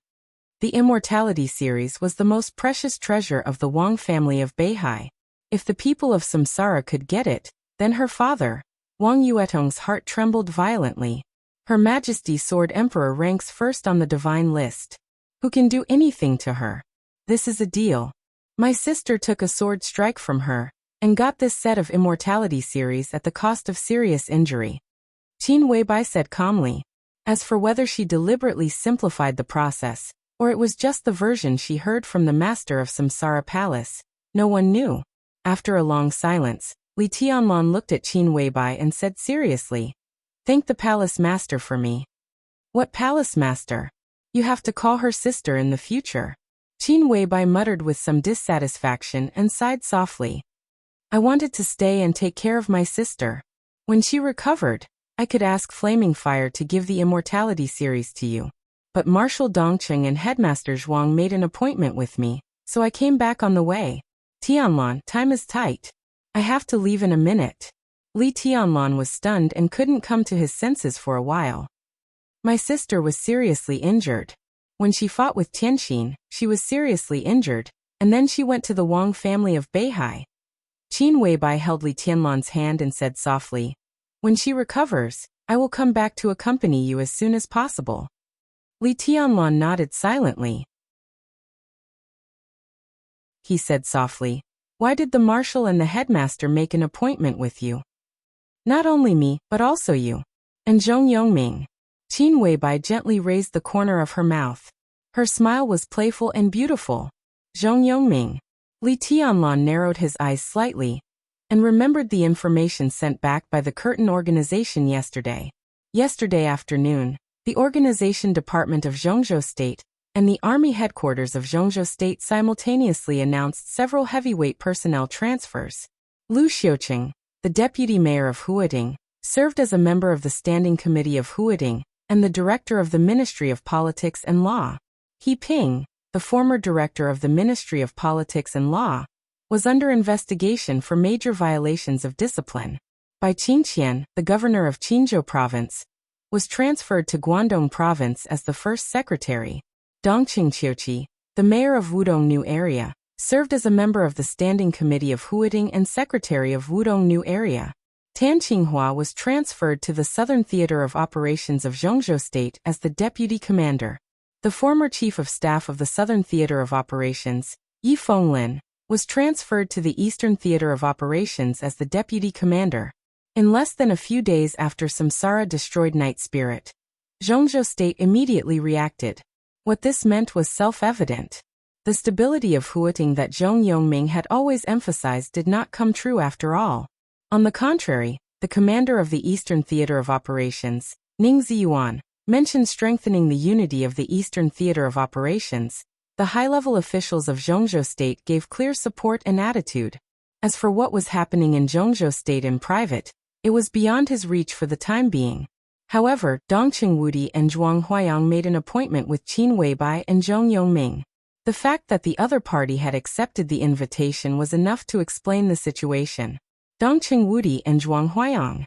The Immortality series was the most precious treasure of the Wang family of Beihai. If the people of Samsara could get it, then her father. Wang Yuetong's heart trembled violently. Her Majesty Sword Emperor ranks first on the divine list. Who can do anything to her? This is a deal. My sister took a sword strike from her, and got this set of Immortality series at the cost of serious injury. Qin Weibai said calmly. As for whether she deliberately simplified the process, or it was just the version she heard from the master of Samsara Palace, no one knew. After a long silence, Li Tianlan looked at Qin Weibai and said seriously, "Thank the palace master for me." "What palace master? You have to call her sister in the future." Qin Weibai muttered with some dissatisfaction and sighed softly. "I wanted to stay and take care of my sister. When she recovered, I could ask Flaming Fire to give the Immortality series to you. But Marshal Dongqing and Headmaster Zhuang made an appointment with me, so I came back on the way. Tianlan, time is tight. I have to leave in a minute." Li Tianlan was stunned and couldn't come to his senses for a while. "My sister was seriously injured. When she fought with Tianqin, she was seriously injured, and then she went to the Wang family of Beihai. Qin Weibai held Li Tianlan's hand and said softly, "When she recovers, I will come back to accompany you as soon as possible." Li Tianlan nodded silently. He said softly, "Why did the marshal and the headmaster make an appointment with you? Not only me, but also you. And Zhong Yongming." Qin Weibai gently raised the corner of her mouth. Her smile was playful and beautiful. Zhong Yongming. Li Tianlan narrowed his eyes slightly and remembered the information sent back by the Curtain organization yesterday. Yesterday afternoon, the organization department of Zhongzhou State and the army headquarters of Zhongzhou State simultaneously announced several heavyweight personnel transfers. Lu Xiuqing, the deputy mayor of Huading, served as a member of the Standing Committee of Huading and the director of the Ministry of Politics and Law. He Ping, the former director of the Ministry of Politics and Law, was under investigation for major violations of discipline. Bai Qingqian, the governor of Qinzhou Province, was transferred to Guangdong Province as the first secretary. Dong Qingqiuqi, the mayor of Wudong New Area, served as a member of the Standing Committee of Huading and secretary of Wudong New Area. Tan Qinghua was transferred to the Southern Theater of Operations of Zhongzhou State as the deputy commander. The former chief of staff of the Southern Theater of Operations, Yi Fenglin, was transferred to the Eastern Theater of Operations as the deputy commander. In less than a few days after Samsara destroyed Night Spirit, Zhongzhou State immediately reacted. What this meant was self-evident. The stability of Huating that Zhong Yongming had always emphasized did not come true after all. On the contrary, the commander of the Eastern Theater of Operations, Ning Ziyuan, mentioned strengthening the unity of the Eastern Theater of Operations. The high-level officials of Zhongzhou State gave clear support and attitude. As for what was happening in Zhongzhou State in private, it was beyond his reach for the time being. However, Dongqing Wudi and Zhuang Huayang made an appointment with Qin Weibai and Zhong Yongming. The fact that the other party had accepted the invitation was enough to explain the situation. Dongqing Wudi and Zhuang Huayang.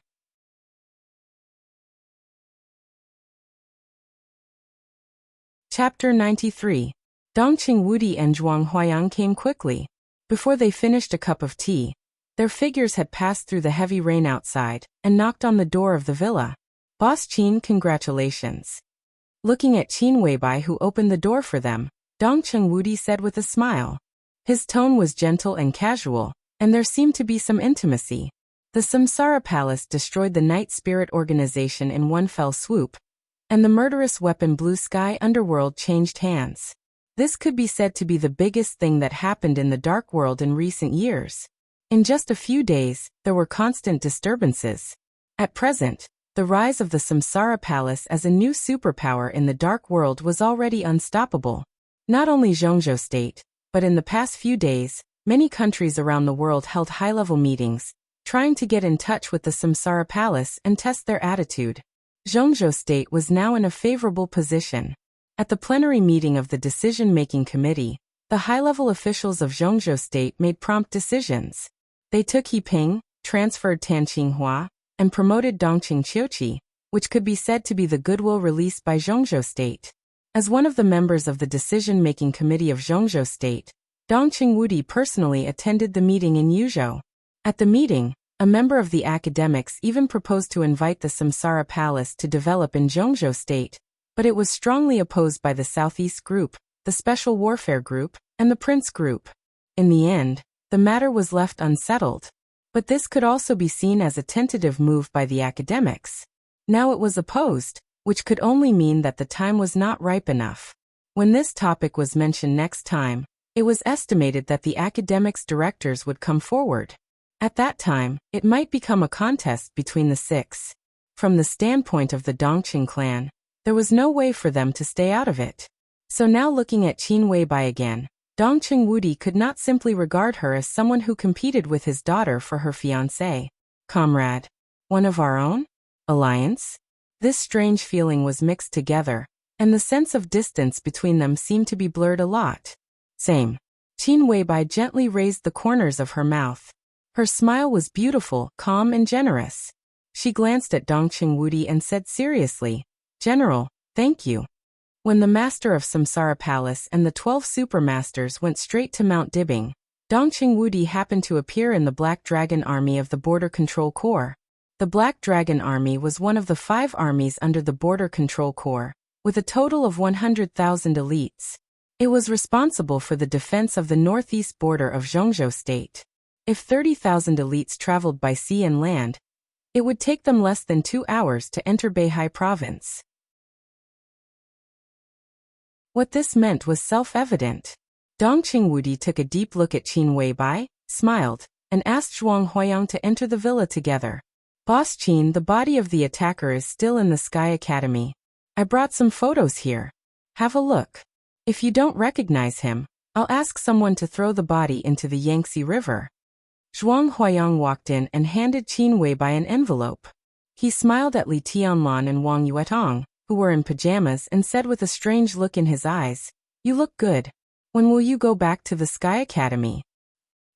Chapter 93. Dongqing Wudi and Zhuang Huayang came quickly. Before they finished a cup of tea, their figures had passed through the heavy rain outside and knocked on the door of the villa. "Boss Qin, congratulations." Looking at Qin Weibai, who opened the door for them, Dongqing Wudi said with a smile. His tone was gentle and casual, and there seemed to be some intimacy. The Samsara Palace destroyed the Night Spirit organization in one fell swoop, and the murderous weapon Blue Sky Underworld changed hands. This could be said to be the biggest thing that happened in the Dark World in recent years. In just a few days, there were constant disturbances. At present, the rise of the Samsara Palace as a new superpower in the Dark World was already unstoppable. Not only Zhongzhou State, but in the past few days, many countries around the world held high-level meetings, trying to get in touch with the Samsara Palace and test their attitude. Zhongzhou State was now in a favorable position. At the plenary meeting of the decision-making committee, the high-level officials of Zhongzhou State made prompt decisions. They took He Ping, transferred Tan Qinghua, and promoted Dongqing Qiuqi, which could be said to be the goodwill released by Zhongzhou State. As one of the members of the decision-making committee of Zhongzhou State, Dongqing Wudi personally attended the meeting in Yuzhou. At the meeting, a member of the academics even proposed to invite the Samsara Palace to develop in Zhongzhou State, but it was strongly opposed by the Southeast Group, the Special Warfare Group, and the Prince Group. In the end, the matter was left unsettled. But this could also be seen as a tentative move by the academics. Now it was opposed, which could only mean that the time was not ripe enough. When this topic was mentioned next time, it was estimated that the academics' directors would come forward. At that time, it might become a contest between the six. From the standpoint of the Dongqing clan, there was no way for them to stay out of it. So now looking at Qin Weibai again, Dongqing Wudi could not simply regard her as someone who competed with his daughter for her fiancé. Comrade. One of our own? Alliance? This strange feeling was mixed together, and the sense of distance between them seemed to be blurred a lot. Same. Qin Weibai gently raised the corners of her mouth. Her smile was beautiful, calm and generous. She glanced at Dongqing Wudi and said seriously, "General, thank you." When the master of Samsara Palace and the 12 supermasters went straight to Mount Dibbing, Dongqing Wudi happened to appear in the Black Dragon Army of the Border Control Corps. The Black Dragon Army was one of the 5 armies under the Border Control Corps, with a total of 100,000 elites. It was responsible for the defense of the northeast border of Zhongzhou State. If 30,000 elites traveled by sea and land, it would take them less than 2 hours to enter Beihai Province. What this meant was self-evident. Dongqing Wudi took a deep look at Qin Weibai, smiled, and asked Zhuang Huayang to enter the villa together. Boss Qin, the body of the attacker is still in the Sky Academy. I brought some photos here. Have a look. If you don't recognize him, I'll ask someone to throw the body into the Yangtze River. Zhuang Huayang walked in and handed Qin Weibai an envelope. He smiled at Li Tianlan and Wang Yuetong, who were in pajamas, and said with a strange look in his eyes, "You look good. When will you go back to the Sky Academy?"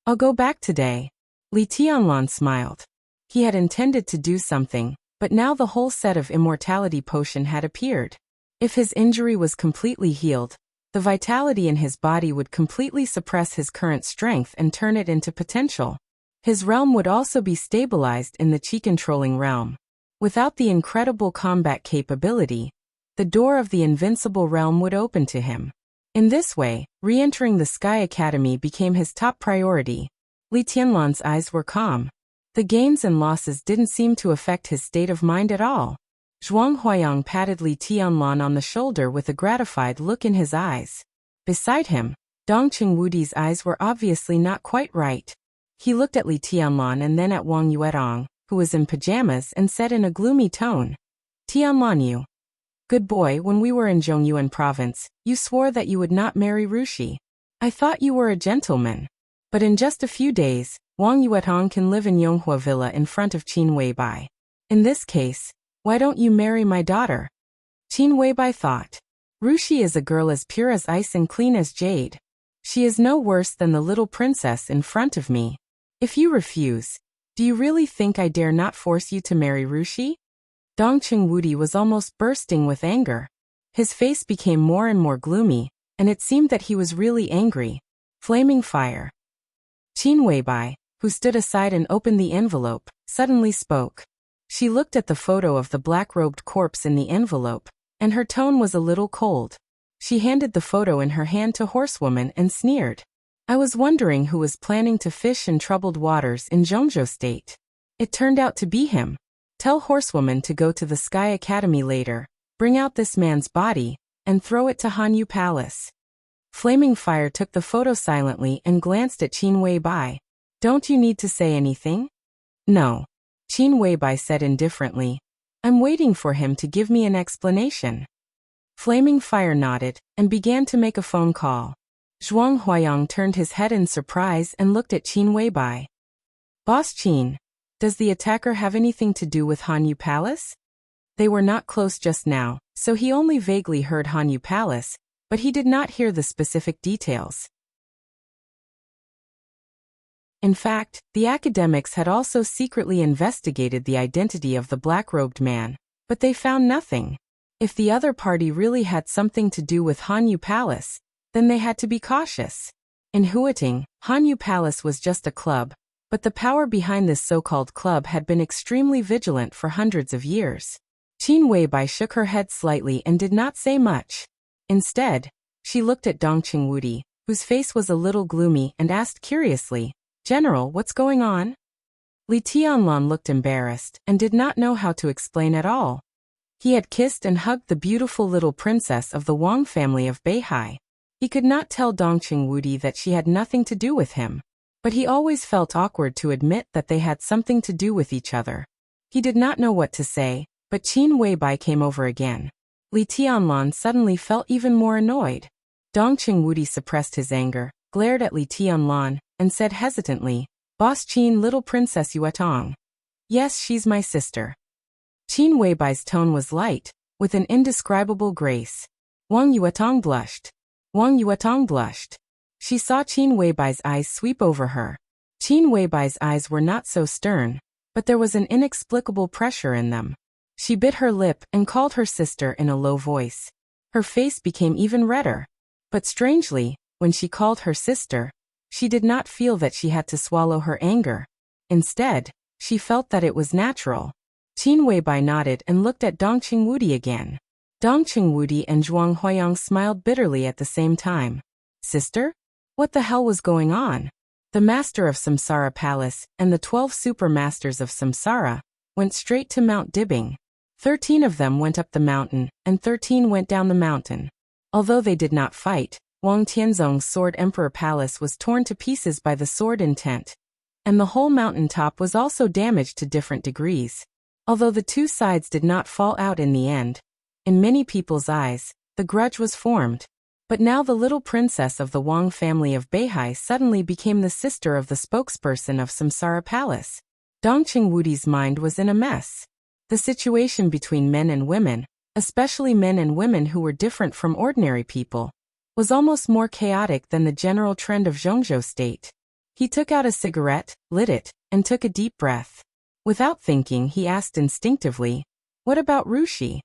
"I'll go back today." Li Tianlan smiled. He had intended to do something, but now the whole set of immortality potion had appeared. If his injury was completely healed, the vitality in his body would completely suppress his current strength and turn it into potential. His realm would also be stabilized in the Qi-controlling realm. Without the incredible combat capability, the door of the invincible realm would open to him. In this way, re-entering the Sky Academy became his top priority. Li Tianlan's eyes were calm. The gains and losses didn't seem to affect his state of mind at all. Zhuang Huayang patted Li Tianlan on the shoulder with a gratified look in his eyes. Beside him, Dongqing Wudi's eyes were obviously not quite right. He looked at Li Tianlan and then at Wang Yuetong, who was in pajamas, and said in a gloomy tone, "Tianlan, you good boy, when we were in Zhongyuan province, you swore that you would not marry Rushi. I thought you were a gentleman. But in just a few days, Wang Yuetong can live in Yonghua Villa in front of Qin Weibai. In this case, why don't you marry my daughter?" Qin Weibai thought. Rushi is a girl as pure as ice and clean as jade. She is no worse than the little princess in front of me. If you refuse, do you really think I dare not force you to marry Rushi? Dongqing Wudi was almost bursting with anger. His face became more and more gloomy, and it seemed that he was really angry. Flaming fire. Qin Weibai, who stood aside and opened the envelope, suddenly spoke. She looked at the photo of the black-robed corpse in the envelope, and her tone was a little cold. She handed the photo in her hand to Horsewoman and sneered. "I was wondering who was planning to fish in troubled waters in Zhongzhou State. It turned out to be him. Tell Horsewoman to go to the Sky Academy later, bring out this man's body, and throw it to Hanyu Palace." Flaming Fire took the photo silently and glanced at Qin Weibai. "Don't you need to say anything?" "No." Qin Weibai said indifferently. "I'm waiting for him to give me an explanation." Flaming Fire nodded and began to make a phone call. Zhuang Huayang turned his head in surprise and looked at Qin Weibai. "Boss Qin, does the attacker have anything to do with Hanyu Palace?" They were not close just now, so he only vaguely heard Hanyu Palace, but he did not hear the specific details. In fact, the academics had also secretly investigated the identity of the black-robed man, but they found nothing. If the other party really had something to do with Hanyu Palace, then they had to be cautious. In Huiting, Hanyu Palace was just a club, but the power behind this so-called club had been extremely vigilant for hundreds of years. Qin Weibai shook her head slightly and did not say much. Instead, she looked at Dongqing Wudi, whose face was a little gloomy, and asked curiously, "General, what's going on?" Li Tianlan looked embarrassed and did not know how to explain at all. He had kissed and hugged the beautiful little princess of the Wang family of Beihai. He could not tell Dongqing Wudi that she had nothing to do with him, but he always felt awkward to admit that they had something to do with each other. He did not know what to say, but Qin Weibai came over again. Li Tianlan suddenly felt even more annoyed. Dongqing Wudi suppressed his anger, glared at Li Tianlan, and said hesitantly, "Boss Qin, little Princess Yuetong." "Yes, she's my sister." Qin Weibai's tone was light, with an indescribable grace. Wang Yuetong blushed. Wang Yuetong blushed. She saw Qin Weibai's eyes sweep over her. Qin Weibai's eyes were not so stern, but there was an inexplicable pressure in them. She bit her lip and called her sister in a low voice. Her face became even redder. But strangely, when she called her sister, she did not feel that she had to swallow her anger. Instead, she felt that it was natural. Qin Weibai nodded and looked at Dongqing Wudi again. Dongqing Wudi and Zhuang Huayang smiled bitterly at the same time. Sister? What the hell was going on? The master of Samsara Palace and the 12 super masters of Samsara went straight to Mount Dibbing. 13 of them went up the mountain, and 13 went down the mountain. Although they did not fight, Wang Tianzong's Sword Emperor Palace was torn to pieces by the sword intent, and the whole mountain top was also damaged to different degrees. Although the two sides did not fall out in the end, in many people's eyes, the grudge was formed. But now the little princess of the Wang family of Beihai suddenly became the sister of the spokesperson of Samsara Palace. Dongqing Wudi's mind was in a mess. The situation between men and women, especially men and women who were different from ordinary people, was almost more chaotic than the general trend of Zhongzhou state. He took out a cigarette, lit it, and took a deep breath. Without thinking, he asked instinctively, "What about Rushi?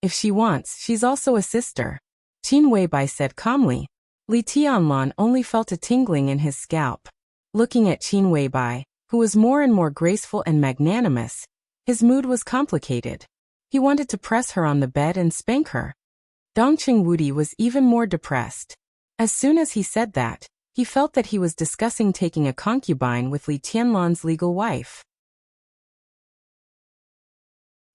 If she wants, she's also a sister." Qin Weibai said calmly. Li Tianlan only felt a tingling in his scalp. Looking at Qin Weibai, who was more and more graceful and magnanimous, his mood was complicated. He wanted to press her on the bed and spank her. Dongqing Wudi was even more depressed. As soon as he said that, he felt that he was discussing taking a concubine with Li Tianlan's legal wife.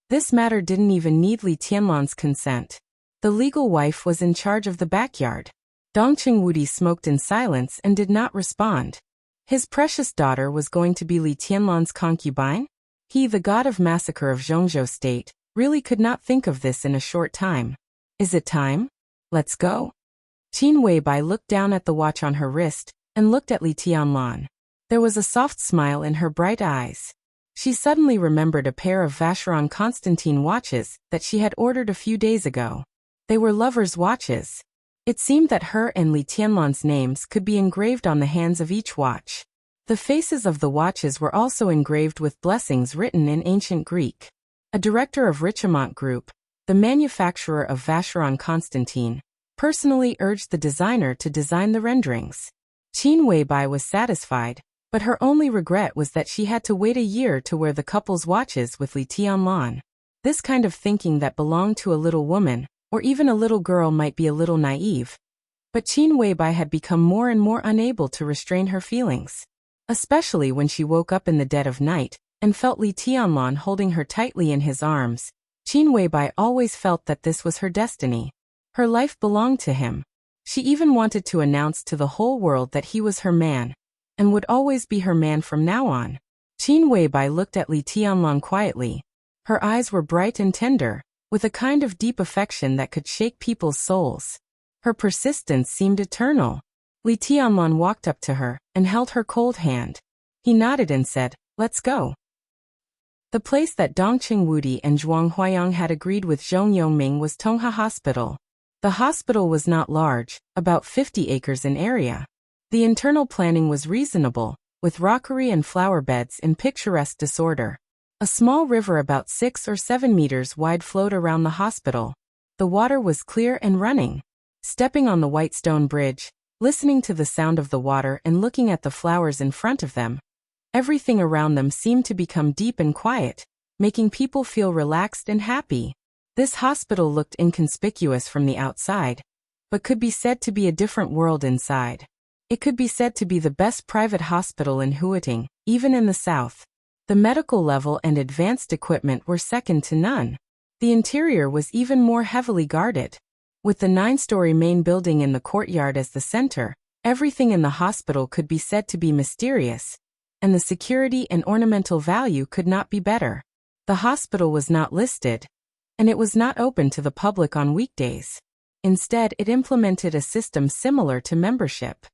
This matter didn't even need Li Tianlan's consent. The legal wife was in charge of the backyard. Dongqing Wudi smoked in silence and did not respond. His precious daughter was going to be Li Tianlan's concubine? He, the god of massacre of Zhongzhou state, really could not think of this in a short time. Is it time? Let's go. Qin Weibai looked down at the watch on her wrist and looked at Li Tianlan. There was a soft smile in her bright eyes. She suddenly remembered a pair of Vacheron Constantin watches that she had ordered a few days ago. They were lovers' watches. It seemed that her and Li Tianlan's names could be engraved on the hands of each watch. The faces of the watches were also engraved with blessings written in ancient Greek. A director of Richemont Group, the manufacturer of Vacheron Constantin, personally urged the designer to design the renderings. Qin Weibai was satisfied, but her only regret was that she had to wait a year to wear the couple's watches with Li Tianlan. This kind of thinking that belonged to a little woman, or even a little girl, might be a little naive. But Qin Weibai had become more and more unable to restrain her feelings. Especially when she woke up in the dead of night and felt Li Tianlan holding her tightly in his arms. Qin Weibai always felt that this was her destiny. Her life belonged to him. She even wanted to announce to the whole world that he was her man, and would always be her man from now on. Qin Weibai looked at Li Tianlan quietly. Her eyes were bright and tender, with a kind of deep affection that could shake people's souls. Her persistence seemed eternal. Li Tianlan walked up to her and held her cold hand. He nodded and said, "Let's go." The place that Dongqing Wudi and Zhuang Huayang had agreed with Zhong Yongming was Tongha Hospital. The hospital was not large, about 50 acres in area. The internal planning was reasonable, with rockery and flower beds in picturesque disorder. A small river about 6 or 7 meters wide flowed around the hospital. The water was clear and running. Stepping on the white stone bridge, listening to the sound of the water and looking at the flowers in front of them, everything around them seemed to become deep and quiet, making people feel relaxed and happy. This hospital looked inconspicuous from the outside, but could be said to be a different world inside. It could be said to be the best private hospital in Huiting, even in the south. The medical level and advanced equipment were second to none. The interior was even more heavily guarded. With the 9-story main building in the courtyard as the center, everything in the hospital could be said to be mysterious, and the security and ornamental value could not be better. The hospital was not listed, and it was not open to the public on weekdays. Instead, it implemented a system similar to membership.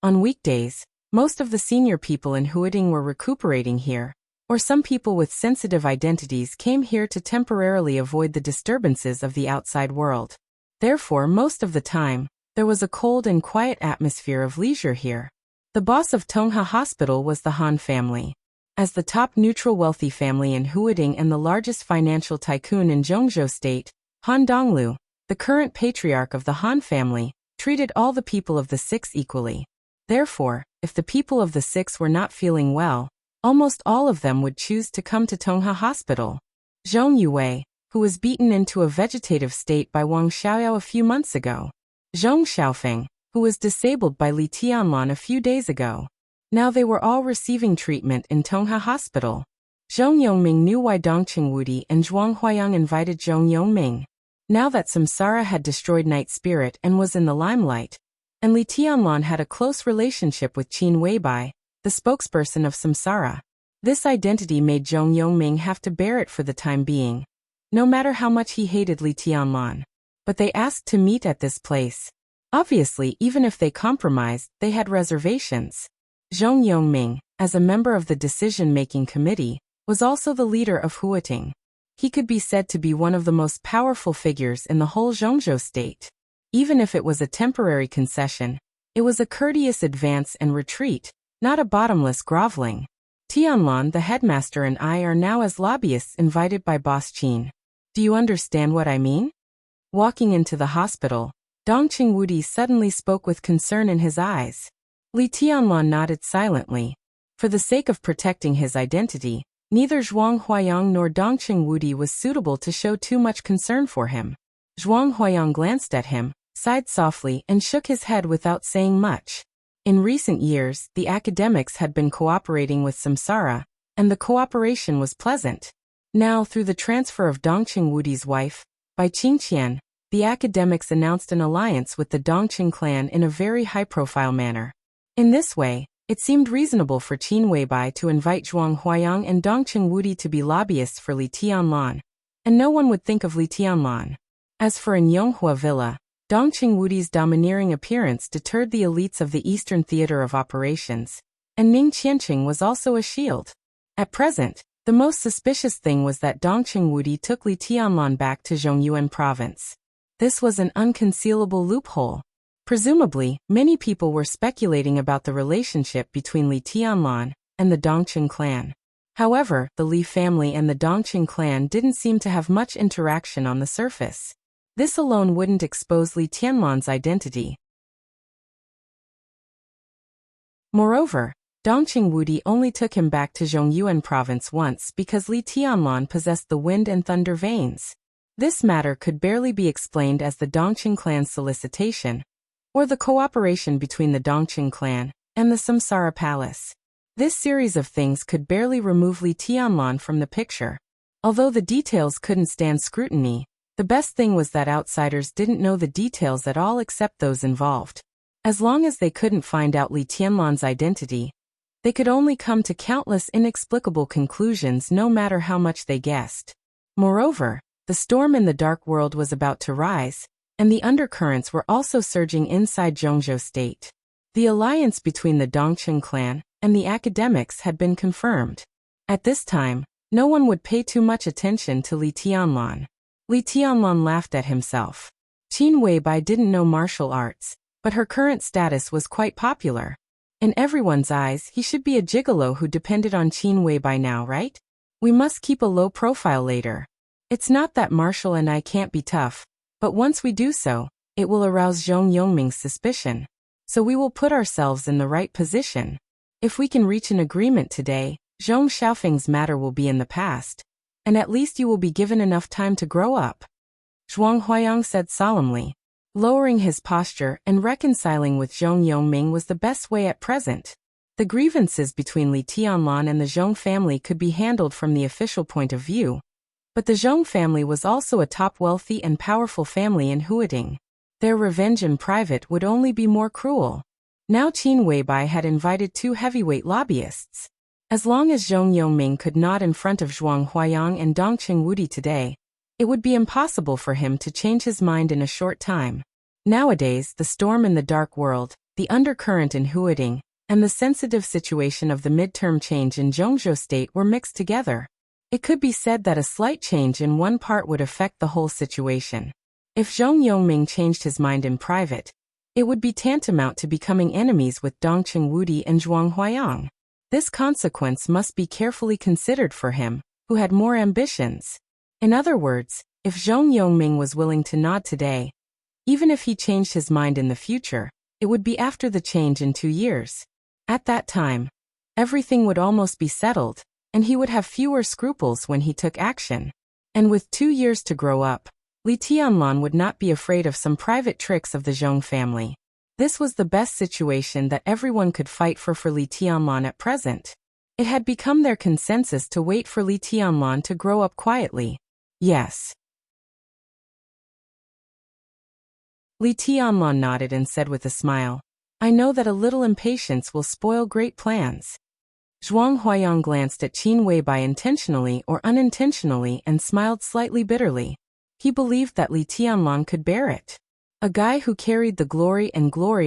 On weekdays, most of the senior people in Huiting were recuperating here, or some people with sensitive identities came here to temporarily avoid the disturbances of the outside world. Therefore, most of the time, there was a cold and quiet atmosphere of leisure here. The boss of Tongha Hospital was the Han family. As the top neutral wealthy family in Huading and the largest financial tycoon in Zhongzhou State, Han Donglu, the current patriarch of the Han family, treated all the people of the six equally. Therefore, if the people of the six were not feeling well, almost all of them would choose to come to Tongha Hospital. Zhong Yue, who was beaten into a vegetative state by Wang Xiaoyao a few months ago. Zhong Xiaofeng, who was disabled by Li Tianlan a few days ago. Now they were all receiving treatment in Tongha Hospital. Zhong Yongming knew why Dongqing Wudi and Zhuang Huayang invited Zhong Yongming. Now that Samsara had destroyed Night Spirit and was in the limelight, and Li Tianlan had a close relationship with Qin Weibai, the spokesperson of Samsara. This identity made Zhong Yongming have to bear it for the time being, no matter how much he hated Li Tianlan. But they asked to meet at this place. Obviously, even if they compromised, they had reservations. Zhong Yongming, as a member of the decision-making committee, was also the leader of Huating. He could be said to be one of the most powerful figures in the whole Zhongzhou state. Even if it was a temporary concession, it was a courteous advance and retreat, not a bottomless groveling. Tianlan, the headmaster, and I are now as lobbyists invited by Boss Qin. Do you understand what I mean? Walking into the hospital, Dongqing Wudi suddenly spoke with concern in his eyes. Li Tianlan nodded silently. For the sake of protecting his identity, neither Zhuang Huayang nor Dongqing Wudi was suitable to show too much concern for him. Zhuang Huayang glanced at him, sighed softly, and shook his head without saying much. In recent years, the academics had been cooperating with Samsara, and the cooperation was pleasant. Now, through the transfer of Dongqing Wudi's wife, by Qingqian, the academics announced an alliance with the Dongqing clan in a very high-profile manner. In this way, it seemed reasonable for Qin Weibai to invite Zhuang Huayang and Dongqing Wudi to be lobbyists for Li Tianlan, and no one would think of Li Tianlan. As for in Yonghua Villa, Dongqing Wudi's domineering appearance deterred the elites of the Eastern Theater of Operations, and Ning Qianqing was also a shield. At present, the most suspicious thing was that Dongqing Wudi took Li Tianlan back to Zhongyuan province. This was an unconcealable loophole. Presumably, many people were speculating about the relationship between Li Tianlan and the Dongqing clan. However, the Li family and the Dongqing clan didn't seem to have much interaction on the surface. This alone wouldn't expose Li Tianlan's identity. Moreover, Dongqing Wudi only took him back to Zhongyuan province once because Li Tianlan possessed the wind and thunder veins. This matter could barely be explained as the Dongqing clan's solicitation, or the cooperation between the Dongqing clan and the Samsara palace. This series of things could barely remove Li Tianlan from the picture. Although the details couldn't stand scrutiny, the best thing was that outsiders didn't know the details at all except those involved. As long as they couldn't find out Li Tianlan's identity, they could only come to countless inexplicable conclusions no matter how much they guessed. Moreover, the storm in the dark world was about to rise, and the undercurrents were also surging inside Zhongzhou State. The alliance between the Dongqing clan and the academics had been confirmed. At this time, no one would pay too much attention to Li Tianlan. Li Tianlan laughed at himself. Qin Weibai didn't know martial arts, but her current status was quite popular. In everyone's eyes, he should be a gigolo who depended on Qin Weibai now, right? We must keep a low profile later. It's not that Marshall and I can't be tough, but once we do so, it will arouse Zhong Yongming's suspicion. So we will put ourselves in the right position. If we can reach an agreement today, Zhong Xiaofeng's matter will be in the past, and at least you will be given enough time to grow up. Zhuang Huayang said solemnly. Lowering his posture and reconciling with Zhong Yongming was the best way at present. The grievances between Li Tianlan and the Zhong family could be handled from the official point of view. But the Zhong family was also a top wealthy and powerful family in Huading. Their revenge in private would only be more cruel. Now Qin Weibai had invited two heavyweight lobbyists. As long as Zhong Yongming could nod in front of Zhuang Huayang and Dongqing Wudi today, it would be impossible for him to change his mind in a short time. Nowadays, the storm in the dark world, the undercurrent in Huading, and the sensitive situation of the midterm change in Zhongzhou State were mixed together. It could be said that a slight change in one part would affect the whole situation. If Zhong Yongming changed his mind in private, it would be tantamount to becoming enemies with Dongqing Wudi and Zhuang Huayang. This consequence must be carefully considered for him, who had more ambitions. In other words, if Zhong Yongming was willing to nod today, even if he changed his mind in the future, it would be after the change in 2 years. At that time, everything would almost be settled, and he would have fewer scruples when he took action. And with 2 years to grow up, Li Tianlan would not be afraid of some private tricks of the Zhong family. This was the best situation that everyone could fight for Li Tianlan at present. It had become their consensus to wait for Li Tianlan to grow up quietly. Yes. Li Tianlan nodded and said with a smile, I know that a little impatience will spoil great plans. Zhuang Huayang glanced at Qin Weibai intentionally or unintentionally and smiled slightly bitterly. He believed that Li Tianlan could bear it. A guy who carried the glory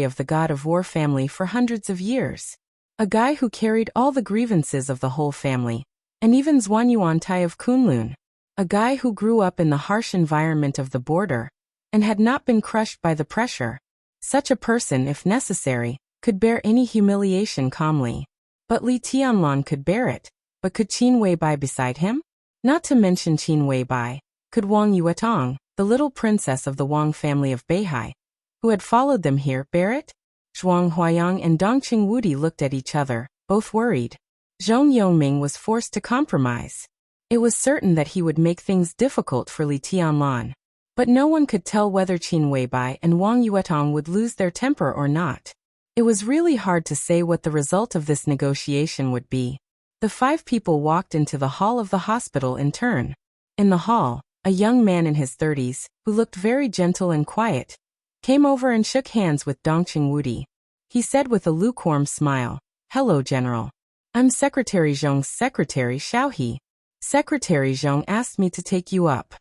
of the god of war family for hundreds of years. A guy who carried all the grievances of the whole family, and even Zhuanyuan Tai of Kunlun. A guy who grew up in the harsh environment of the border, and had not been crushed by the pressure. Such a person, if necessary, could bear any humiliation calmly. But Li Tianlan could bear it, but could Qin Weibai beside him? Not to mention Qin Weibai, could Wang Yuetong, the little princess of the Wang family of Beihai, who had followed them here, bear it? Zhuang Huayang and Dongqing Wudi looked at each other, both worried. Zhong Yongming was forced to compromise. It was certain that he would make things difficult for Li Tianlan. But no one could tell whether Qin Weibai and Wang Yuetong would lose their temper or not. It was really hard to say what the result of this negotiation would be. The 5 people walked into the hall of the hospital in turn. In the hall, a young man in his 30s, who looked very gentle and quiet, came over and shook hands with Dongqing Wudi. He said with a lukewarm smile, Hello, General. I'm Secretary Zhong's secretary Xiaohe. Secretary Zhong asked me to take you up.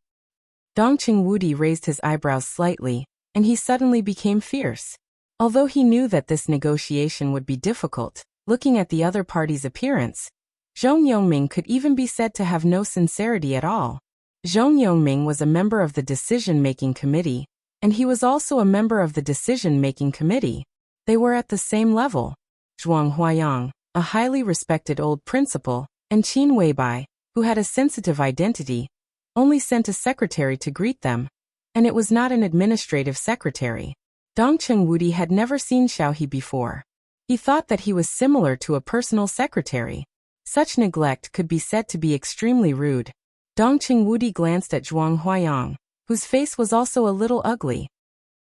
Dongqing Wudi raised his eyebrows slightly, and he suddenly became fierce. Although he knew that this negotiation would be difficult, looking at the other party's appearance, Zhong Yongming could even be said to have no sincerity at all. Zhong Yongming was a member of the decision-making committee, and he was also a member of the decision-making committee. They were at the same level. Zhuang Huayang, a highly respected old principal, and Qin Weibai, who had a sensitive identity, only sent a secretary to greet them, and it was not an administrative secretary. Dongqing Wudi had never seen Xiaohe before. He thought that he was similar to a personal secretary. Such neglect could be said to be extremely rude. Dongqing Wudi glanced at Zhuang Huayang, whose face was also a little ugly.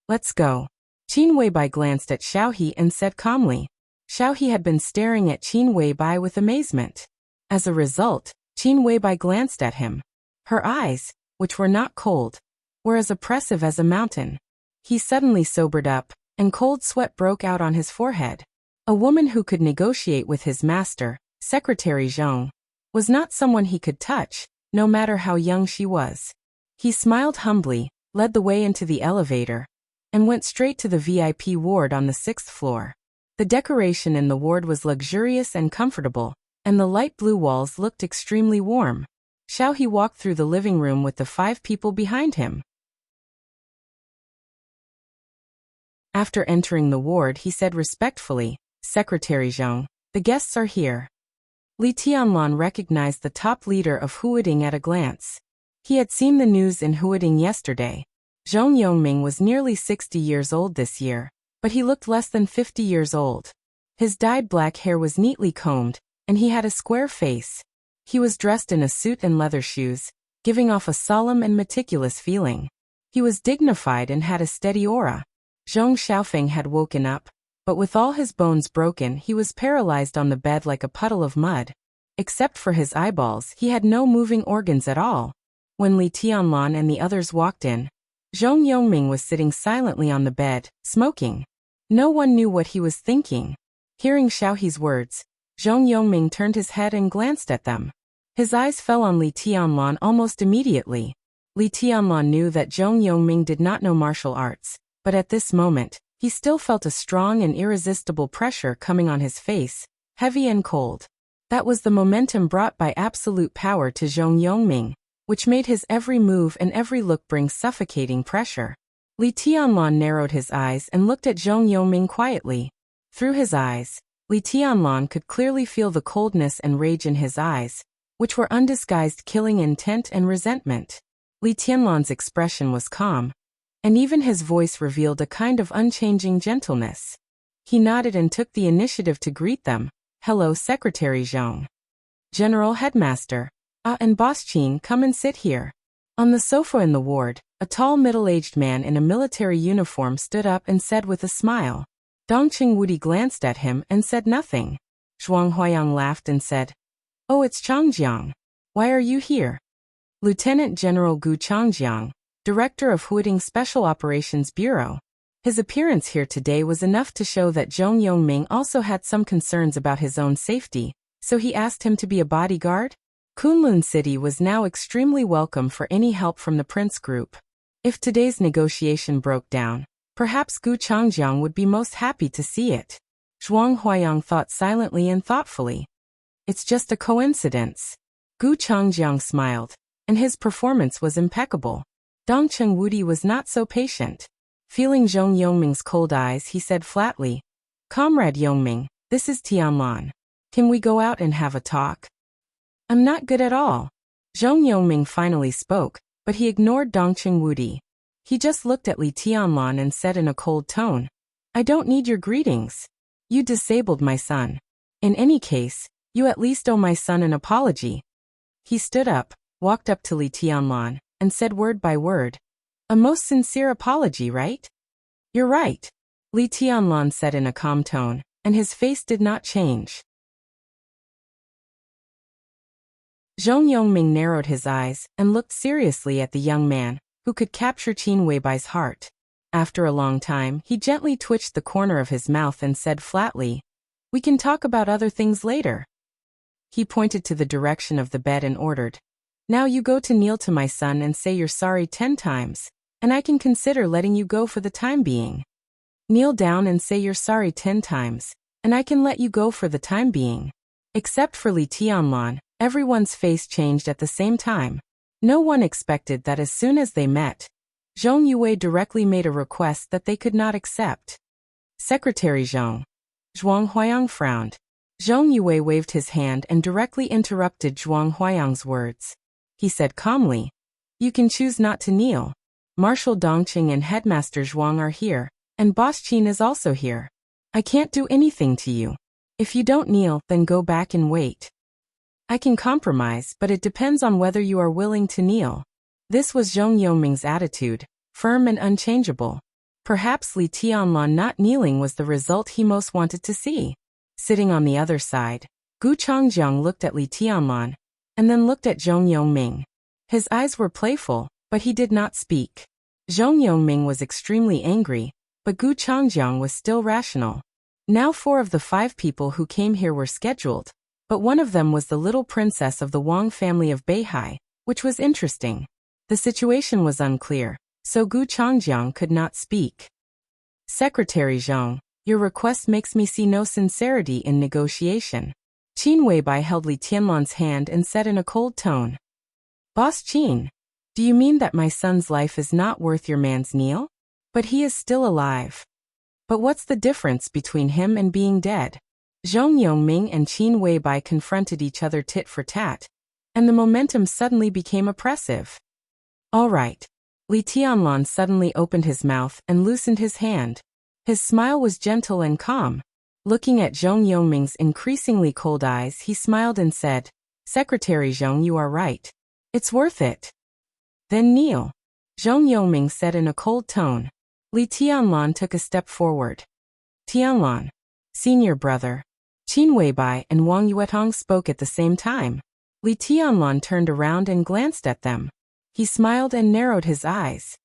Let's go. Qin Weibai glanced at Xiaohe and said calmly. Xiaohe had been staring at Qin Weibai with amazement. As a result, Qin Weibai glanced at him. Her eyes, which were not cold, were as oppressive as a mountain. He suddenly sobered up, and cold sweat broke out on his forehead. A woman who could negotiate with his master, Secretary Zhong, was not someone he could touch, no matter how young she was. He smiled humbly, led the way into the elevator, and went straight to the VIP ward on the 6th floor. The decoration in the ward was luxurious and comfortable, and the light blue walls looked extremely warm. Xiaohe walked through the living room with the 5 people behind him. After entering the ward, he said respectfully, Secretary Zhong, the guests are here. Li Tianlan recognized the top leader of Huading at a glance. He had seen the news in Huading yesterday. Zhong Yongming was nearly 60 years old this year, but he looked less than 50 years old. His dyed black hair was neatly combed, and he had a square face. He was dressed in a suit and leather shoes, giving off a solemn and meticulous feeling. He was dignified and had a steady aura. Zhong Xiaofeng had woken up, but with all his bones broken, he was paralyzed on the bed like a puddle of mud. Except for his eyeballs, he had no moving organs at all. When Li Tianlan and the others walked in, Zhong Yongming was sitting silently on the bed, smoking. No one knew what he was thinking. Hearing Xiaohe's words, Zhong Yongming turned his head and glanced at them. His eyes fell on Li Tianlan almost immediately. Li Tianlan knew that Zhong Yongming did not know martial arts, but at this moment, he still felt a strong and irresistible pressure coming on his face, heavy and cold. That was the momentum brought by absolute power to Zhong Yongming, which made his every move and every look bring suffocating pressure. Li Tianlan narrowed his eyes and looked at Zhong Yongming quietly. Through his eyes, Li Tianlan could clearly feel the coldness and rage in his eyes, which were undisguised killing intent and resentment. Li Tianlan's expression was calm, and even his voice revealed a kind of unchanging gentleness. He nodded and took the initiative to greet them. "Hello, Secretary Zhong. General Headmaster. And Boss Qin, come and sit here." On the sofa in the ward, a tall middle-aged man in a military uniform stood up and said with a smile. Dongqing Wudi glanced at him and said nothing. Zhuang Huayang laughed and said, "Oh, it's Changjiang. Why are you here?" Lieutenant General Gu Changjiang, Director of Huading Special Operations Bureau. His appearance here today was enough to show that Zhong Yongming also had some concerns about his own safety, so he asked him to be a bodyguard. Kunlun City was now extremely welcome for any help from the Prince Group. If today's negotiation broke down, perhaps Gu Changjiang would be most happy to see it. Zhuang Huayang thought silently and thoughtfully. It's just a coincidence. Gu Changjiang smiled, and his performance was impeccable. Dongqing Wudi was not so patient. Feeling Zhong Yongming's cold eyes, he said flatly, "Comrade Yongming, this is Tianlan. Can we go out and have a talk?" "I'm not good at all." Zhong Yongming finally spoke, but he ignored Dongqing Wudi. He just looked at Li Tianlan and said in a cold tone, "I don't need your greetings. You disabled my son. In any case, you at least owe my son an apology." He stood up, walked up to Li Tianlan, and said word by word, "A most sincere apology, right?" "You're right," Li Tianlan said in a calm tone, and his face did not change. Zhong Yongming narrowed his eyes and looked seriously at the young man, who could capture Qin Weibai's heart. After a long time, he gently twitched the corner of his mouth and said flatly, "We can talk about other things later." He pointed to the direction of the bed and ordered, "Now you go to kneel to my son and say you're sorry 10 times, and I can consider letting you go for the time being." Kneel down and say you're sorry 10 times, and I can let you go for the time being. Except for Li Tianlan, everyone's face changed at the same time. No one expected that as soon as they met, Zhong Yue directly made a request that they could not accept. "Secretary Zhong." Zhuang Huayang frowned. Zhong Yue waved his hand and directly interrupted Zhuang Huayang's words. He said calmly, "You can choose not to kneel. Marshal Dongqing and Headmaster Zhuang are here, and Boss Qin is also here. I can't do anything to you. If you don't kneel, then go back and wait. I can compromise, but it depends on whether you are willing to kneel." This was Zhong Yongming's attitude, firm and unchangeable. Perhaps Li Tianlan not kneeling was the result he most wanted to see. Sitting on the other side, Gu Changjiang looked at Li Tianlan, and then looked at Zhong Yongming. His eyes were playful, but he did not speak. Zhong Yongming was extremely angry, but Gu Changjiang was still rational. Now 4 of the 5 people who came here were scheduled, but one of them was the little princess of the Wang family of Beihai, which was interesting. The situation was unclear, so Gu Changjiang could not speak. "Secretary Zhong, your request makes me see no sincerity in negotiation." Qin Weibai held Li Tianlan's hand and said in a cold tone, "Boss Qin, do you mean that my son's life is not worth your man's kneel? But he is still alive. But what's the difference between him and being dead?" Zhong Yongming and Qin Weibai confronted each other tit for tat, and the momentum suddenly became oppressive. "All right." Li Tianlan suddenly opened his mouth and loosened his hand. His smile was gentle and calm. Looking at Zhong Yongming's increasingly cold eyes, he smiled and said, "Secretary Zhong, you are right. It's worth it." "Then kneel," Zhong Yongming said in a cold tone. Li Tianlan took a step forward. "Tianlan, senior brother." Qin Weibai and Wang Yuetong spoke at the same time. Li Tianlan turned around and glanced at them. He smiled and narrowed his eyes.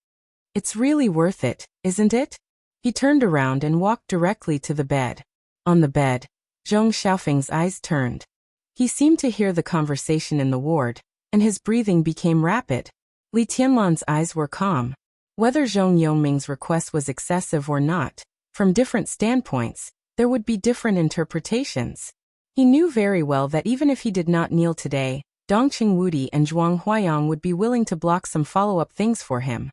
"It's really worth it, isn't it?" He turned around and walked directly to the bed. On the bed, Zhong Xiaofeng's eyes turned. He seemed to hear the conversation in the ward, and his breathing became rapid. Li Tianlan's eyes were calm. Whether Zhong Yongming's request was excessive or not, from different standpoints, there would be different interpretations. He knew very well that even if he did not kneel today, Dongqing Wudi and Zhuang Huayang would be willing to block some follow-up things for him.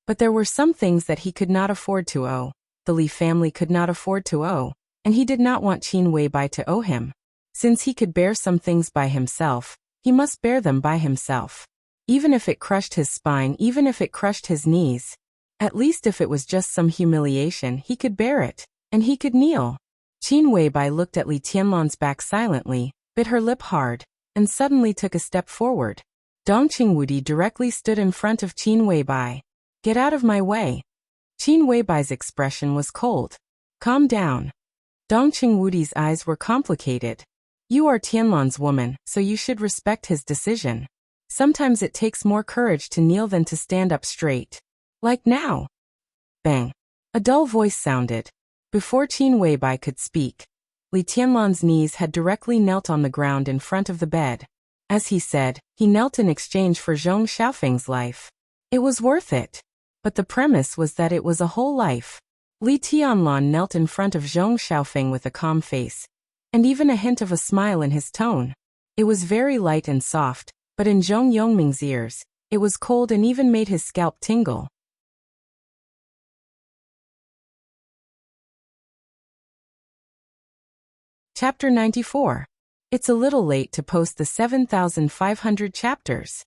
But there were some things that he could not afford to owe. the Li family could not afford to owe, and he did not want Qin Weibai to owe him. Since he could bear some things by himself, he must bear them by himself. Even if it crushed his spine, even if it crushed his knees. At least if it was just some humiliation, he could bear it, and he could kneel. Qin Weibai looked at Li Tianlan's back silently, bit her lip hard, and suddenly took a step forward. Dongqing Wudi directly stood in front of Qin Weibai. "Get out of my way." Qin Weibai's expression was cold. "Calm down." Dongqing Wudi's eyes were complicated. "You are Tianlan's woman, so you should respect his decision. Sometimes it takes more courage to kneel than to stand up straight. Like now." Bang. A dull voice sounded. Before Qin Weibai could speak, Li Tianlan's knees had directly knelt on the ground in front of the bed. As he said, he knelt in exchange for Zhong Xiaofeng's life. It was worth it. But the premise was that it was a whole life. Li Tianlan knelt in front of Zhong Xiaofeng with a calm face, and even a hint of a smile in his tone. It was very light and soft, but in Zhong Yongming's ears, it was cold and even made his scalp tingle. Chapter 94. It's a little late to post the 7,500 chapters.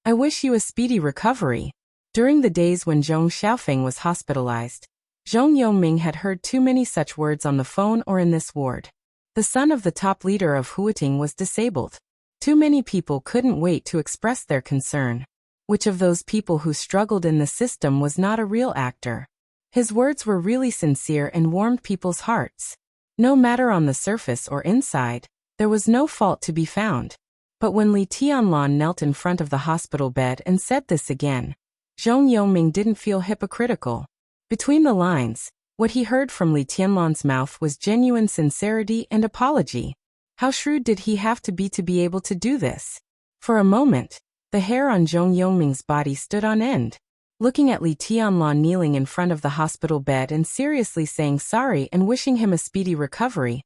I wish you a speedy recovery. During the days when Zhong Xiaofeng was hospitalized, Zhong Yongming had heard too many such words on the phone or in this ward. The son of the top leader of Huiting was disabled. Too many people couldn't wait to express their concern. Which of those people who struggled in the system was not a real actor? His words were really sincere and warmed people's hearts. No matter on the surface or inside, there was no fault to be found. But when Li Tianlan knelt in front of the hospital bed and said this again, Zhong Yongming didn't feel hypocritical. Between the lines, what he heard from Li Tianlan's mouth was genuine sincerity and apology. How shrewd did he have to be able to do this? For a moment, the hair on Zhong Yongming's body stood on end. Looking at Li Tianlan kneeling in front of the hospital bed and seriously saying sorry and wishing him a speedy recovery,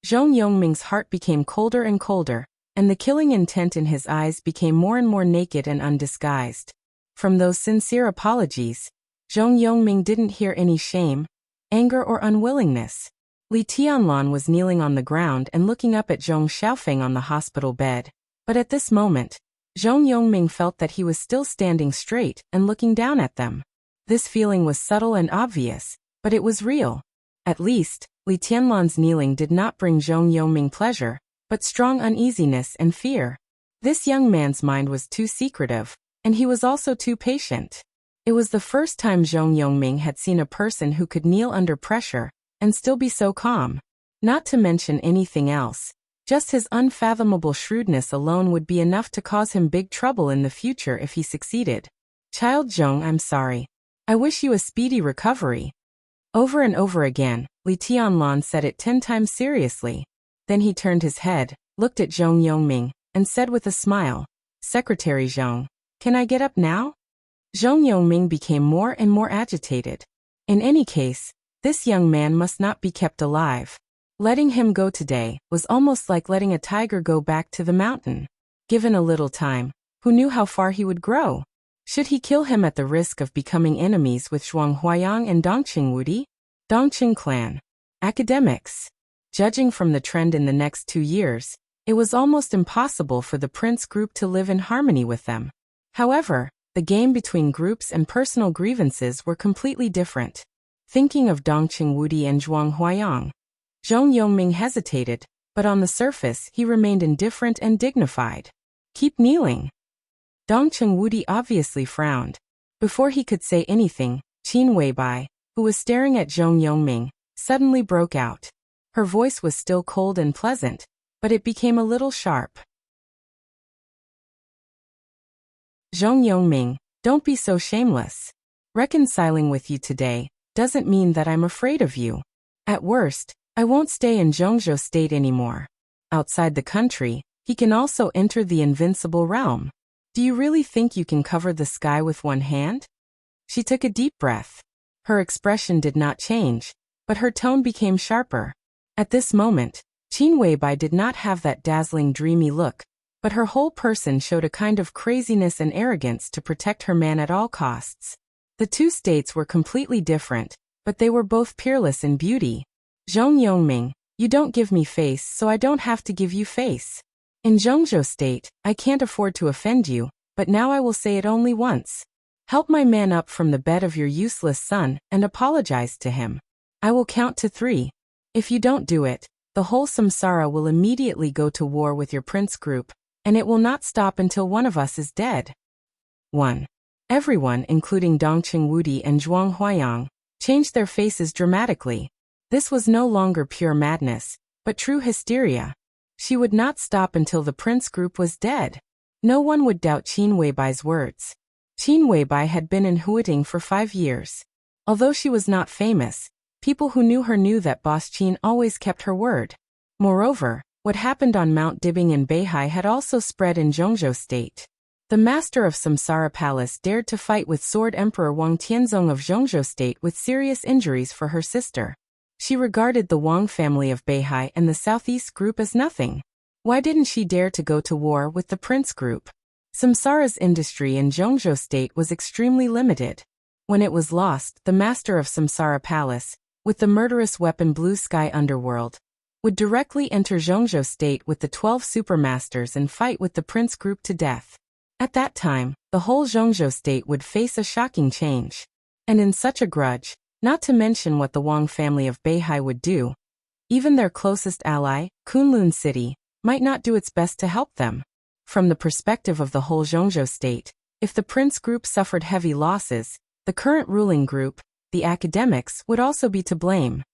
Zhong Yongming's heart became colder and colder, and the killing intent in his eyes became more and more naked and undisguised. From those sincere apologies, Zhong Yongming didn't hear any shame, anger or unwillingness. Li Tianlan was kneeling on the ground and looking up at Zhong Xiaofeng on the hospital bed, but at this moment, Zhong Yongming felt that he was still standing straight and looking down at them. This feeling was subtle and obvious, but it was real. At least, Li Tianlan's kneeling did not bring Zhong Yongming pleasure, but strong uneasiness and fear. This young man's mind was too secretive, and he was also too patient. It was the first time Zhong Yongming had seen a person who could kneel under pressure and still be so calm. Not to mention anything else. Just his unfathomable shrewdness alone would be enough to cause him big trouble in the future if he succeeded. "Child Zhong, I'm sorry. I wish you a speedy recovery." Over and over again, Li Tianlan said it 10 times seriously. Then he turned his head, looked at Zhong Yongming, and said with a smile, "Secretary Zhong, can I get up now?" Zhong Yongming became more and more agitated. In any case, this young man must not be kept alive. Letting him go today was almost like letting a tiger go back to the mountain. Given a little time, who knew how far he would grow? Should he kill him at the risk of becoming enemies with Zhuang Huayang and Dongqing Wudi? Dongqing clan. Academics. Judging from the trend in the next 2 years, it was almost impossible for the Prince group to live in harmony with them. However, the game between groups and personal grievances were completely different. Thinking of Dongqing Wudi and Zhuang Huayang, Zhong Yongming hesitated, but on the surface he remained indifferent and dignified. "Keep kneeling." Dongqing Wudi obviously frowned. Before he could say anything, Qin Weibai, who was staring at Zhong Yongming, suddenly broke out. Her voice was still cold and pleasant, but it became a little sharp. "Zhong Yongming, don't be so shameless. Reconciling with you today doesn't mean that I'm afraid of you. At worst, I won't stay in Zhongzhou state anymore. Outside the country, he can also enter the invincible realm. Do you really think you can cover the sky with one hand?" She took a deep breath. Her expression did not change, but her tone became sharper. At this moment, Qin Weibai did not have that dazzling dreamy look, but her whole person showed a kind of craziness and arrogance to protect her man at all costs. The two states were completely different, but they were both peerless in beauty. Zhong Yongming, you don't give me face, so I don't have to give you face. In Zhongzhou State, I can't afford to offend you, but now I will say it only once. Help my man up from the bed of your useless son and apologize to him. I will count to 3. If you don't do it, the whole samsara will immediately go to war with your prince group, and it will not stop until one of us is dead. 1. Everyone, including Dongqing Wudi and Zhuang Huayang, changed their faces dramatically. This was no longer pure madness, but true hysteria. She would not stop until the prince group was dead. No one would doubt Qin Weibai's words. Qin Weibai had been in Huiting for 5 years. Although she was not famous, people who knew her knew that Boss Qin always kept her word. Moreover, what happened on Mount Dibing in Beihai had also spread in Zhongzhou State. The master of Samsara Palace dared to fight with Sword Emperor Wang Tianzong of Zhongzhou State with serious injuries for her sister. She regarded the Wang family of Beihai and the Southeast group as nothing. Why didn't she dare to go to war with the Prince group? Samsara's industry in Zhongzhou State was extremely limited. When it was lost, the master of Samsara Palace, with the murderous weapon Blue Sky Underworld, would directly enter Zhongzhou State with the 12 supermasters and fight with the Prince group to death. At that time, the whole Zhongzhou State would face a shocking change. And in such a grudge, not to mention what the Wang family of Beihai would do, even their closest ally, Kunlun City, might not do its best to help them. From the perspective of the whole Zhongzhou State, if the Prince group suffered heavy losses, the current ruling group, the academics, would also be to blame.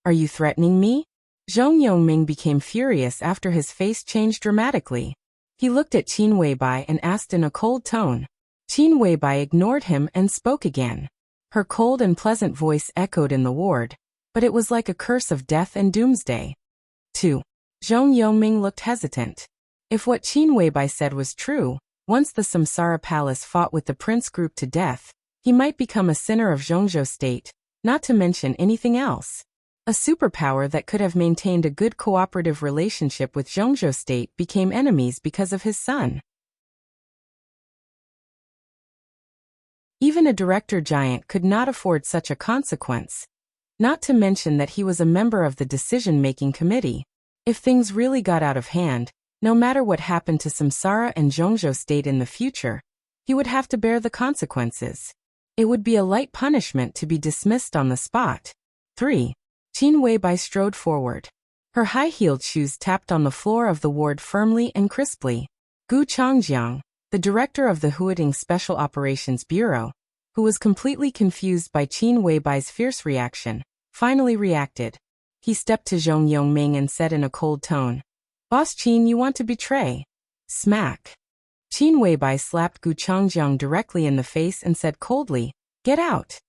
Are you threatening me? Zhong Yongming became furious after his face changed dramatically. He looked at Qin Weibai and asked in a cold tone. Qin Weibai ignored him and spoke again. Her cold and pleasant voice echoed in the ward, but it was like a curse of death and doomsday. 2. Zhong Yongming looked hesitant. If what Qin Weibai said was true, once the Samsara Palace fought with the Prince group to death, he might become a sinner of Zhongzhou State, not to mention anything else. A superpower that could have maintained a good cooperative relationship with Zhongzhou State became enemies because of his son. Even a director giant could not afford such a consequence. Not to mention that he was a member of the decision-making committee. If things really got out of hand, no matter what happened to Samsara and Zhongzhou State in the future, he would have to bear the consequences. It would be a light punishment to be dismissed on the spot. 3. Qin Weibai strode forward. Her high-heeled shoes tapped on the floor of the ward firmly and crisply. Gu Changjiang, the director of the Huiting Special Operations Bureau, who was completely confused by Qin Weibai's fierce reaction, finally reacted. He stepped to Zhong Yongming and said in a cold tone, "Boss Qin, you want to betray?" Smack. Qin Weibai slapped Gu Changjiang directly in the face and said coldly, "Get out."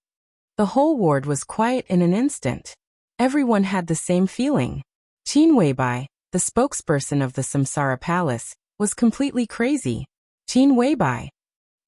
The whole ward was quiet in an instant. Everyone had the same feeling. Qin Weibai, the spokesperson of the Samsara Palace, was completely crazy. Qin Weibai.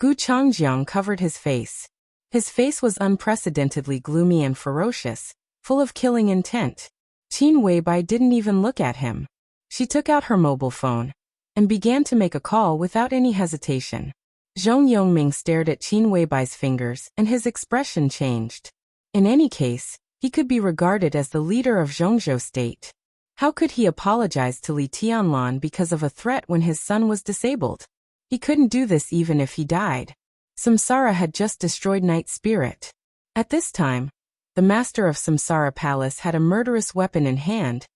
Gu Changjiang covered his face. His face was unprecedentedly gloomy and ferocious, full of killing intent. Qin Weibai didn't even look at him. She took out her mobile phone and began to make a call without any hesitation. Zhong Yongming stared at Qin Weibai's fingers and his expression changed. In any case, he could be regarded as the leader of Zhongzhou State. How could he apologize to Li Tianlan because of a threat when his son was disabled? He couldn't do this even if he died. Samsara had just destroyed Night Spirit. At this time, the master of Samsara Palace had a murderous weapon in hand,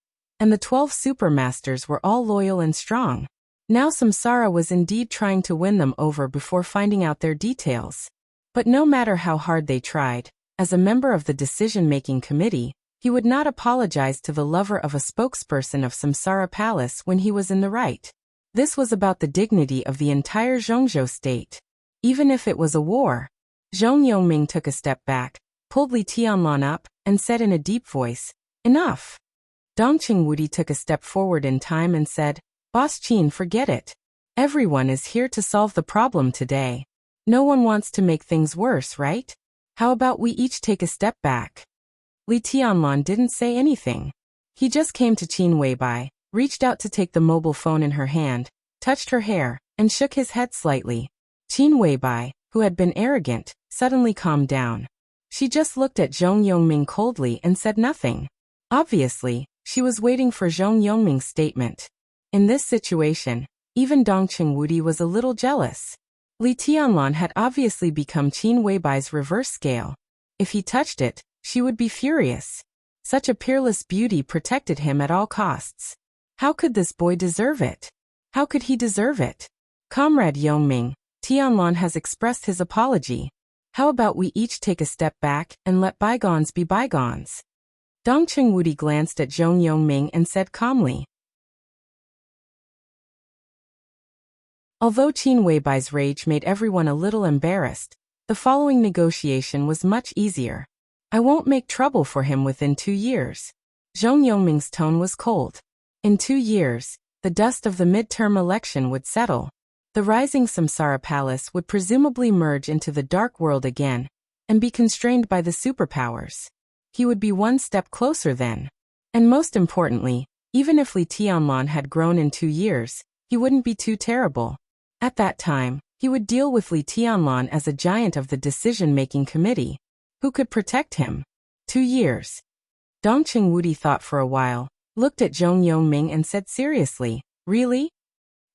and the 12 supermasters were all loyal and strong. Now Samsara was indeed trying to win them over before finding out their details. But no matter how hard they tried, as a member of the decision-making committee, he would not apologize to the lover of a spokesperson of Samsara Palace when he was in the right. This was about the dignity of the entire Zhongzhou State. Even if it was a war. Zhong Yongming took a step back, pulled Li Tianlan up, and said in a deep voice, "Enough." Dongqing Wudi took a step forward in time and said, "Boss Qin, forget it. Everyone is here to solve the problem today. No one wants to make things worse, right? How about we each take a step back?" Li Tianlan didn't say anything. He just came to Qin Weibai, reached out to take the mobile phone in her hand, touched her hair, and shook his head slightly. Qin Weibai, who had been arrogant, suddenly calmed down. She just looked at Zhong Yongming coldly and said nothing. Obviously, she was waiting for Zhong Yongming's statement. In this situation, even Dongqing Wudi was a little jealous. Li Tianlan had obviously become Qin Weibai's reverse scale. If he touched it, she would be furious. Such a peerless beauty protected him at all costs. How could this boy deserve it? How could he deserve it? Comrade Yongming, Tianlan has expressed his apology. How about we each take a step back and let bygones be bygones? Dongqing Wudi glanced at Zhong Yongming and said calmly. Although Qin Weibai's rage made everyone a little embarrassed, the following negotiation was much easier. I won't make trouble for him within 2 years. Zhong Yongming's tone was cold. In 2 years, the dust of the midterm election would settle. The rising Samsara Palace would presumably merge into the dark world again, and be constrained by the superpowers. He would be one step closer then. And most importantly, even if Li Tianlan had grown in 2 years, he wouldn't be too terrible. At that time, he would deal with Li Tianlan as a giant of the decision-making committee. Who could protect him? 2 years. Dongqing Wudi thought for a while, looked at Zhong Yongming and said seriously, really?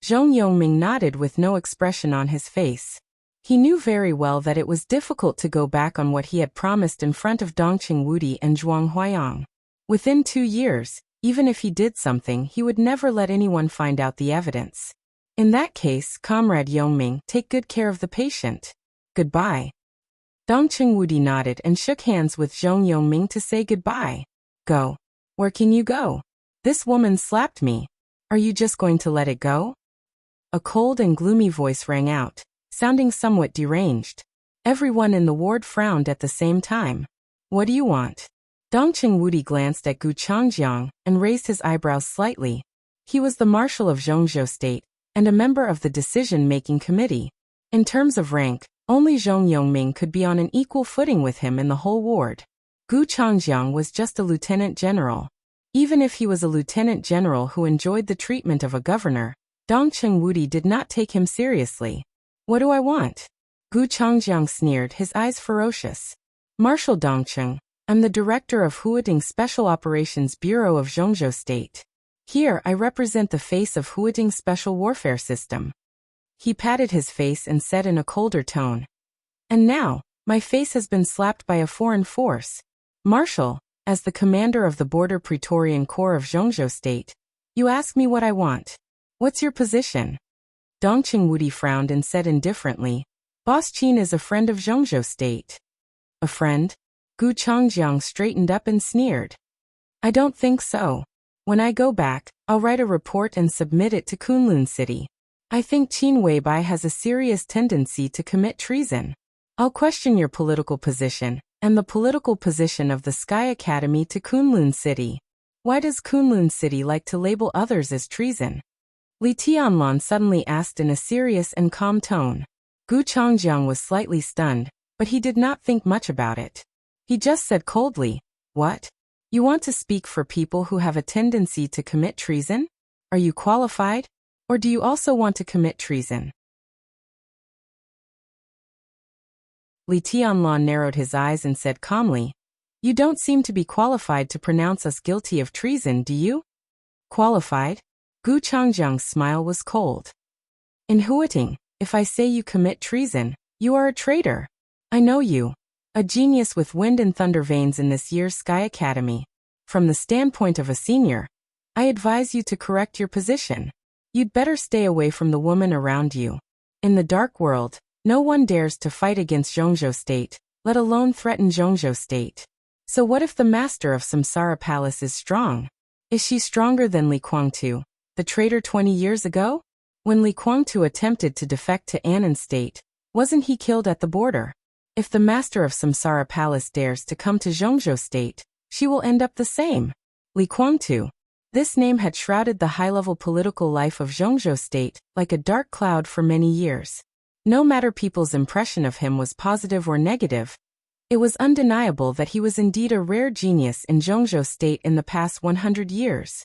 Zhong Yongming nodded with no expression on his face. He knew very well that it was difficult to go back on what he had promised in front of Dongqing Wudi and Zhuang Huayang. Within 2 years, even if he did something, he would never let anyone find out the evidence. In that case, Comrade Yongming, take good care of the patient. Goodbye. Dongqing Wudi nodded and shook hands with Zhong Yongming to say goodbye. Go. Where can you go? This woman slapped me. Are you just going to let it go? A cold and gloomy voice rang out, sounding somewhat deranged. Everyone in the ward frowned at the same time. What do you want? Dongqing Wudi glanced at Gu Changjiang and raised his eyebrows slightly. He was the marshal of Zhongzhou State and a member of the decision-making committee. In terms of rank, only Zhong Yongming could be on an equal footing with him in the whole ward. Gu Changjiang was just a lieutenant general. Even if he was a lieutenant general who enjoyed the treatment of a governor, Dongqing Wudi did not take him seriously. What do I want? Gu Changjiang sneered, his eyes ferocious. Marshal Dongqing, I'm the director of Huating Special Operations Bureau of Zhongzhou State. Here I represent the face of Huating Special Warfare System. He patted his face and said in a colder tone. And now, my face has been slapped by a foreign force. Marshal, as the commander of the Border Praetorian Corps of Zhongzhou State, you ask me what I want. What's your position? Dongqing Wudi frowned and said indifferently, Boss Qin is a friend of Zhongzhou State. A friend? Gu Changjiang straightened up and sneered. I don't think so. When I go back, I'll write a report and submit it to Kunlun City. I think Qin Weibai has a serious tendency to commit treason. I'll question your political position and the political position of the Sky Academy to Kunlun City. Why does Kunlun City like to label others as treason? Li Tianlan suddenly asked in a serious and calm tone. Gu Changjiang was slightly stunned, but he did not think much about it. He just said coldly, What? You want to speak for people who have a tendency to commit treason? Are you qualified? Or do you also want to commit treason? Li Tianlan narrowed his eyes and said calmly, You don't seem to be qualified to pronounce us guilty of treason, do you? Qualified? Gu Changjiang's smile was cold. In Huating, if I say you commit treason, you are a traitor. I know you. A genius with wind and thunder veins in this year's Sky Academy. From the standpoint of a senior, I advise you to correct your position. You'd better stay away from the woman around you. In the dark world, no one dares to fight against Zhongzhou State, let alone threaten Zhongzhou State. So what if the master of Samsara Palace is strong? Is she stronger than Li Guangtu, the traitor 20 years ago? When Li Guangtu attempted to defect to Annan State, wasn't he killed at the border? If the master of Samsara Palace dares to come to Zhongzhou State, she will end up the same. Li Guangtu. This name had shrouded the high-level political life of Zhongzhou State like a dark cloud for many years. No matter people's impression of him was positive or negative, it was undeniable that he was indeed a rare genius in Zhongzhou State in the past 100 years.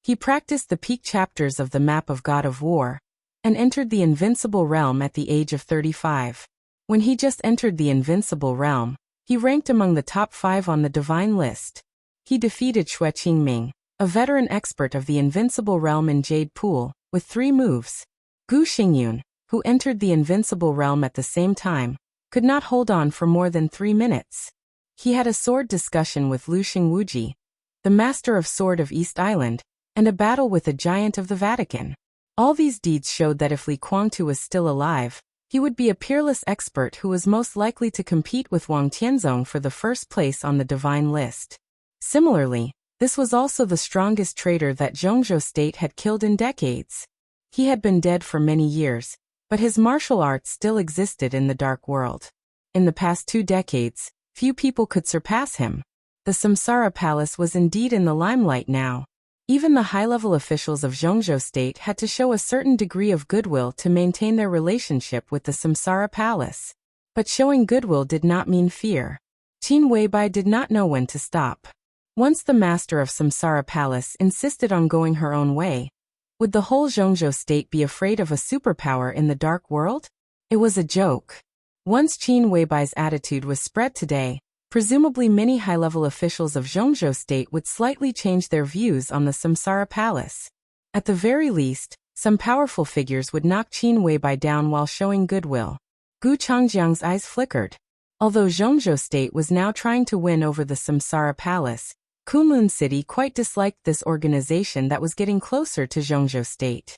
He practiced the peak chapters of the map of God of War, and entered the Invincible Realm at the age of 35. When he just entered the Invincible Realm, He ranked among the top 5 on the divine list. He defeated Xue Qingming, a veteran expert of the Invincible Realm in Jade Pool, with 3 moves. Gu Xingyun, who entered the Invincible Realm at the same time, could not hold on for more than 3 minutes. He had a sword discussion with Lu Xingwuji, the master of sword of East Island, and a battle with a giant of the Vatican. All these deeds showed that if Li Kuangtu was still alive, he would be a peerless expert who was most likely to compete with Wang Tianzong for the first place on the divine list. Similarly, this was also the strongest traitor that Zhongzhou state had killed in decades. He had been dead for many years, but his martial arts still existed in the dark world. In the past 2 decades, few people could surpass him. The Samsara Palace was indeed in the limelight now. Even the high-level officials of Zhongzhou state had to show a certain degree of goodwill to maintain their relationship with the Samsara Palace. But showing goodwill did not mean fear. Qin Weibai did not know when to stop. Once the master of Samsara Palace insisted on going her own way, would the whole Zhongzhou state be afraid of a superpower in the dark world? It was a joke. Once Qin Weibai's attitude was spread today, presumably many high-level officials of Zhongzhou state would slightly change their views on the Samsara Palace. At the very least, some powerful figures would knock Qin Weibai down while showing goodwill. Gu Changjiang's eyes flickered. Although Zhongzhou state was now trying to win over the Samsara Palace, Kunlun City quite disliked this organization that was getting closer to Zhongzhou state.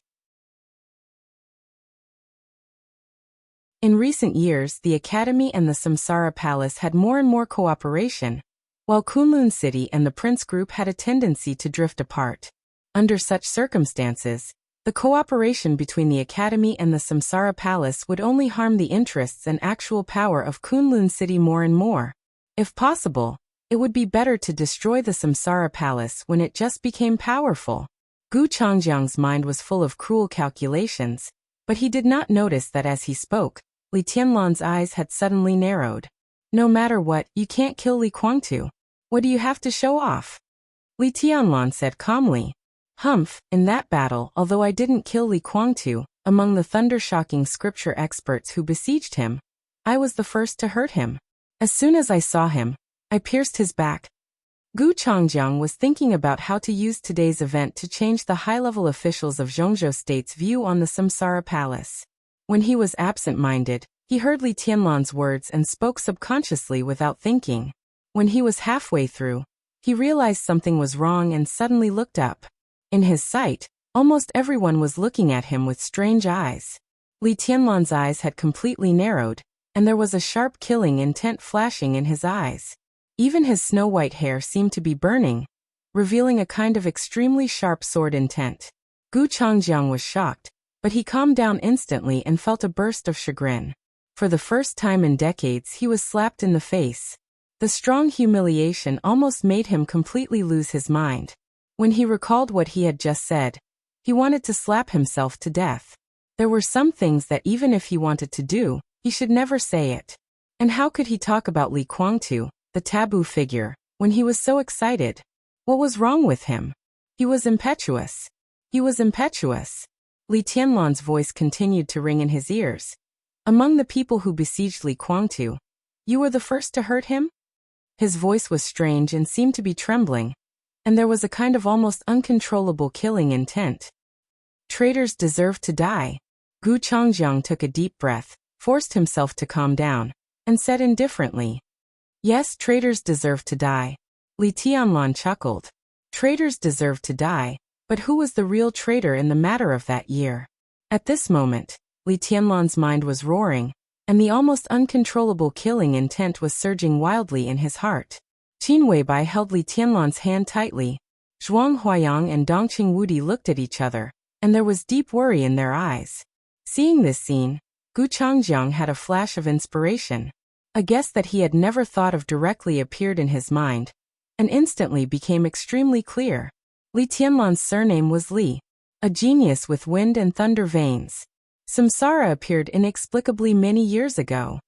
In recent years, the Academy and the Samsara Palace had more and more cooperation, while Kunlun City and the Prince Group had a tendency to drift apart. Under such circumstances, the cooperation between the Academy and the Samsara Palace would only harm the interests and actual power of Kunlun City more and more. If possible, it would be better to destroy the Samsara Palace when it just became powerful. Gu Changjiang's mind was full of cruel calculations, but he did not notice that as he spoke, Li Tianlan's eyes had suddenly narrowed. No matter what, you can't kill Li Kuangtu. What do you have to show off? Li Tianlan said calmly. Humph, in that battle, although I didn't kill Li Kuangtu, among the thunder-shocking scripture experts who besieged him, I was the first to hurt him. As soon as I saw him, I pierced his back. Gu Changjiang was thinking about how to use today's event to change the high-level officials of Zhongzhou state's view on the Samsara Palace. When he was absent-minded, he heard Li Tianlan's words and spoke subconsciously without thinking. When he was halfway through, he realized something was wrong and suddenly looked up. In his sight, almost everyone was looking at him with strange eyes. Li Tianlan's eyes had completely narrowed, and there was a sharp killing intent flashing in his eyes. Even his snow-white hair seemed to be burning, revealing a kind of extremely sharp sword intent. Gu Changjiang was shocked, but he calmed down instantly and felt a burst of chagrin. For the first time in decades, he was slapped in the face. The strong humiliation almost made him completely lose his mind. When he recalled what he had just said, he wanted to slap himself to death. There were some things that even if he wanted to do, he should never say it. And how could he talk about Li Kuangtu, the taboo figure, when he was so excited? What was wrong with him? He was impetuous. He was impetuous. Li Tianlan's voice continued to ring in his ears. Among the people who besieged Li Kuangtu, you were the first to hurt him? His voice was strange and seemed to be trembling, and there was a kind of almost uncontrollable killing intent. Traitors deserve to die. Gu Changjiang took a deep breath, forced himself to calm down, and said indifferently, Yes, traitors deserve to die. Li Tianlan chuckled. Traitors deserve to die, but who was the real traitor in the matter of that year? At this moment, Li Tianlan's mind was roaring, and the almost uncontrollable killing intent was surging wildly in his heart. Qin Weibai held Li Tianlan's hand tightly. Zhuang Huayang and Dongqing Wudi looked at each other, and there was deep worry in their eyes. Seeing this scene, Gu Changjiang had a flash of inspiration. A guess that he had never thought of directly appeared in his mind, and instantly became extremely clear. Li Tianlan's surname was Li, a genius with wind and thunder veins. Samsara appeared inexplicably many years ago.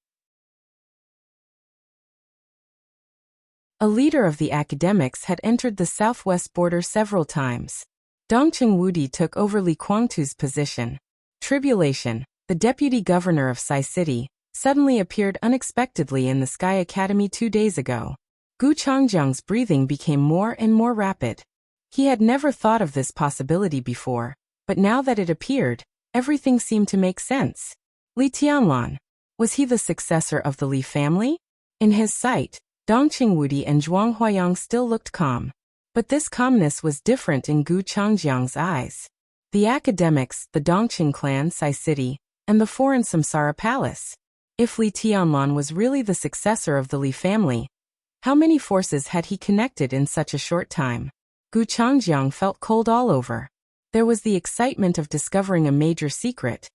A leader of the academics had entered the southwest border several times. Dongqing Wudi took over Li Kuangtu's position. Tribulation, the deputy governor of Sai City, suddenly appeared unexpectedly in the Sky Academy 2 days ago. Gu Changjiang's breathing became more and more rapid. He had never thought of this possibility before, but now that it appeared, everything seemed to make sense. Li Tianlan. Was he the successor of the Li family? In his sight, Dong Qingwudi and Zhuang Huayang still looked calm. But this calmness was different in Gu Changjiang's eyes. The academics, the Dongqing clan Sai City, and the foreign Samsara Palace. If Li Tianlan was really the successor of the Li family, how many forces had he connected in such a short time? Gu Changjiang felt cold all over. There was the excitement of discovering a major secret,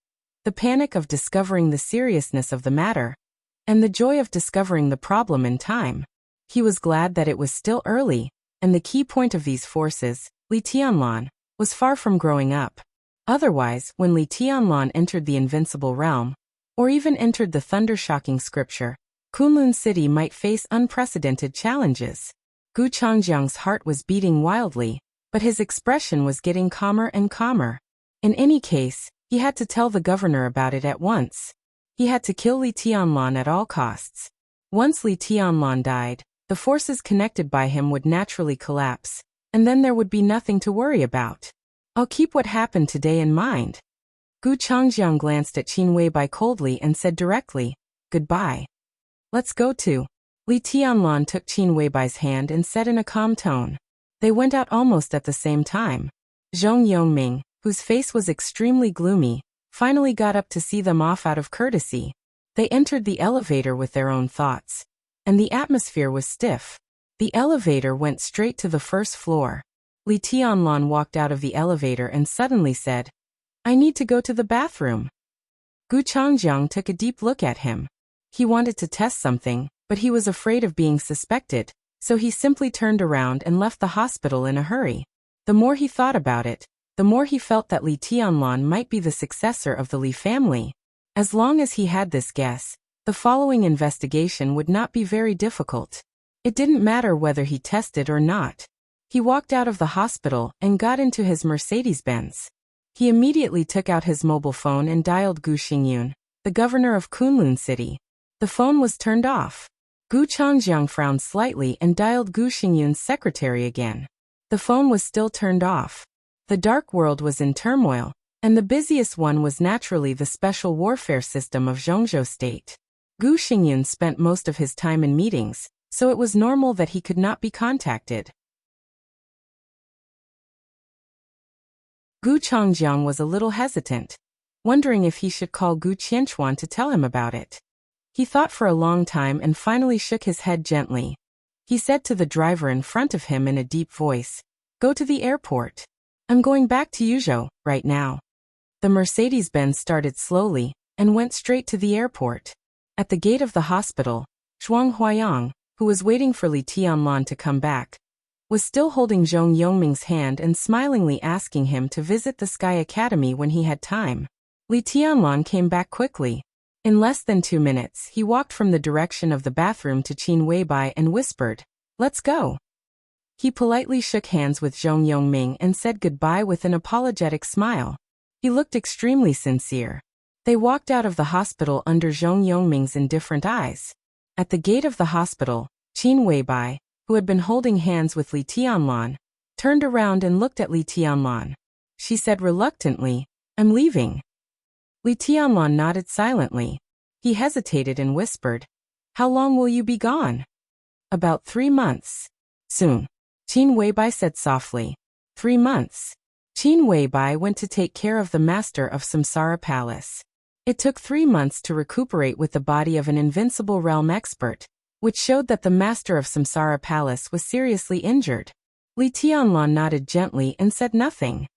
the panic of discovering the seriousness of the matter, and the joy of discovering the problem in time. He was glad that it was still early, and the key point of these forces, Li Tianlan, was far from growing up. Otherwise, when Li Tianlan entered the invincible realm, or even entered the thunder-shocking scripture, Kunlun City might face unprecedented challenges. Gu Changjiang's heart was beating wildly, but his expression was getting calmer and calmer. In any case, he had to tell the governor about it at once. He had to kill Li Tianlan at all costs. Once Li Tianlan died, the forces connected by him would naturally collapse, and then there would be nothing to worry about. I'll keep what happened today in mind. Gu Changjiang glanced at Qin Weibai coldly and said directly, "Goodbye. Let's go to." Li Tianlan took Qin Weibai's hand and said in a calm tone. They went out almost at the same time. Zhong Yongming, whose face was extremely gloomy, finally got up to see them off out of courtesy. They entered the elevator with their own thoughts, and the atmosphere was stiff. The elevator went straight to the first floor. Li Tianlan walked out of the elevator and suddenly said, "I need to go to the bathroom." Gu Changjiang took a deep look at him. He wanted to test something, but he was afraid of being suspected, so he simply turned around and left the hospital in a hurry. The more he thought about it, the more he felt that Li Tianlan might be the successor of the Li family. As long as he had this guess, the following investigation would not be very difficult. It didn't matter whether he tested or not. He walked out of the hospital and got into his Mercedes-Benz. He immediately took out his mobile phone and dialed Gu Xingyun, the governor of Kunlun City. The phone was turned off. Gu Changjiang frowned slightly and dialed Gu Xingyun's secretary again. The phone was still turned off. The dark world was in turmoil, and the busiest one was naturally the special warfare system of Zhongzhou State. Gu Xingyun spent most of his time in meetings, so it was normal that he could not be contacted. Gu Changjiang was a little hesitant, wondering if he should call Gu Qianchuan to tell him about it. He thought for a long time and finally shook his head gently. He said to the driver in front of him in a deep voice, "Go to the airport. I'm going back to Yuzhou right now." The Mercedes-Benz started slowly and went straight to the airport. At the gate of the hospital, Zhuang Huayang, who was waiting for Li Tianlan to come back, was still holding Zhong Yongming's hand and smilingly asking him to visit the Sky Academy when he had time. Li Tianlan came back quickly. In less than 2 minutes, he walked from the direction of the bathroom to Qin Weibai and whispered, "Let's go." He politely shook hands with Zhong Yongming and said goodbye with an apologetic smile. He looked extremely sincere. They walked out of the hospital under Zhong Yongming's indifferent eyes. At the gate of the hospital, Qin Weibai, who had been holding hands with Li Tianlan, turned around and looked at Li Tianlan. She said reluctantly, "I'm leaving." Li Tianlan nodded silently. He hesitated and whispered, "How long will you be gone?" "About 3 months. Soon," Qin Weibai said softly. 3 months. Qin Weibai went to take care of the master of Samsara Palace. It took 3 months to recuperate with the body of an invincible realm expert, which showed that the master of Samsara Palace was seriously injured. Li Tianlan nodded gently and said nothing.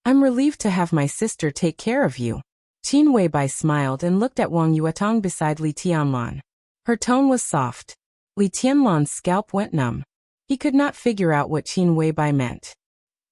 "I'm relieved to have my sister take care of you." Qin Weibai smiled and looked at Wang Yuetang beside Li Tianlan. Her tone was soft. Li Tianlan's scalp went numb. He could not figure out what Qin Weibai meant.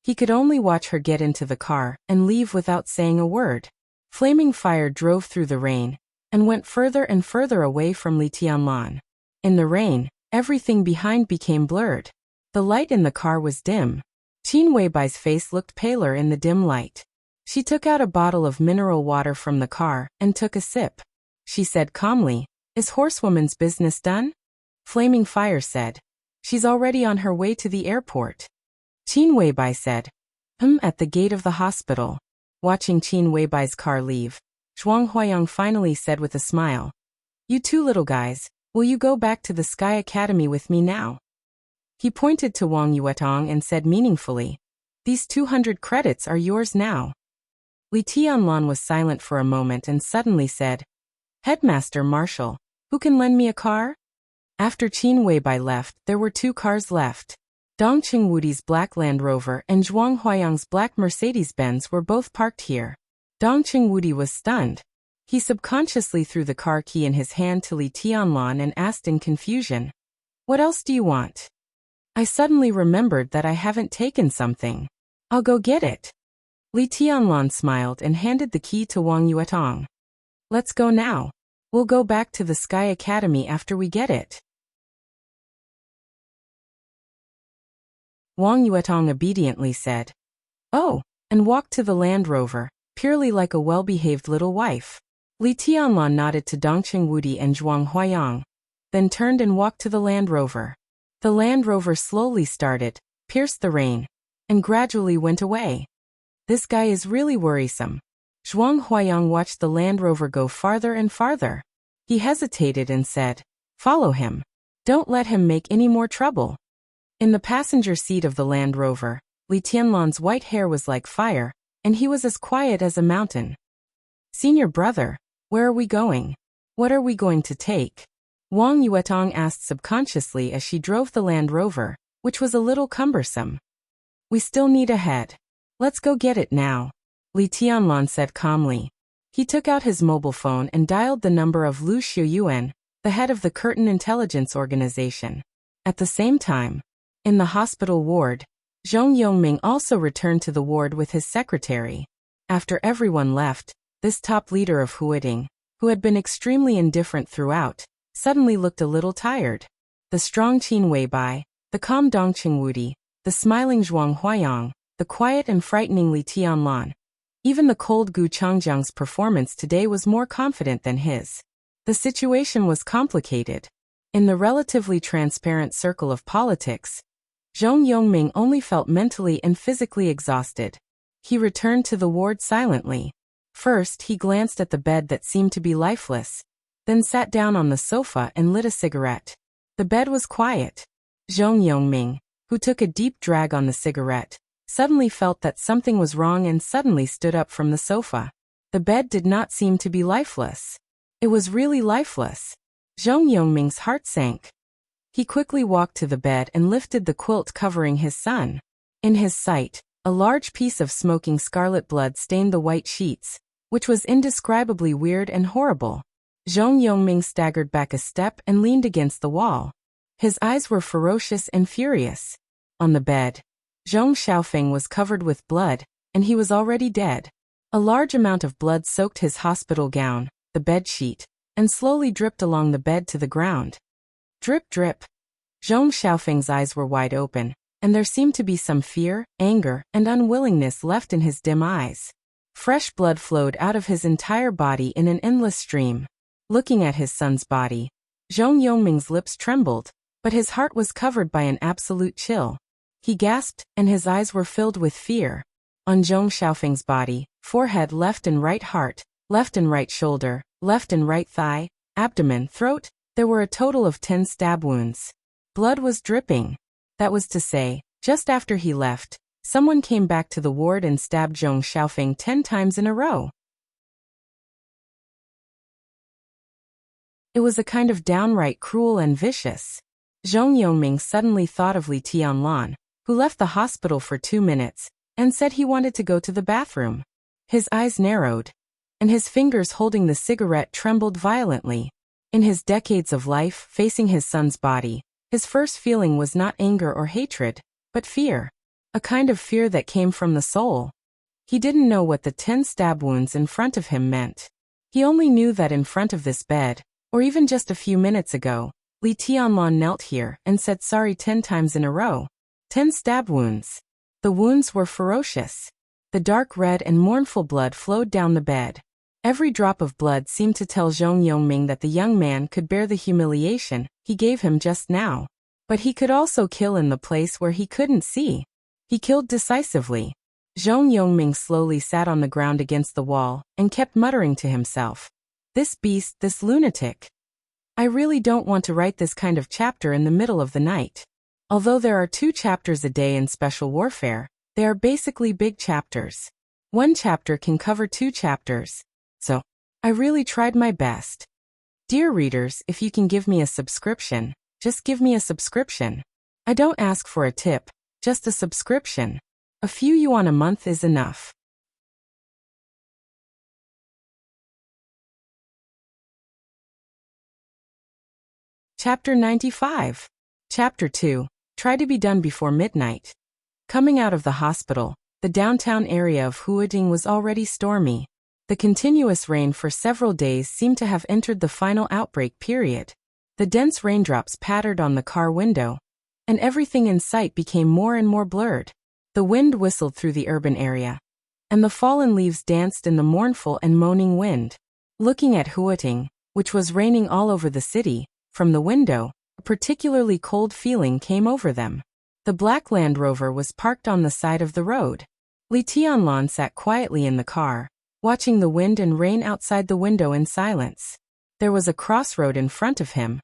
He could only watch her get into the car and leave without saying a word. Flaming fire drove through the rain and went further and further away from Li Tianlan. In the rain, everything behind became blurred. The light in the car was dim. Qin Weibai's face looked paler in the dim light. She took out a bottle of mineral water from the car and took a sip. she said calmly. Is horsewoman's business done? Flaming Fire said. She's already on her way to the airport. Qin Weibai said. At the gate of the hospital. Watching Qin Weibai's car leave, Zhuang Huayang finally said with a smile. You two little guys, will you go back to the Sky Academy with me now? He pointed to Wang Yuetong and said meaningfully. These 200 credits are yours now. Li Tianlan was silent for a moment and suddenly said, Headmaster Marshal, who can lend me a car? After Qin Weibai left, there were 2 cars left. Dongqing Wudi's black Land Rover and Zhuang Huayang's black Mercedes-Benz were both parked here. Dongqing Wudi was stunned. He subconsciously threw the car key in his hand to Li Tianlan and asked in confusion, What else do you want? I suddenly remembered that I haven't taken something. I'll go get it. Li Tianlan smiled and handed the key to Wang Yuetong. Let's go now. We'll go back to the Sky Academy after we get it. Wang Yuetong obediently said, Oh, and walked to the Land Rover, purely like a well-behaved little wife. Li Tianlan nodded to Dongqing Wudi and Zhuang Huayang, then turned and walked to the Land Rover. The Land Rover slowly started, pierced the rain, and gradually went away. This guy is really worrisome. Zhuang Huayang watched the Land Rover go farther and farther. He hesitated and said, Follow him. Don't let him make any more trouble. In the passenger seat of the Land Rover, Li Tianlan's white hair was like fire, and he was as quiet as a mountain. Senior brother, where are we going? What are we going to take? Wang Yuetong asked subconsciously as she drove the Land Rover, which was a little cumbersome. We still need a head. Let's go get it now. Li Tianlan said calmly. He took out his mobile phone and dialed the number of Lu Xiuyuan, the head of the Curtain Intelligence Organization. At the same time, in the hospital ward, Zhong Yongming also returned to the ward with his secretary. After everyone left, this top leader of Huiding, who had been extremely indifferent throughout, suddenly looked a little tired. The strong Qin Weibai, the calm Dongqing Wudi, the smiling Zhuang Huayang, the quiet and frightening Li Tianlan. Even the cold Gu Changjiang's performance today was more confident than his. The situation was complicated. In the relatively transparent circle of politics, Zhong Yongming only felt mentally and physically exhausted. He returned to the ward silently. First, he glanced at the bed that seemed to be lifeless, then sat down on the sofa and lit a cigarette. The bed was quiet. Zhong Yongming, who took a deep drag on the cigarette, suddenly felt that something was wrong and suddenly stood up from the sofa. The bed did not seem to be lifeless. It was really lifeless. Zhong Yongming's heart sank. He quickly walked to the bed and lifted the quilt covering his son. In his sight, a large piece of smoking scarlet blood stained the white sheets, which was indescribably weird and horrible. Zhong Yongming staggered back a step and leaned against the wall. His eyes were ferocious and furious. On the bed, Zhong Xiaofeng was covered with blood, and he was already dead. A large amount of blood soaked his hospital gown, the bed sheet, and slowly dripped along the bed to the ground. Drip, drip. Zhong Xiaofeng's eyes were wide open, and there seemed to be some fear, anger, and unwillingness left in his dim eyes. Fresh blood flowed out of his entire body in an endless stream. Looking at his son's body, Zhong Yongming's lips trembled, but his heart was covered by an absolute chill. He gasped, and his eyes were filled with fear. On Zhong Xiaofeng's body, forehead, left and right heart, left and right shoulder, left and right thigh, abdomen, throat, there were a total of 10 stab wounds. Blood was dripping. That was to say, just after he left, someone came back to the ward and stabbed Zhong Xiaofeng 10 times in a row. It was a kind of downright cruel and vicious. Zhong Yongming suddenly thought of Li Tianlan, who left the hospital for 2 minutes, and said he wanted to go to the bathroom. His eyes narrowed, and his fingers holding the cigarette trembled violently. In his decades of life facing his son's body, his first feeling was not anger or hatred, but fear. A kind of fear that came from the soul. He didn't know what the 10 stab wounds in front of him meant. He only knew that in front of this bed, or even just a few minutes ago, Li Tianlan knelt here and said sorry 10 times in a row. 10 stab wounds. The wounds were ferocious. The dark red and mournful blood flowed down the bed. Every drop of blood seemed to tell Zhong Yongming that the young man could bear the humiliation he gave him just now. But he could also kill in the place where he couldn't see. He killed decisively. Zhong Yongming slowly sat on the ground against the wall and kept muttering to himself. This beast, this lunatic. I really don't want to write this kind of chapter in the middle of the night. Although there are 2 chapters a day in Special Warfare, they are basically big chapters. One chapter can cover 2 chapters. So, I really tried my best. Dear readers, if you can give me a subscription, just give me a subscription. I don't ask for a tip, just a subscription. A few yuan a month is enough. Chapter 95. Chapter 2. Try to be done before midnight. Coming out of the hospital, the downtown area of Huading was already stormy. The continuous rain for several days seemed to have entered the final outbreak period. The dense raindrops pattered on the car window, and everything in sight became more and more blurred. The wind whistled through the urban area, and the fallen leaves danced in the mournful and moaning wind. Looking at Huading, which was raining all over the city, from the window, a particularly cold feeling came over them. The black Land Rover was parked on the side of the road. Li Tianlan sat quietly in the car, watching the wind and rain outside the window in silence. There was a crossroad in front of him,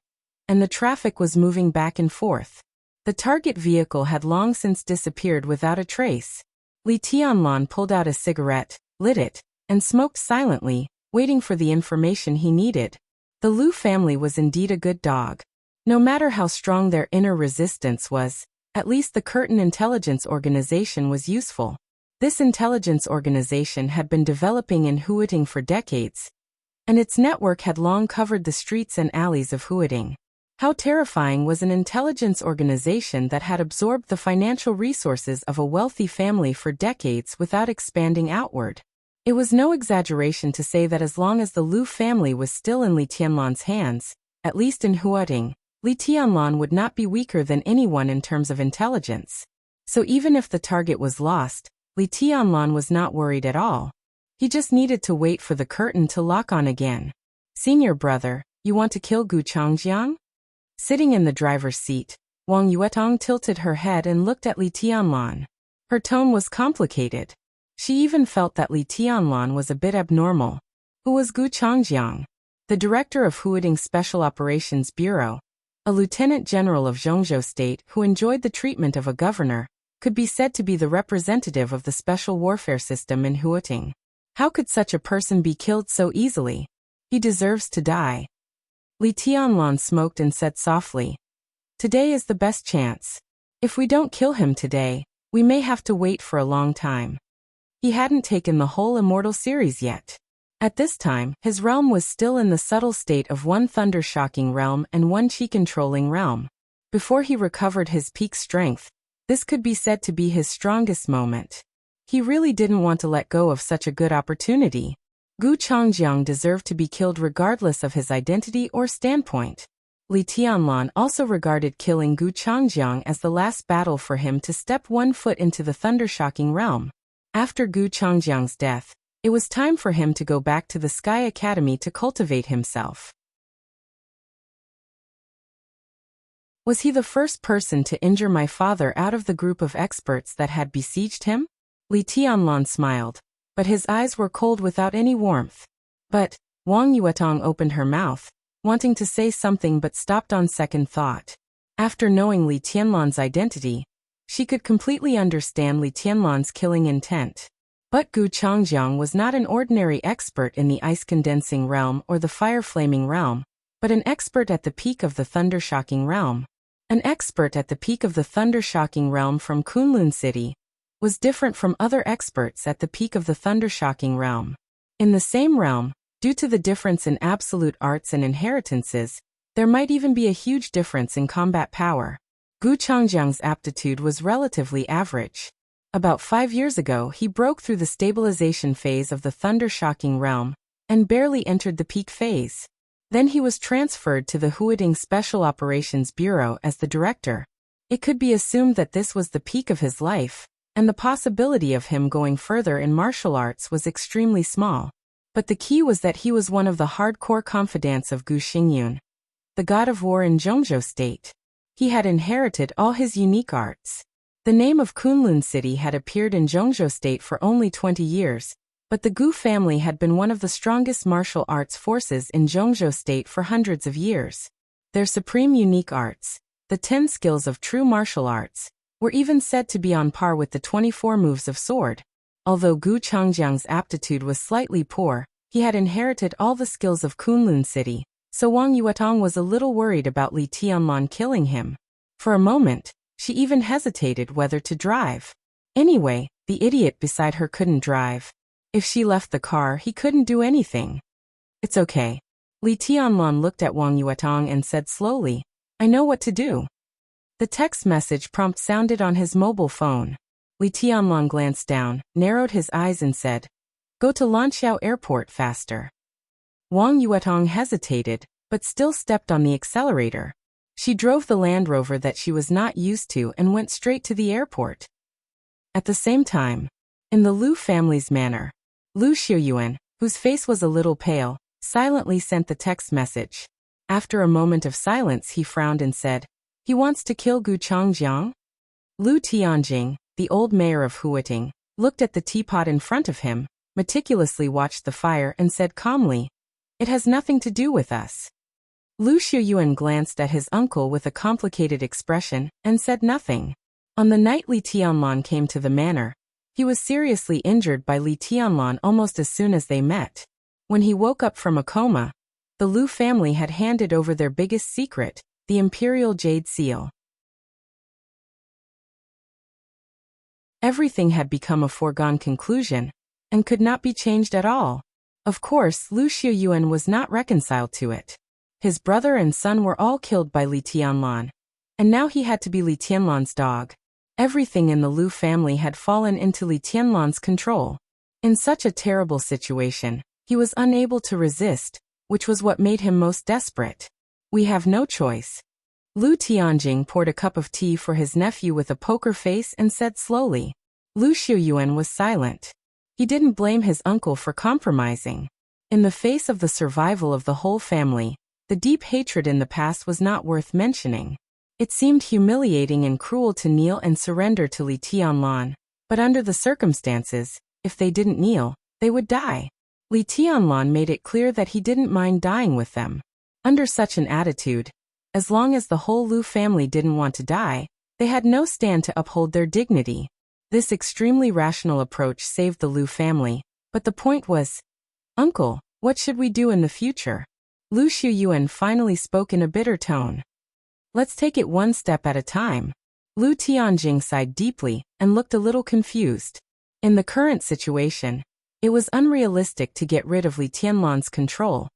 and the traffic was moving back and forth. The target vehicle had long since disappeared without a trace. Li Tianlan pulled out a cigarette, lit it, and smoked silently, waiting for the information he needed. The Liu family was indeed a good dog. No matter how strong their inner resistance was, at least the Curtin Intelligence Organization was useful. This intelligence organization had been developing in Huading for decades, and its network had long covered the streets and alleys of Huading. How terrifying was an intelligence organization that had absorbed the financial resources of a wealthy family for decades without expanding outward. It was no exaggeration to say that as long as the Liu family was still in Li Tianlan's hands, at least in Huading, Li Tianlan would not be weaker than anyone in terms of intelligence. So even if the target was lost, Li Tianlan was not worried at all. He just needed to wait for the curtain to lock on again. Senior brother, you want to kill Gu Changjiang? Sitting in the driver's seat, Wang Yuetong tilted her head and looked at Li Tianlan. Her tone was complicated. She even felt that Li Tianlan was a bit abnormal. Who was Gu Changjiang? The director of Huading Special Operations Bureau, a lieutenant general of Zhongzhou State who enjoyed the treatment of a governor, could be said to be the representative of the special warfare system in Huading. How could such a person be killed so easily? He deserves to die. Li Tianlan smoked and said softly, "Today is the best chance. If we don't kill him today, we may have to wait for a long time." He hadn't taken the whole Immortal series yet. At this time, his realm was still in the subtle state of one thunder-shocking realm and one chi-controlling realm. Before he recovered his peak strength, this could be said to be his strongest moment. He really didn't want to let go of such a good opportunity. Gu Changjiang deserved to be killed regardless of his identity or standpoint. Li Tianlan also regarded killing Gu Changjiang as the last battle for him to step one foot into the thunder-shocking realm. After Gu Changjiang's death, it was time for him to go back to the Sky Academy to cultivate himself. Was he the first person to injure my father out of the group of experts that had besieged him? Li Tianlan smiled, but his eyes were cold without any warmth. But, Wang Yuetong opened her mouth, wanting to say something but stopped on second thought. After knowing Li Tianlan's identity, she could completely understand Li Tianlan's killing intent. But Gu Changjiang was not an ordinary expert in the ice-condensing realm or the fire-flaming realm, but an expert at the peak of the thunder-shocking realm. An expert at the peak of the thunder-shocking realm from Kunlun City was different from other experts at the peak of the thunder-shocking realm. In the same realm, due to the difference in absolute arts and inheritances, there might even be a huge difference in combat power. Gu Changjiang's aptitude was relatively average. About 5 years ago, he broke through the stabilization phase of the thunder-shocking realm and barely entered the peak phase. Then he was transferred to the Huading Special Operations Bureau as the director. It could be assumed that this was the peak of his life, and the possibility of him going further in martial arts was extremely small. But the key was that he was one of the hardcore confidants of Gu Xingyun, the god of war in Zhongzhou state. He had inherited all his unique arts. The name of Kunlun City had appeared in Zhongzhou state for only 20 years, but the Gu family had been one of the strongest martial arts forces in Zhongzhou state for hundreds of years. Their supreme unique arts, the 10 skills of true martial arts, were even said to be on par with the 24 moves of sword. Although Gu Changjiang's aptitude was slightly poor, he had inherited all the skills of Kunlun City, so Wang Yuetong was a little worried about Li Tianlan killing him. For a moment, she even hesitated whether to drive. Anyway, the idiot beside her couldn't drive. If she left the car, he couldn't do anything. It's okay. Li Tianlan looked at Wang Yuetong and said slowly, I know what to do. The text message prompt sounded on his mobile phone. Li Tianlan glanced down, narrowed his eyes and said, Go to Lanqiao Airport faster. Wang Yuetong hesitated, but still stepped on the accelerator. She drove the Land Rover that she was not used to and went straight to the airport. At the same time, in the Lu family's manor, Lu Xiuyuan, whose face was a little pale, silently sent the text message. After a moment of silence, he frowned and said, He wants to kill Gu Changjiang? Lu Tianjing, the old mayor of Huiting, looked at the teapot in front of him, meticulously watched the fire and said calmly, It has nothing to do with us. Lu Xiuyuan glanced at his uncle with a complicated expression and said nothing. On the night Li Tianlan came to the manor, he was seriously injured by Li Tianlan almost as soon as they met. When he woke up from a coma, the Lu family had handed over their biggest secret, the Imperial Jade Seal. Everything had become a foregone conclusion, and could not be changed at all. Of course, Lu Xiuyuan was not reconciled to it. His brother and son were all killed by Li Tianlan, and now he had to be Li Tianlan's dog. Everything in the Lu family had fallen into Li Tianlan's control. In such a terrible situation, he was unable to resist, which was what made him most desperate. We have no choice. Lu Tianjing poured a cup of tea for his nephew with a poker face and said slowly. Lu Xiuyuan was silent. He didn't blame his uncle for compromising. In the face of the survival of the whole family, the deep hatred in the past was not worth mentioning. It seemed humiliating and cruel to kneel and surrender to Li Tianlan, but under the circumstances, if they didn't kneel, they would die. Li Tianlan made it clear that he didn't mind dying with them. Under such an attitude, as long as the whole Lu family didn't want to die, they had no stand to uphold their dignity. This extremely rational approach saved the Lu family, but the point was, Uncle, what should we do in the future? Lu Xiuyuan finally spoke in a bitter tone. Let's take it one step at a time. Lu Tianjing sighed deeply and looked a little confused. In the current situation, it was unrealistic to get rid of Li Tianlan's control.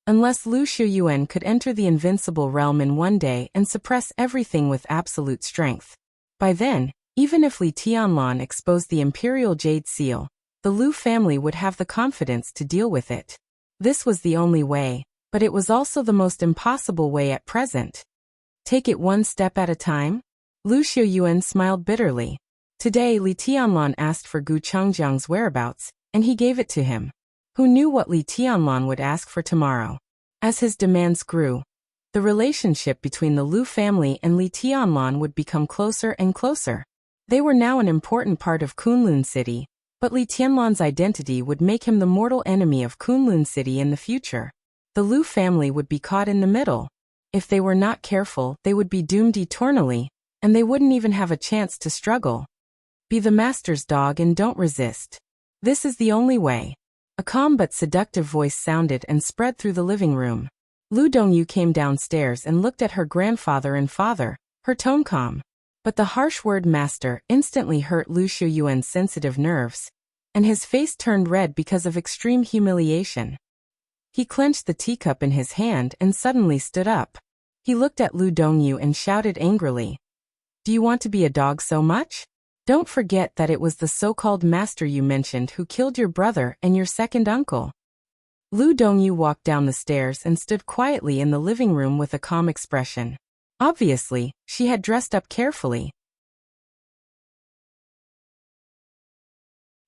Unless Lu Xiuyuan could enter the invincible realm in one day and suppress everything with absolute strength. By then, even if Li Tianlan exposed the Imperial Jade Seal, the Lu family would have the confidence to deal with it. This was the only way, but it was also the most impossible way at present. Take it one step at a time? Lu Xiuyuan smiled bitterly. Today Li Tianlan asked for Gu Changjiang's whereabouts, and he gave it to him. Who knew what Li Tianlan would ask for tomorrow? As his demands grew, the relationship between the Lu family and Li Tianlan would become closer and closer. They were now an important part of Kunlun City, but Li Tianlan's identity would make him the mortal enemy of Kunlun City in the future. The Lu family would be caught in the middle. If they were not careful, they would be doomed eternally, and they wouldn't even have a chance to struggle. Be the master's dog and don't resist. This is the only way. A calm but seductive voice sounded and spread through the living room. Lu Dongyu came downstairs and looked at her grandfather and father, her tone calm. But the harsh word master instantly hurt Lu Xiuyuan's sensitive nerves, and his face turned red because of extreme humiliation. He clenched the teacup in his hand and suddenly stood up. He looked at Lu Dongyu and shouted angrily, Do you want to be a dog so much? Don't forget that it was the so-called master you mentioned who killed your brother and your second uncle. Lu Dongyu walked down the stairs and stood quietly in the living room with a calm expression. Obviously, she had dressed up carefully.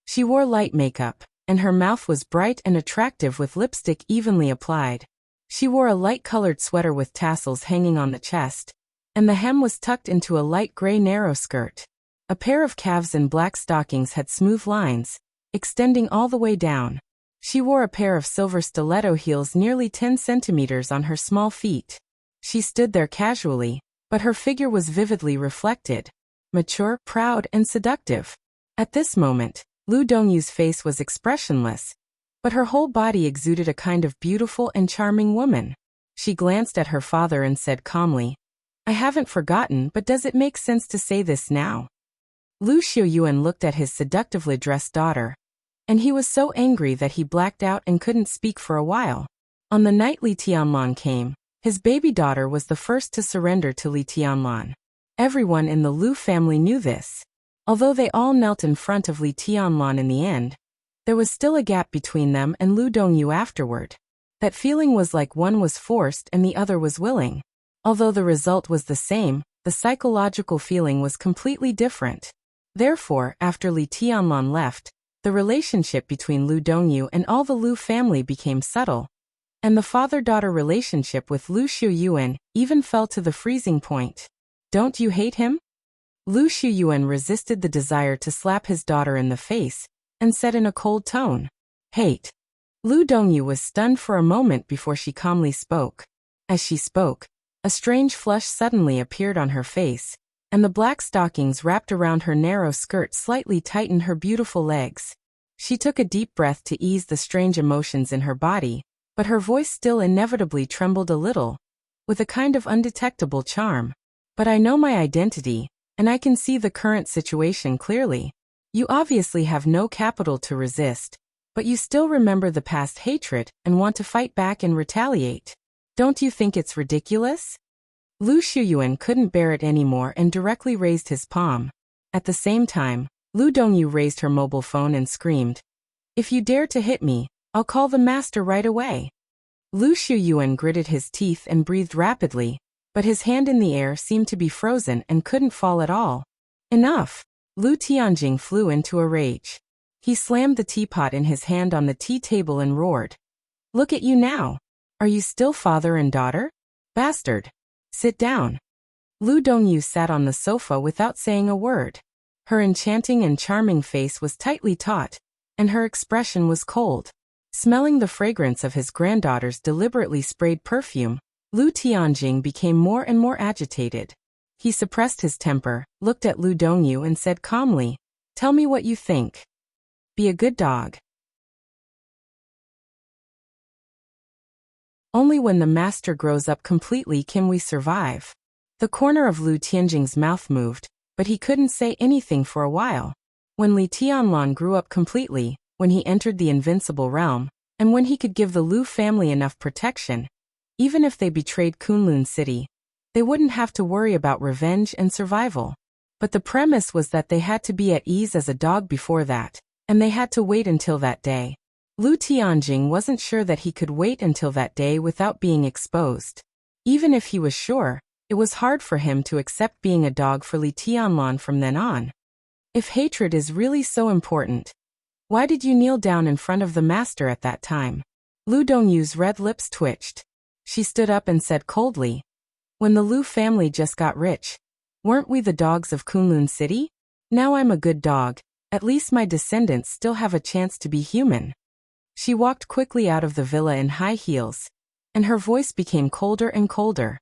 She wore light makeup, and her mouth was bright and attractive with lipstick evenly applied. She wore a light-colored sweater with tassels hanging on the chest, and the hem was tucked into a light gray narrow skirt. A pair of calves in black stockings had smooth lines, extending all the way down. She wore a pair of silver stiletto heels nearly 10 centimeters on her small feet. She stood there casually, but her figure was vividly reflected, mature, proud, and seductive. At this moment, Lu Dongyu's face was expressionless, but her whole body exuded a kind of beautiful and charming woman. She glanced at her father and said calmly, "I haven't forgotten, but does it make sense to say this now?" Lu Xiaoyuan looked at his seductively dressed daughter, and he was so angry that he blacked out and couldn't speak for a while. On the night Li Tianlan came, his baby daughter was the first to surrender to Li Tianlan. Everyone in the Lu family knew this. Although they all knelt in front of Li Tianlan in the end, there was still a gap between them and Lu Dongyu afterward. That feeling was like one was forced and the other was willing. Although the result was the same, the psychological feeling was completely different. Therefore, after Li Tianlan left, the relationship between Lu Dongyu and all the Lu family became subtle, and the father-daughter relationship with Lu Xiaoyuan even fell to the freezing point. "Don't you hate him?" Lu Xiaoyuan resisted the desire to slap his daughter in the face, and said in a cold tone, "Hate." Lu Dongyu was stunned for a moment before she calmly spoke. As she spoke, a strange flush suddenly appeared on her face, and the black stockings wrapped around her narrow skirt slightly tightened her beautiful legs. She took a deep breath to ease the strange emotions in her body, but her voice still inevitably trembled a little, with a kind of undetectable charm. "But I know my identity, and I can see the current situation clearly. You obviously have no capital to resist, but you still remember the past hatred and want to fight back and retaliate. Don't you think it's ridiculous?" Lu Xiaoyuan couldn't bear it anymore and directly raised his palm. At the same time, Lu Dongyu raised her mobile phone and screamed, "If you dare to hit me, I'll call the master right away." Lu Xiaoyuan gritted his teeth and breathed rapidly, but his hand in the air seemed to be frozen and couldn't fall at all. "Enough!" Lu Tianjing flew into a rage. He slammed the teapot in his hand on the tea table and roared, "Look at you now! Are you still father and daughter? Bastard! Sit down." Lu Dongyu sat on the sofa without saying a word. Her enchanting and charming face was tightly taut, and her expression was cold. Smelling the fragrance of his granddaughter's deliberately sprayed perfume, Lu Tianjing became more and more agitated. He suppressed his temper, looked at Lu Dongyu and said calmly, "Tell me what you think. Be a good dog. Only when the master grows up completely can we survive." The corner of Lu Tianjing's mouth moved, but he couldn't say anything for a while. When Li Tianlan grew up completely, when he entered the invincible realm, and when he could give the Lu family enough protection, even if they betrayed Kunlun City, they wouldn't have to worry about revenge and survival. But the premise was that they had to be at ease as a dog before that, and they had to wait until that day. Lu Tianjing wasn't sure that he could wait until that day without being exposed. Even if he was sure, it was hard for him to accept being a dog for Li Tianlan from then on. If hatred is really so important, why did you kneel down in front of the master at that time? Lu Dongyu's red lips twitched. She stood up and said coldly, "When the Lu family just got rich, weren't we the dogs of Kunlun City? Now I'm a good dog, at least my descendants still have a chance to be human." She walked quickly out of the villa in high heels, and her voice became colder and colder.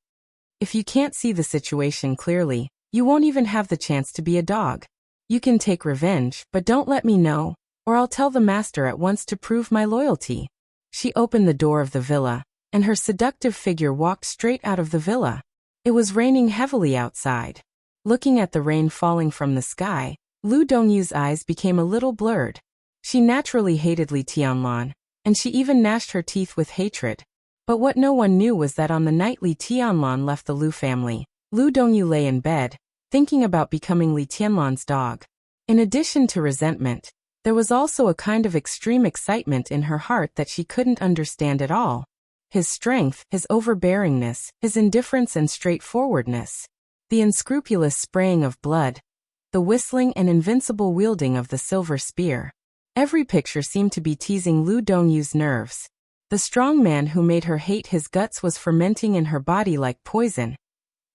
"If you can't see the situation clearly, you won't even have the chance to be a dog. You can take revenge, but don't let me know, or I'll tell the master at once to prove my loyalty." She opened the door of the villa, and her seductive figure walked straight out of the villa. It was raining heavily outside. Looking at the rain falling from the sky, Lu Dongyu's eyes became a little blurred. She naturally hated Li Tianlan, and she even gnashed her teeth with hatred. But what no one knew was that on the night Li Tianlan left the Lu family, Lu Dongyu lay in bed, thinking about becoming Li Tianlan's dog. In addition to resentment, there was also a kind of extreme excitement in her heart that she couldn't understand at all. His strength, his overbearingness, his indifference and straightforwardness, the unscrupulous spraying of blood, the whistling and invincible wielding of the silver spear. Every picture seemed to be teasing Lu Dongyu's nerves. The strong man who made her hate his guts was fermenting in her body like poison,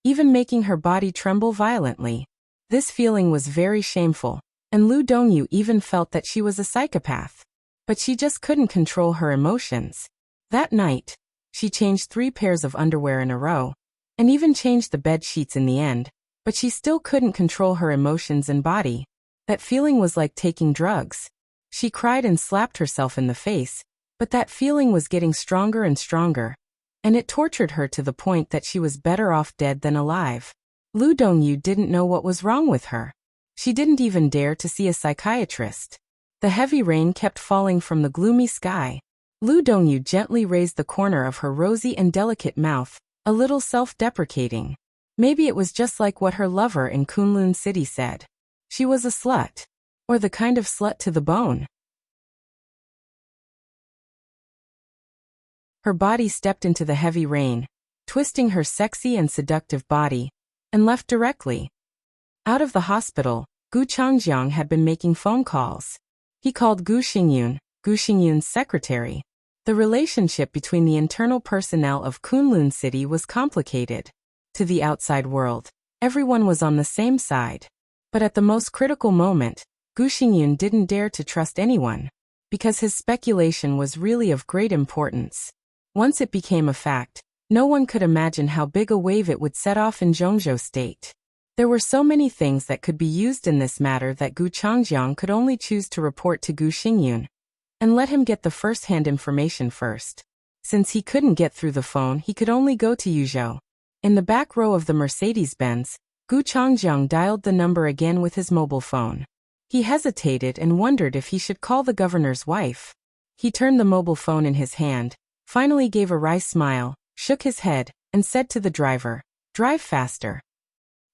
even making her body tremble violently. This feeling was very shameful, and Lu Dongyu even felt that she was a psychopath. But she just couldn't control her emotions. That night, she changed 3 pairs of underwear in a row, and even changed the bed sheets in the end, but she still couldn't control her emotions and body. That feeling was like taking drugs. She cried and slapped herself in the face, but that feeling was getting stronger and stronger, and it tortured her to the point that she was better off dead than alive. Lu Dongyu didn't know what was wrong with her. She didn't even dare to see a psychiatrist. The heavy rain kept falling from the gloomy sky. Lu Dongyu gently raised the corner of her rosy and delicate mouth, a little self-deprecating. Maybe it was just like what her lover in Kunlun City said. She was a slut. Or the kind of slut to the bone. Her body stepped into the heavy rain, twisting her sexy and seductive body, and left directly. Out of the hospital, Gu Changjiang had been making phone calls. He called Gu Xingyun's secretary. The relationship between the internal personnel of Kunlun City was complicated. To the outside world, everyone was on the same side. But at the most critical moment, Gu Xingyun didn't dare to trust anyone, because his speculation was really of great importance. Once it became a fact, no one could imagine how big a wave it would set off in Zhongzhou State. There were so many things that could be used in this matter that Gu Changjiang could only choose to report to Gu Xingyun, and let him get the first-hand information first. Since he couldn't get through the phone, he could only go to Yuzhou. In the back row of the Mercedes-Benz, Gu Changjiang dialed the number again with his mobile phone. He hesitated and wondered if he should call the governor's wife. He turned the mobile phone in his hand, finally gave a wry smile, shook his head, and said to the driver, "Drive faster."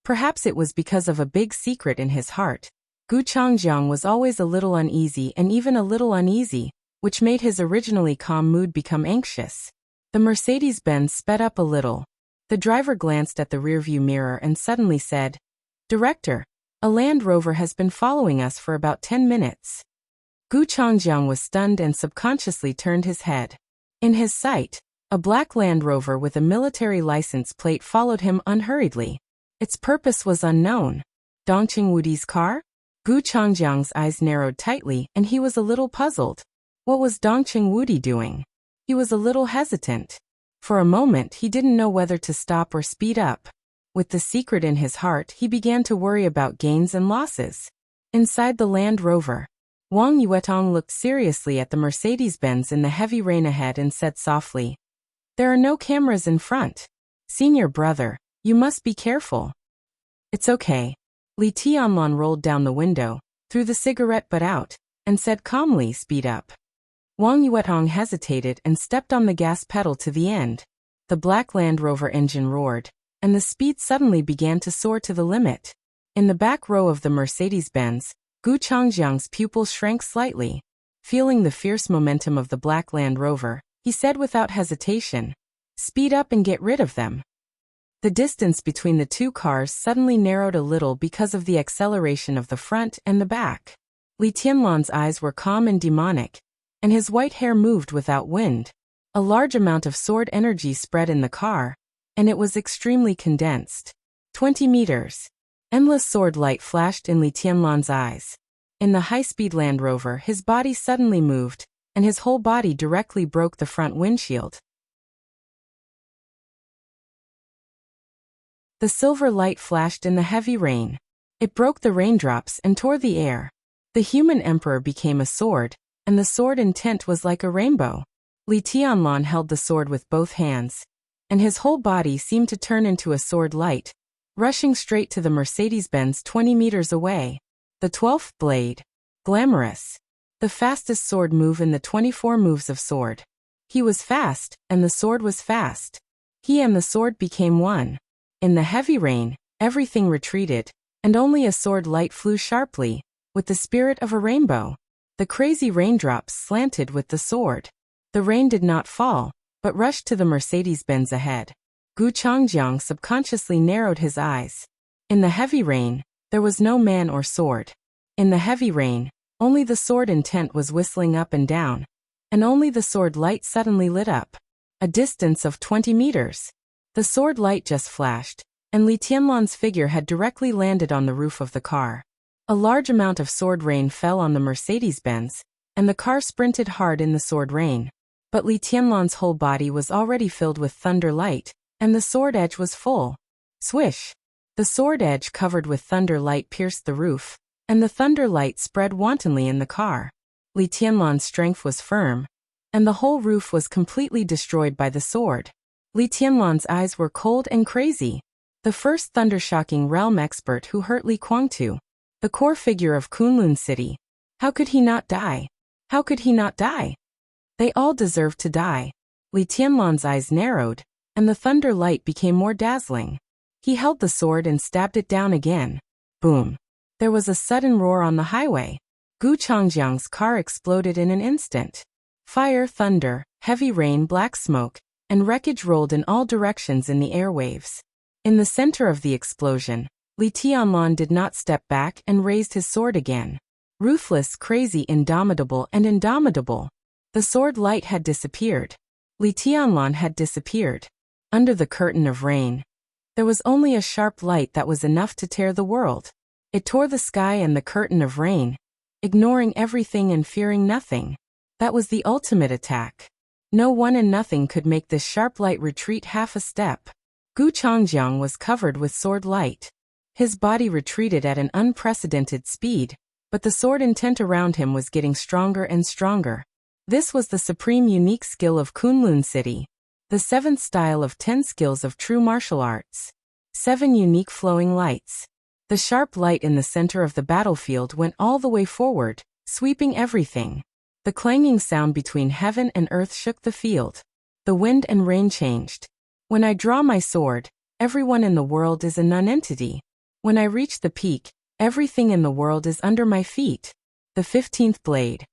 Perhaps it was because of a big secret in his heart. Gu Changjiang was always a little uneasy and even a little uneasy, which made his originally calm mood become anxious. The Mercedes-Benz sped up a little. The driver glanced at the rearview mirror and suddenly said, "Director, a Land Rover has been following us for about 10 minutes. Gu Changjiang was stunned and subconsciously turned his head. In his sight, a black Land Rover with a military license plate followed him unhurriedly. Its purpose was unknown. Dongqing Wudi's car? Gu Changjiang's eyes narrowed tightly and he was a little puzzled. What was Dongqing Wudi doing? He was a little hesitant. For a moment he didn't know whether to stop or speed up. With the secret in his heart, he began to worry about gains and losses. Inside the Land Rover, Wang Yuetong looked seriously at the Mercedes-Benz in the heavy rain ahead and said softly, "There are no cameras in front. Senior brother, you must be careful." "It's okay." Li Tianlon rolled down the window, threw the cigarette butt out, and said calmly, "Speed up." Wang Yuetong hesitated and stepped on the gas pedal to the end. The black Land Rover engine roared, and the speed suddenly began to soar to the limit. In the back row of the Mercedes-Benz, Gu Changjiang's pupils shrank slightly. Feeling the fierce momentum of the black Land Rover, he said without hesitation, "Speed up and get rid of them." The distance between the two cars suddenly narrowed a little because of the acceleration of the front and the back. Li Tianlon's eyes were calm and demonic, and his white hair moved without wind. A large amount of sword energy spread in the car, and it was extremely condensed. 20 meters. Endless sword light flashed in Li Tianlon's eyes. In the high-speed Land Rover, his body suddenly moved, and his whole body directly broke the front windshield. The silver light flashed in the heavy rain. It broke the raindrops and tore the air. The human emperor became a sword, and the sword intent was like a rainbow. Li Tianlon held the sword with both hands, and his whole body seemed to turn into a sword light, rushing straight to the Mercedes-Benz 20 meters away. The 12th blade. Glamorous. The fastest sword move in the 24 moves of sword. He was fast, and the sword was fast. He and the sword became one. In the heavy rain, everything retreated, and only a sword light flew sharply, with the spirit of a rainbow. The crazy raindrops slanted with the sword. The rain did not fall, but rushed to the Mercedes-Benz ahead. Gu Changjiang subconsciously narrowed his eyes. In the heavy rain, there was no man or sword. In the heavy rain, Only the sword intent was whistling up and down, and only the sword light suddenly lit up. A distance of 20 meters. The sword light just flashed, and Li Tianlan's figure had directly landed on the roof of the car. A large amount of sword rain fell on the Mercedes-Benz, and the car sprinted hard in the sword rain. But Li Tianlan's whole body was already filled with thunder light, and the sword edge was full. Swish! The sword edge covered with thunder light pierced the roof, and the thunder light spread wantonly in the car. Li Tianlan's strength was firm, and the whole roof was completely destroyed by the sword. Li Tianlan's eyes were cold and crazy. The first thunder-shocking realm expert who hurt Li Guangtu. The core figure of Kunlun City. How could he not die? How could he not die? They all deserved to die. Li Tianlan's eyes narrowed, and the thunder light became more dazzling. He held the sword and stabbed it down again. Boom! There was a sudden roar on the highway. Gu Changjiang's car exploded in an instant. Fire, thunder, heavy rain, black smoke, and wreckage rolled in all directions in the airwaves. In the center of the explosion, Li Tianlan did not step back and raised his sword again. Ruthless, crazy, indomitable, and indomitable. The sword light had disappeared. Li Tianlan had disappeared. Under the curtain of rain, there was only a sharp light that was enough to tear the world. It tore the sky and the curtain of rain, ignoring everything and fearing nothing. That was the ultimate attack. No one and nothing could make this sharp light retreat half a step. Gu Changjiang was covered with sword light. His body retreated at an unprecedented speed, but the sword intent around him was getting stronger and stronger. This was the supreme unique skill of Kunlun City. The 7th style of 10 skills of true martial arts. 7 unique flowing lights. The sharp light in the center of the battlefield went all the way forward, sweeping everything. The clanging sound between heaven and earth shook the field. The wind and rain changed. When I draw my sword, everyone in the world is a nonentity. When I reach the peak, everything in the world is under my feet. The 15th blade.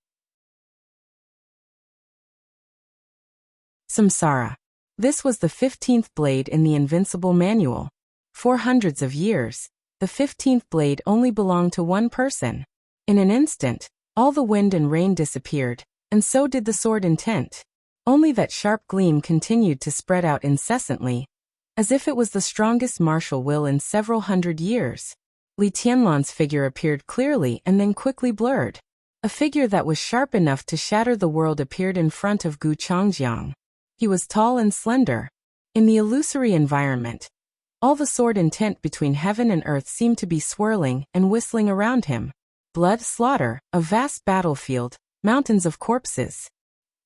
Samsara. This was the 15th blade in the Invincible Manual. For hundreds of years, the 15th blade only belonged to one person. In an instant, all the wind and rain disappeared, and so did the sword intent. Only that sharp gleam continued to spread out incessantly, as if it was the strongest martial will in several hundred years. Li Tianlan's figure appeared clearly and then quickly blurred. A figure that was sharp enough to shatter the world appeared in front of Gu Changjiang. He was tall and slender. In the illusory environment, all the sword intent between heaven and earth seemed to be swirling and whistling around him. Blood, slaughter, a vast battlefield, mountains of corpses.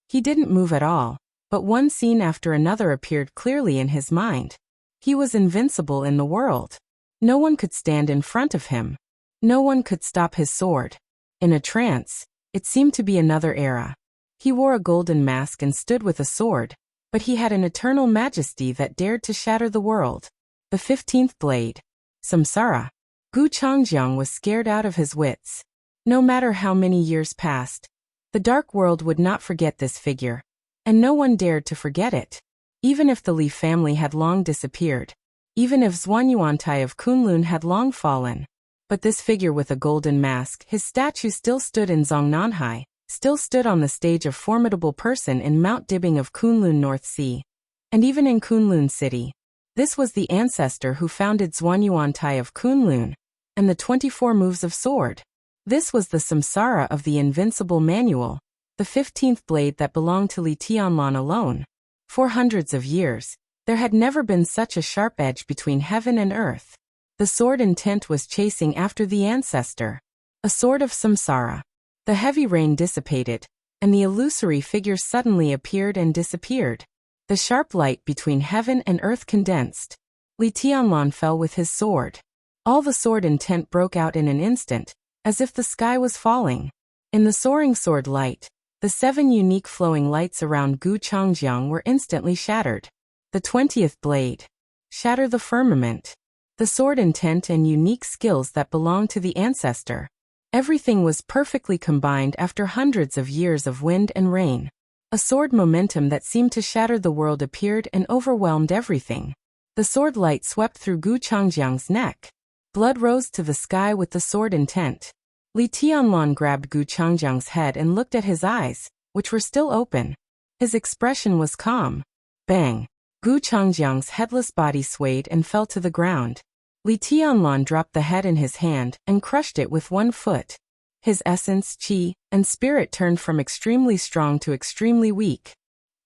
He didn't move at all, but one scene after another appeared clearly in his mind. He was invincible in the world. No one could stand in front of him. No one could stop his sword. In a trance, it seemed to be another era. He wore a golden mask and stood with a sword, but he had an eternal majesty that dared to shatter the world. The 15th blade. Samsara. Gu Changjiang was scared out of his wits. No matter how many years passed, the dark world would not forget this figure, and no one dared to forget it. Even if the Li family had long disappeared, even if Zhuanyuantai of Kunlun had long fallen. But this figure with a golden mask, his statue still stood in Zongnanhai, still stood on the stage of formidable person in Mount Dibing of Kunlun North Sea. And even in Kunlun City. This was the ancestor who founded Zhuanyuantai of Kunlun, and the 24 moves of sword. This was the Samsara of the Invincible Manual, the 15th blade that belonged to Li Tianlan alone. For hundreds of years, there had never been such a sharp edge between heaven and earth. The sword intent was chasing after the ancestor. A sword of Samsara. The heavy rain dissipated, and the illusory figure suddenly appeared and disappeared. The sharp light between heaven and earth condensed. Li Tianlan fell with his sword. All the sword intent broke out in an instant, as if the sky was falling. In the soaring sword light, the 7 unique flowing lights around Gu Changjiang were instantly shattered. The 20th blade. Shatter the firmament. The sword intent and unique skills that belonged to the ancestor. Everything was perfectly combined after hundreds of years of wind and rain. A sword momentum that seemed to shatter the world appeared and overwhelmed everything. The sword light swept through Gu Changjiang's neck. Blood rose to the sky with the sword intent. Li Tianlan grabbed Gu Changjiang's head and looked at his eyes, which were still open. His expression was calm. Bang! Gu Changjiang's headless body swayed and fell to the ground. Li Tianlan dropped the head in his hand and crushed it with one foot. His essence, qi, and spirit turned from extremely strong to extremely weak.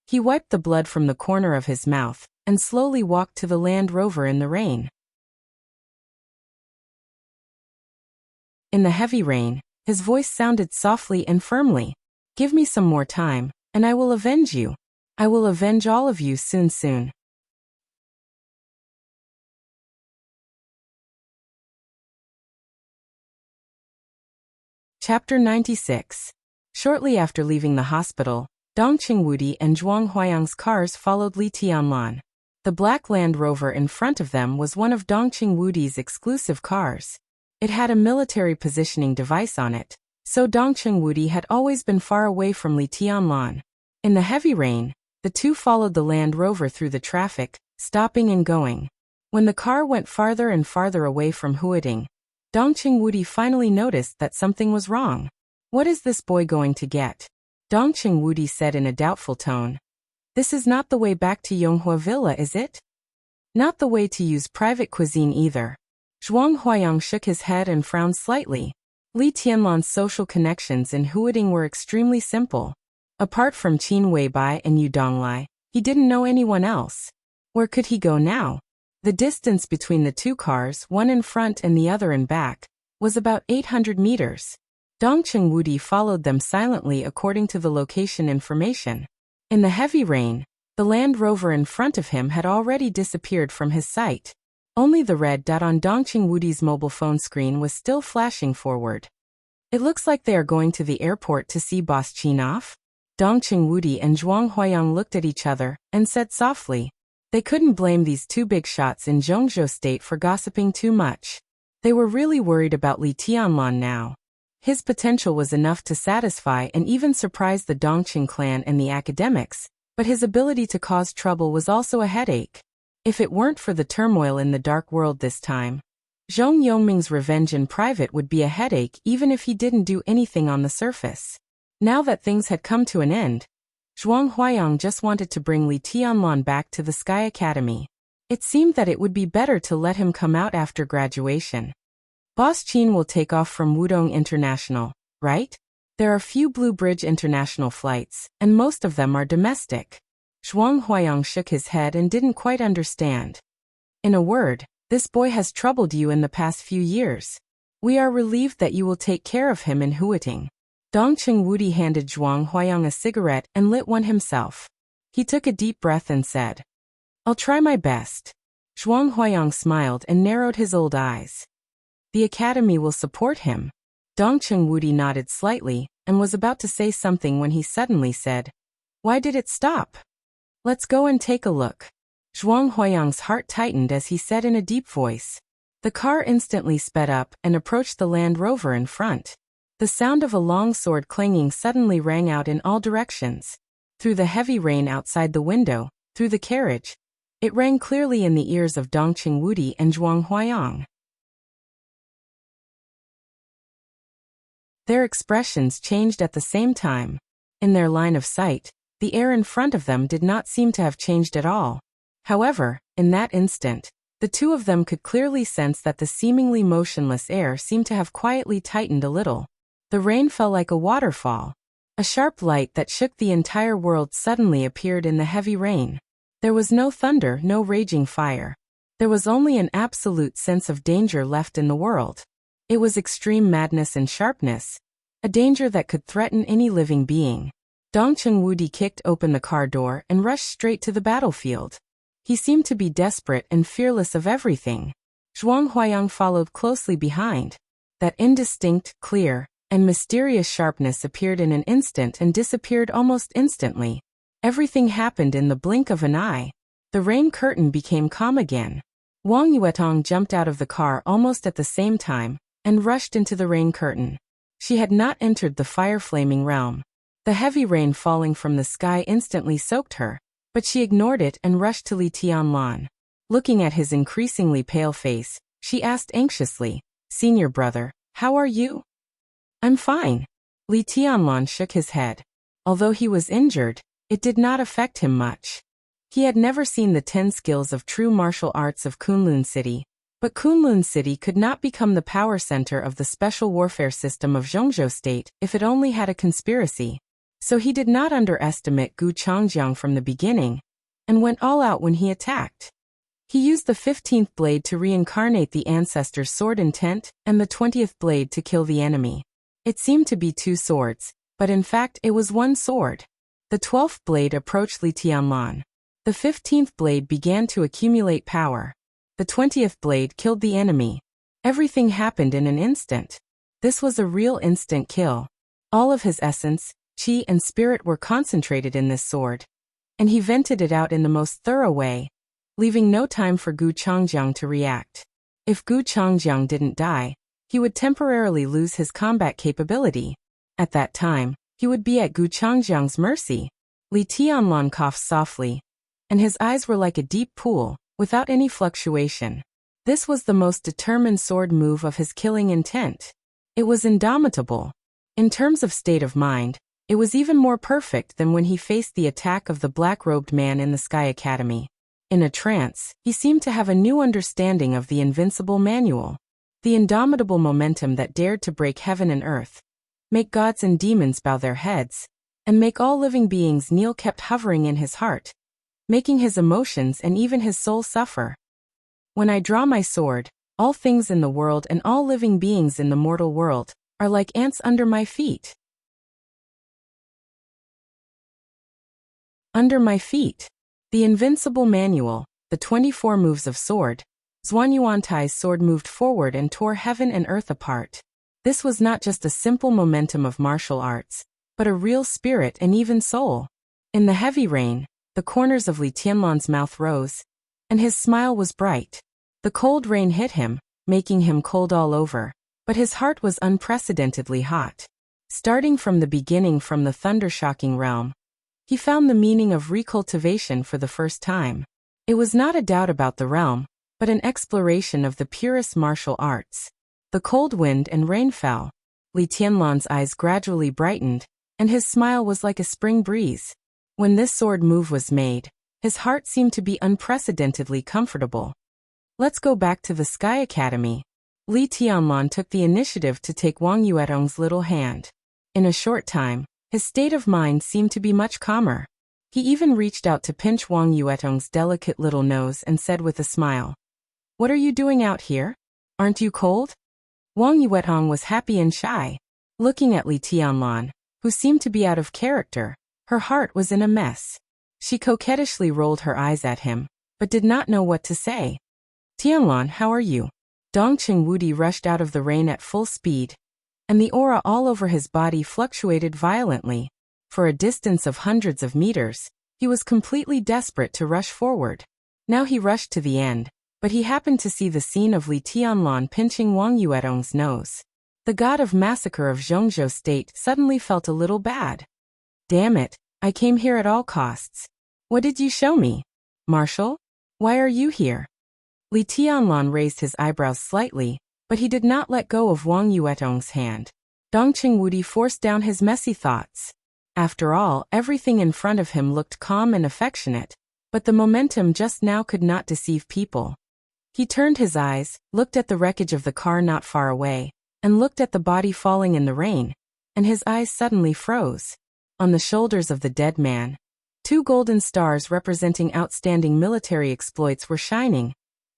He wiped the blood from the corner of his mouth and slowly walked to the Land Rover in the rain. In the heavy rain, his voice sounded softly and firmly. Give me some more time, and I will avenge you. I will avenge all of you soon. Chapter 96. Shortly after leaving the hospital, Dongqing Wudi and Zhuang Huayang's cars followed Li Tianlan. The black Land Rover in front of them was one of Dongqing Wudi's exclusive cars. It had a military positioning device on it, so Dongqing Wudi had always been far away from Li Tianlan. In the heavy rain, the two followed the Land Rover through the traffic, stopping and going. When the car went farther and farther away from Huading, Dongqing Wudi finally noticed that something was wrong. What is this boy going to get? Dongqing Wudi said in a doubtful tone. This is not the way back to Yonghua Villa, is it? Not the way to use private cuisine either. Zhuang Huayang shook his head and frowned slightly. Li Tianlan's social connections in Huading were extremely simple. Apart from Qin Weibai and Yu Donglai, he didn't know anyone else. Where could he go now? The distance between the two cars, one in front and the other in back, was about 800 meters. Dongqing Wudi followed them silently according to the location information. In the heavy rain, the Land Rover in front of him had already disappeared from his sight. Only the red dot on Dongqing Wudi's mobile phone screen was still flashing forward. It looks like they are going to the airport to see Boss Qin off. Dongqing Wudi and Zhuang Huayang looked at each other and said softly. They couldn't blame these two big shots in Zhongzhou State for gossiping too much. They were really worried about Li Tianlan now. His potential was enough to satisfy and even surprise the Dongqing clan and the academics, but his ability to cause trouble was also a headache. If it weren't for the turmoil in the dark world this time, Zhong Yongming's revenge in private would be a headache even if he didn't do anything on the surface. Now that things had come to an end, Zhuang Huayang just wanted to bring Li Tianlan back to the Sky Academy. It seemed that it would be better to let him come out after graduation. Boss Qin will take off from Wudong International, right? There are few Blue Bridge International flights, and most of them are domestic. Zhuang Huayang shook his head and didn't quite understand. In a word, this boy has troubled you in the past few years. We are relieved that you will take care of him in Huating. Dongqing Wudi handed Zhuang Huayang a cigarette and lit one himself. He took a deep breath and said, I'll try my best. Zhuang Huayang smiled and narrowed his old eyes. The academy will support him. Dongqing Wudi nodded slightly and was about to say something when he suddenly said, Why did it stop? Let's go and take a look. Zhuang Huayang's heart tightened as he said in a deep voice. The car instantly sped up and approached the Land Rover in front. The sound of a long sword clanging suddenly rang out in all directions. Through the heavy rain outside the window, through the carriage. It rang clearly in the ears of Dongqing Wudi and Zhuang Huayang. Their expressions changed at the same time. In their line of sight, the air in front of them did not seem to have changed at all. However, in that instant, the two of them could clearly sense that the seemingly motionless air seemed to have quietly tightened a little. The rain fell like a waterfall. A sharp light that shook the entire world suddenly appeared in the heavy rain. There was no thunder, no raging fire. There was only an absolute sense of danger left in the world. It was extreme madness and sharpness, a danger that could threaten any living being. Dongqing Wudi kicked open the car door and rushed straight to the battlefield. He seemed to be desperate and fearless of everything. Zhuang Huayang followed closely behind. That indistinct, clear, and mysterious sharpness appeared in an instant and disappeared almost instantly. Everything happened in the blink of an eye. The rain curtain became calm again. Wang Yuetong jumped out of the car almost at the same time and rushed into the rain curtain. She had not entered the fire-flaming realm. The heavy rain falling from the sky instantly soaked her, but she ignored it and rushed to Li Tianlan. Looking at his increasingly pale face, she asked anxiously, "Senior brother, how are you?" I'm fine. Li Tianlan shook his head. Although he was injured, it did not affect him much. He had never seen the 10 skills of true martial arts of Kunlun City, but Kunlun City could not become the power center of the special warfare system of Zhongzhou State if it only had a conspiracy. So he did not underestimate Gu Changjiang from the beginning, and went all out when he attacked. He used the 15th blade to reincarnate the ancestor's sword intent, and the 20th blade to kill the enemy. It seemed to be 2 swords, but in fact it was 1 sword. The 12th blade approached Li Tianlan. The 15th blade began to accumulate power. The 20th blade killed the enemy. Everything happened in an instant. This was a real instant kill. All of his essence, chi and spirit were concentrated in this sword, and he vented it out in the most thorough way, leaving no time for Gu Changjiang to react. If Gu Changjiang didn't die, he would temporarily lose his combat capability. At that time, he would be at Gu Changjiang's mercy. Li Tianlan coughed softly, and his eyes were like a deep pool, without any fluctuation. This was the most determined sword move of his killing intent. It was indomitable. In terms of state of mind, it was even more perfect than when he faced the attack of the black-robed man in the Sky Academy. In a trance, he seemed to have a new understanding of the invincible manual. The indomitable momentum that dared to break heaven and earth, make gods and demons bow their heads, and make all living beings kneel kept hovering in his heart, making his emotions and even his soul suffer. When I draw my sword, all things in the world and all living beings in the mortal world are like ants under my feet. Under my feet. The invincible manual, the 24 moves of sword. Zhuanyuantai's sword moved forward and tore heaven and earth apart. This was not just a simple momentum of martial arts, but a real spirit and even soul. In the heavy rain, the corners of Li Tianlan's mouth rose, and his smile was bright. The cold rain hit him, making him cold all over, but his heart was unprecedentedly hot. Starting from the beginning from the thunder-shocking realm, he found the meaning of recultivation for the first time. It was not a doubt about the realm, but an exploration of the purest martial arts. The cold wind and rain fell. Li Tianlan's eyes gradually brightened, and his smile was like a spring breeze. When this sword move was made, his heart seemed to be unprecedentedly comfortable. Let's go back to the Sky Academy. Li Tianlan took the initiative to take Wang Yuetong's little hand. In a short time, his state of mind seemed to be much calmer. He even reached out to pinch Wang Yuetong's delicate little nose and said with a smile, "What are you doing out here? Aren't you cold?" Wang Yuetong was happy and shy. Looking at Li Tianlan, who seemed to be out of character, her heart was in a mess. She coquettishly rolled her eyes at him, but did not know what to say. "Tianlan, how are you?" Dongqing Wudi rushed out of the rain at full speed, and the aura all over his body fluctuated violently. For a distance of hundreds of meters, he was completely desperate to rush forward. Now he rushed to the end, but he happened to see the scene of Li Tianlan pinching Wang Yuetong's nose. The god of massacre of Zhongzhou State suddenly felt a little bad. "Damn it, I came here at all costs. What did you show me? Marshal? Why are you here?" Li Tianlan raised his eyebrows slightly, but he did not let go of Wang Yuetong's hand. Dongqing Wudi forced down his messy thoughts. After all, everything in front of him looked calm and affectionate, but the momentum just now could not deceive people. He turned his eyes, looked at the wreckage of the car not far away, and looked at the body falling in the rain, and his eyes suddenly froze. On the shoulders of the dead man, 2 golden stars representing outstanding military exploits were shining,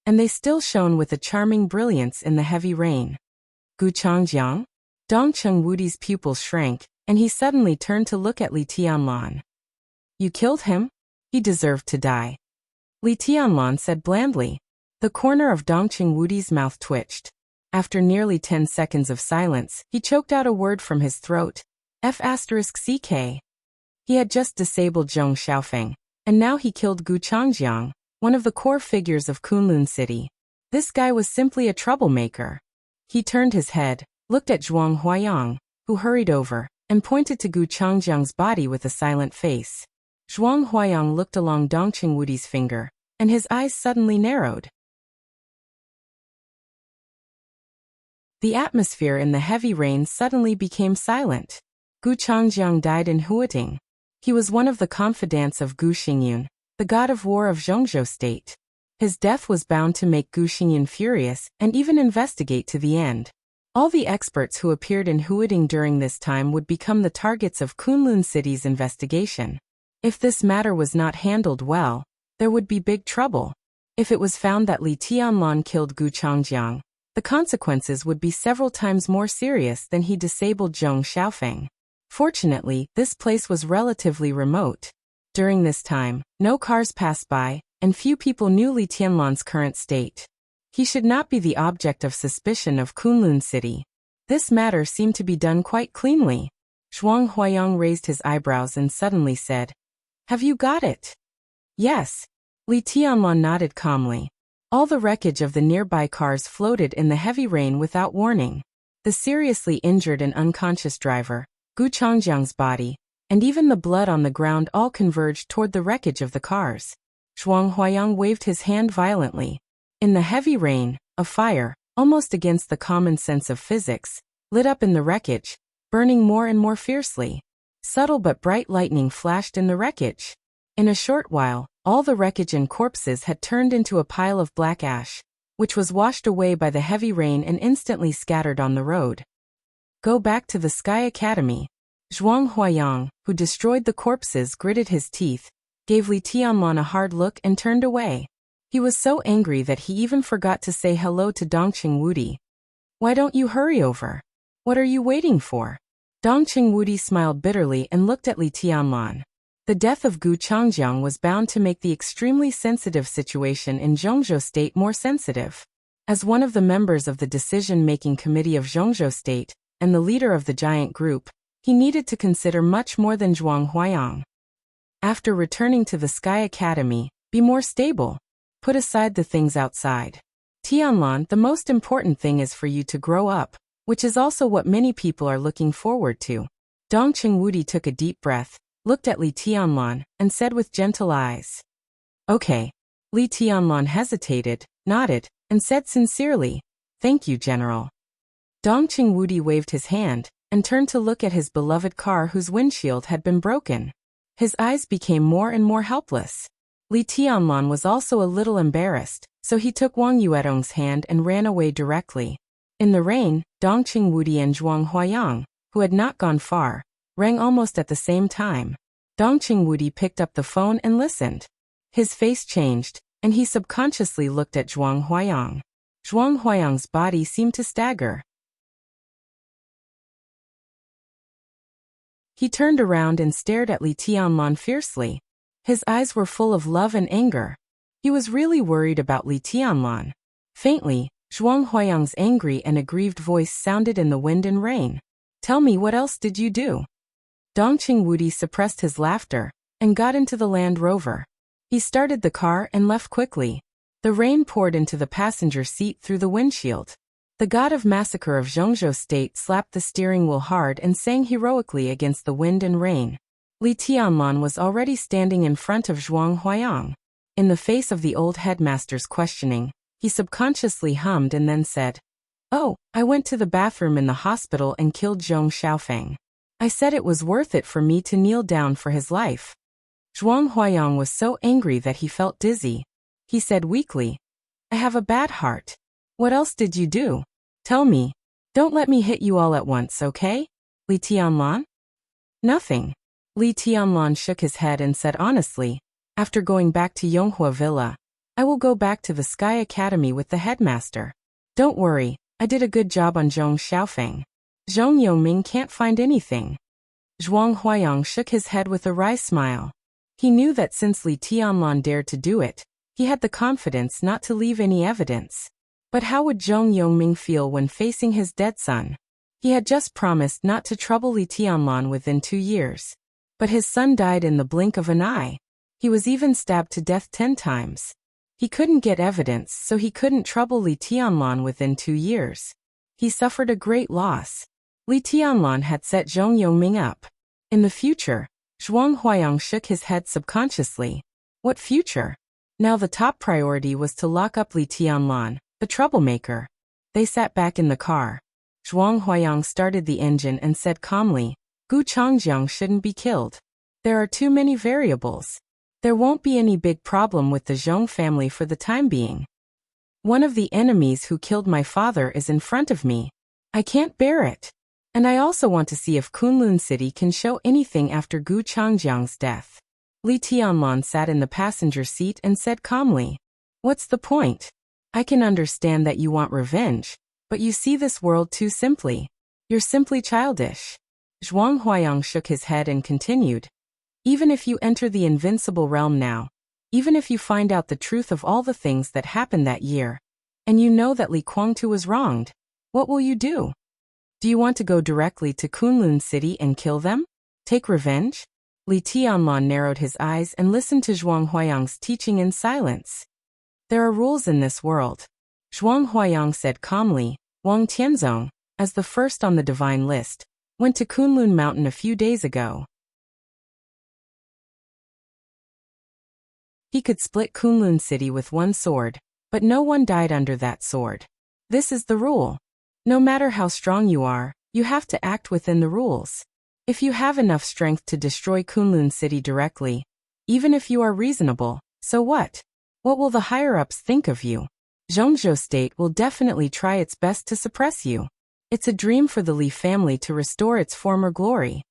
and they still shone with a charming brilliance in the heavy rain. "Gu Changjiang?" Dongqing Wudi's pupils shrank, and he suddenly turned to look at Li Tianlan. "You killed him? He deserved to die." Li Tianlan said blandly. The corner of Dongqing Wudi's mouth twitched. After nearly 10 seconds of silence, he choked out a word from his throat. F***CK. He had just disabled Zhong Xiaofeng, and now he killed Gu Changjiang, one of the core figures of Kunlun City. This guy was simply a troublemaker. He turned his head, looked at Zhuang Huayang, who hurried over, and pointed to Gu Changjiang's body with a silent face. Zhuang Huayang looked along Dongqing Wudi's finger, and his eyes suddenly narrowed. The atmosphere in the heavy rain suddenly became silent. Gu Changjiang died in Huiting. He was one of the confidants of Gu Xingyun, the god of war of Zhongzhou state. His death was bound to make Gu Xingyun furious and even investigate to the end. All the experts who appeared in Huiting during this time would become the targets of Kunlun City's investigation. If this matter was not handled well, there would be big trouble. If it was found that Li Tianlan killed Gu Changjiang, the consequences would be several times more serious than he disabled Zhong Xiaofeng. Fortunately, this place was relatively remote. During this time, no cars passed by, and few people knew Li Tianlan's current state. He should not be the object of suspicion of Kunlun City. This matter seemed to be done quite cleanly. Zhuang Huayang raised his eyebrows and suddenly said, "Have you got it?" "Yes." Li Tianlan nodded calmly. All the wreckage of the nearby cars floated in the heavy rain without warning. The seriously injured and unconscious driver, Gu Changjiang's body, and even the blood on the ground all converged toward the wreckage of the cars. Zhuang Huayang waved his hand violently. In the heavy rain, a fire, almost against the common sense of physics, lit up in the wreckage, burning more and more fiercely. Subtle but bright lightning flashed in the wreckage. In a short while, all the wreckage and corpses had turned into a pile of black ash, which was washed away by the heavy rain and instantly scattered on the road. "Go back to the Sky Academy." Zhuang Huayang, who destroyed the corpses, gritted his teeth, gave Li Tianlan a hard look and turned away. He was so angry that he even forgot to say hello to Dongqing Wudi. "Why don't you hurry over? What are you waiting for?" Dongqing Wudi smiled bitterly and looked at Li Tianlan. The death of Gu Changjiang was bound to make the extremely sensitive situation in Zhongzhou State more sensitive. As one of the members of the decision-making committee of Zhongzhou State, and the leader of the giant group, he needed to consider much more than Zhuang Huayang. After returning to the Sky Academy, be more stable. Put aside the things outside. Tianlan, the most important thing is for you to grow up, which is also what many people are looking forward to. Dongqing Wudi took a deep breath, looked at Li Tianlan, and said with gentle eyes, "Okay." Li Tianlan hesitated, nodded, and said sincerely, "Thank you, General." Dongqing Wudi waved his hand, and turned to look at his beloved car whose windshield had been broken. His eyes became more and more helpless. Li Tianlan was also a little embarrassed, so he took Wang Yuedong's hand and ran away directly. In the rain, Dongqing Wudi and Zhuang Huayang, who had not gone far, rang almost at the same time. Dongqing Wudi picked up the phone and listened. His face changed, and he subconsciously looked at Zhuang Huayang. Zhuang Huayang's body seemed to stagger. He turned around and stared at Li Tianlan fiercely. His eyes were full of love and anger. He was really worried about Li Tianlan. Faintly, Zhuang Huayang's angry and aggrieved voice sounded in the wind and rain. "Tell me, what else did you do?" Dongqing Wudi suppressed his laughter and got into the Land Rover. He started the car and left quickly. The rain poured into the passenger seat through the windshield. The god of massacre of Zhongzhou State slapped the steering wheel hard and sang heroically against the wind and rain. Li Tianlan was already standing in front of Zhuang Huayang. In the face of the old headmaster's questioning, he subconsciously hummed and then said, "Oh, I went to the bathroom in the hospital and killed Zhong Xiaofeng. I said it was worth it for me to kneel down for his life." Zhuang Huayang was so angry that he felt dizzy. He said weakly, "I have a bad heart. What else did you do? Tell me. Don't let me hit you all at once, okay? Li Tianlan?" "Nothing." Li Tianlan shook his head and said honestly, "After going back to Yonghua Villa, I will go back to the Sky Academy with the headmaster. Don't worry, I did a good job on Zhong Xiaofeng. Zhong Yongming can't find anything." Zhuang Huayang shook his head with a wry smile. He knew that since Li Tianlan dared to do it, he had the confidence not to leave any evidence. But how would Zhong Yongming feel when facing his dead son? He had just promised not to trouble Li Tianlan within 2 years. But his son died in the blink of an eye. He was even stabbed to death 10 times. He couldn't get evidence, so he couldn't trouble Li Tianlan within 2 years. He suffered a great loss. Li Tianlan had set Zhong Yongming up. In the future, Zhuang Huayang shook his head subconsciously. What future? Now the top priority was to lock up Li Tianlan, the troublemaker. They sat back in the car, Zhuang Huayang started the engine and said calmly, Gu Changjiang shouldn't be killed. There are too many variables. There won't be any big problem with the Zhong family for the time being. One of the enemies who killed my father is in front of me. I can't bear it. And I also want to see if Kunlun City can show anything after Gu Changjiang's death. Li Tianlan sat in the passenger seat and said calmly, What's the point? I can understand that you want revenge, but you see this world too simply. You're simply childish. Zhuang Huayang shook his head and continued, Even if you enter the invincible realm now, even if you find out the truth of all the things that happened that year, and you know that Li Guangtu was wronged, what will you do? Do you want to go directly to Kunlun City and kill them? Take revenge? Li Tianlan narrowed his eyes and listened to Zhuang Huayang's teaching in silence. There are rules in this world. Zhuang Huayang said calmly. Wang Tianzong, as the first on the divine list, went to Kunlun Mountain a few days ago. He could split Kunlun City with one sword, but no one died under that sword. This is the rule. No matter how strong you are, you have to act within the rules. If you have enough strength to destroy Kunlun City directly, even if you are reasonable, so what? What will the higher-ups think of you? Zhongzhou State will definitely try its best to suppress you. It's a dream for the Li family to restore its former glory.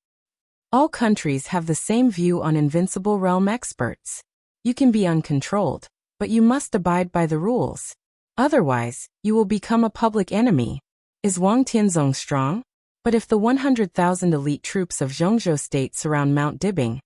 All countries have the same view on invincible realm experts. You can be uncontrolled, but you must abide by the rules. Otherwise, you will become a public enemy. Is Wang Tianzong strong? But if the 100,000 elite troops of Zhongzhou State surround Mount Dibing,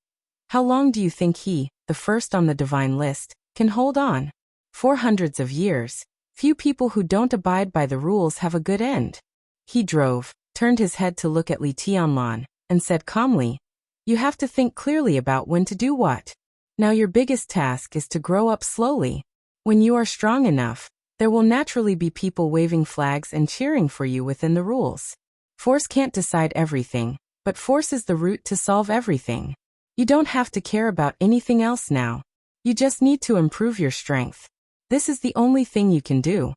how long do you think he, the first on the divine list, can hold on? 400 years. Few people who don't abide by the rules have a good end. He drove, turned his head to look at Li Tianlan, and said calmly, You have to think clearly about when to do what. Now your biggest task is to grow up slowly. When you are strong enough, there will naturally be people waving flags and cheering for you within the rules. Force can't decide everything, but force is the route to solve everything. You don't have to care about anything else now. You just need to improve your strength. This is the only thing you can do.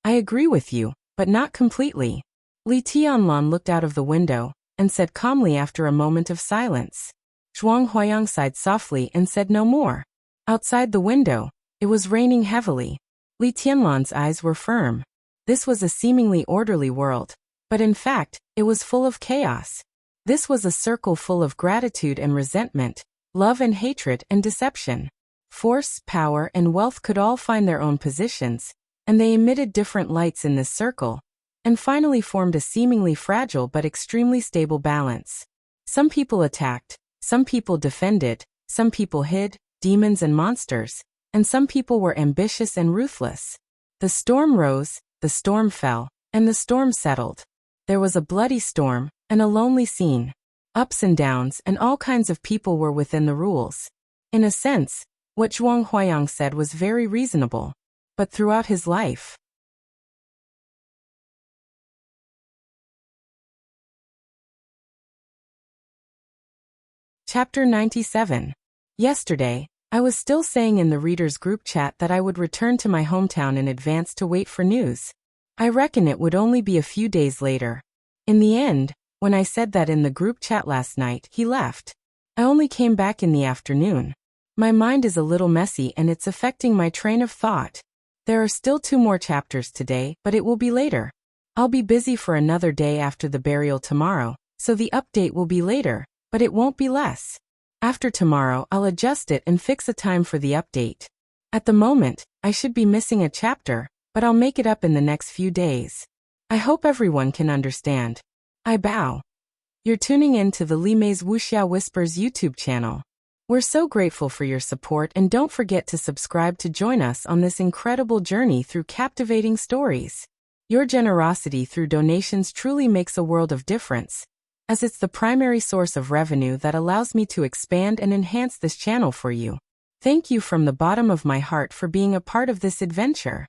I agree with you, but not completely. Li Tianlan looked out of the window, and said calmly after a moment of silence. Zhuang Huayang sighed softly and said no more. Outside the window, it was raining heavily. Li Tianlan's eyes were firm. This was a seemingly orderly world, but in fact, it was full of chaos. This was a circle full of gratitude and resentment, love and hatred and deception. Force, power, and wealth could all find their own positions, and they emitted different lights in this circle, and finally formed a seemingly fragile but extremely stable balance. Some people attacked, some people defended, some people hid, demons and monsters, and some people were ambitious and ruthless. The storm rose, the storm fell, and the storm settled. There was a bloody storm, and a lonely scene. Ups and downs and all kinds of people were within the rules. In a sense, what Zhuang Huayang said was very reasonable. But throughout his life, Chapter 97. Yesterday, I was still saying in the readers' group chat that I would return to my hometown in advance to wait for news. I reckon it would only be a few days later. In the end, when I said that in the group chat last night, he left. I only came back in the afternoon. My mind is a little messy and it's affecting my train of thought. There are still 2 more chapters today, but it will be later. I'll be busy for another day after the burial tomorrow, so the update will be later, but it won't be less. After tomorrow, I'll adjust it and fix a time for the update. At the moment, I should be missing a chapter, but I'll make it up in the next few days. I hope everyone can understand. I bow. You're tuning in to the Li Mei's Wuxia Whispers YouTube channel. We're so grateful for your support and don't forget to subscribe to join us on this incredible journey through captivating stories. Your generosity through donations truly makes a world of difference, as it's the primary source of revenue that allows me to expand and enhance this channel for you. Thank you from the bottom of my heart for being a part of this adventure.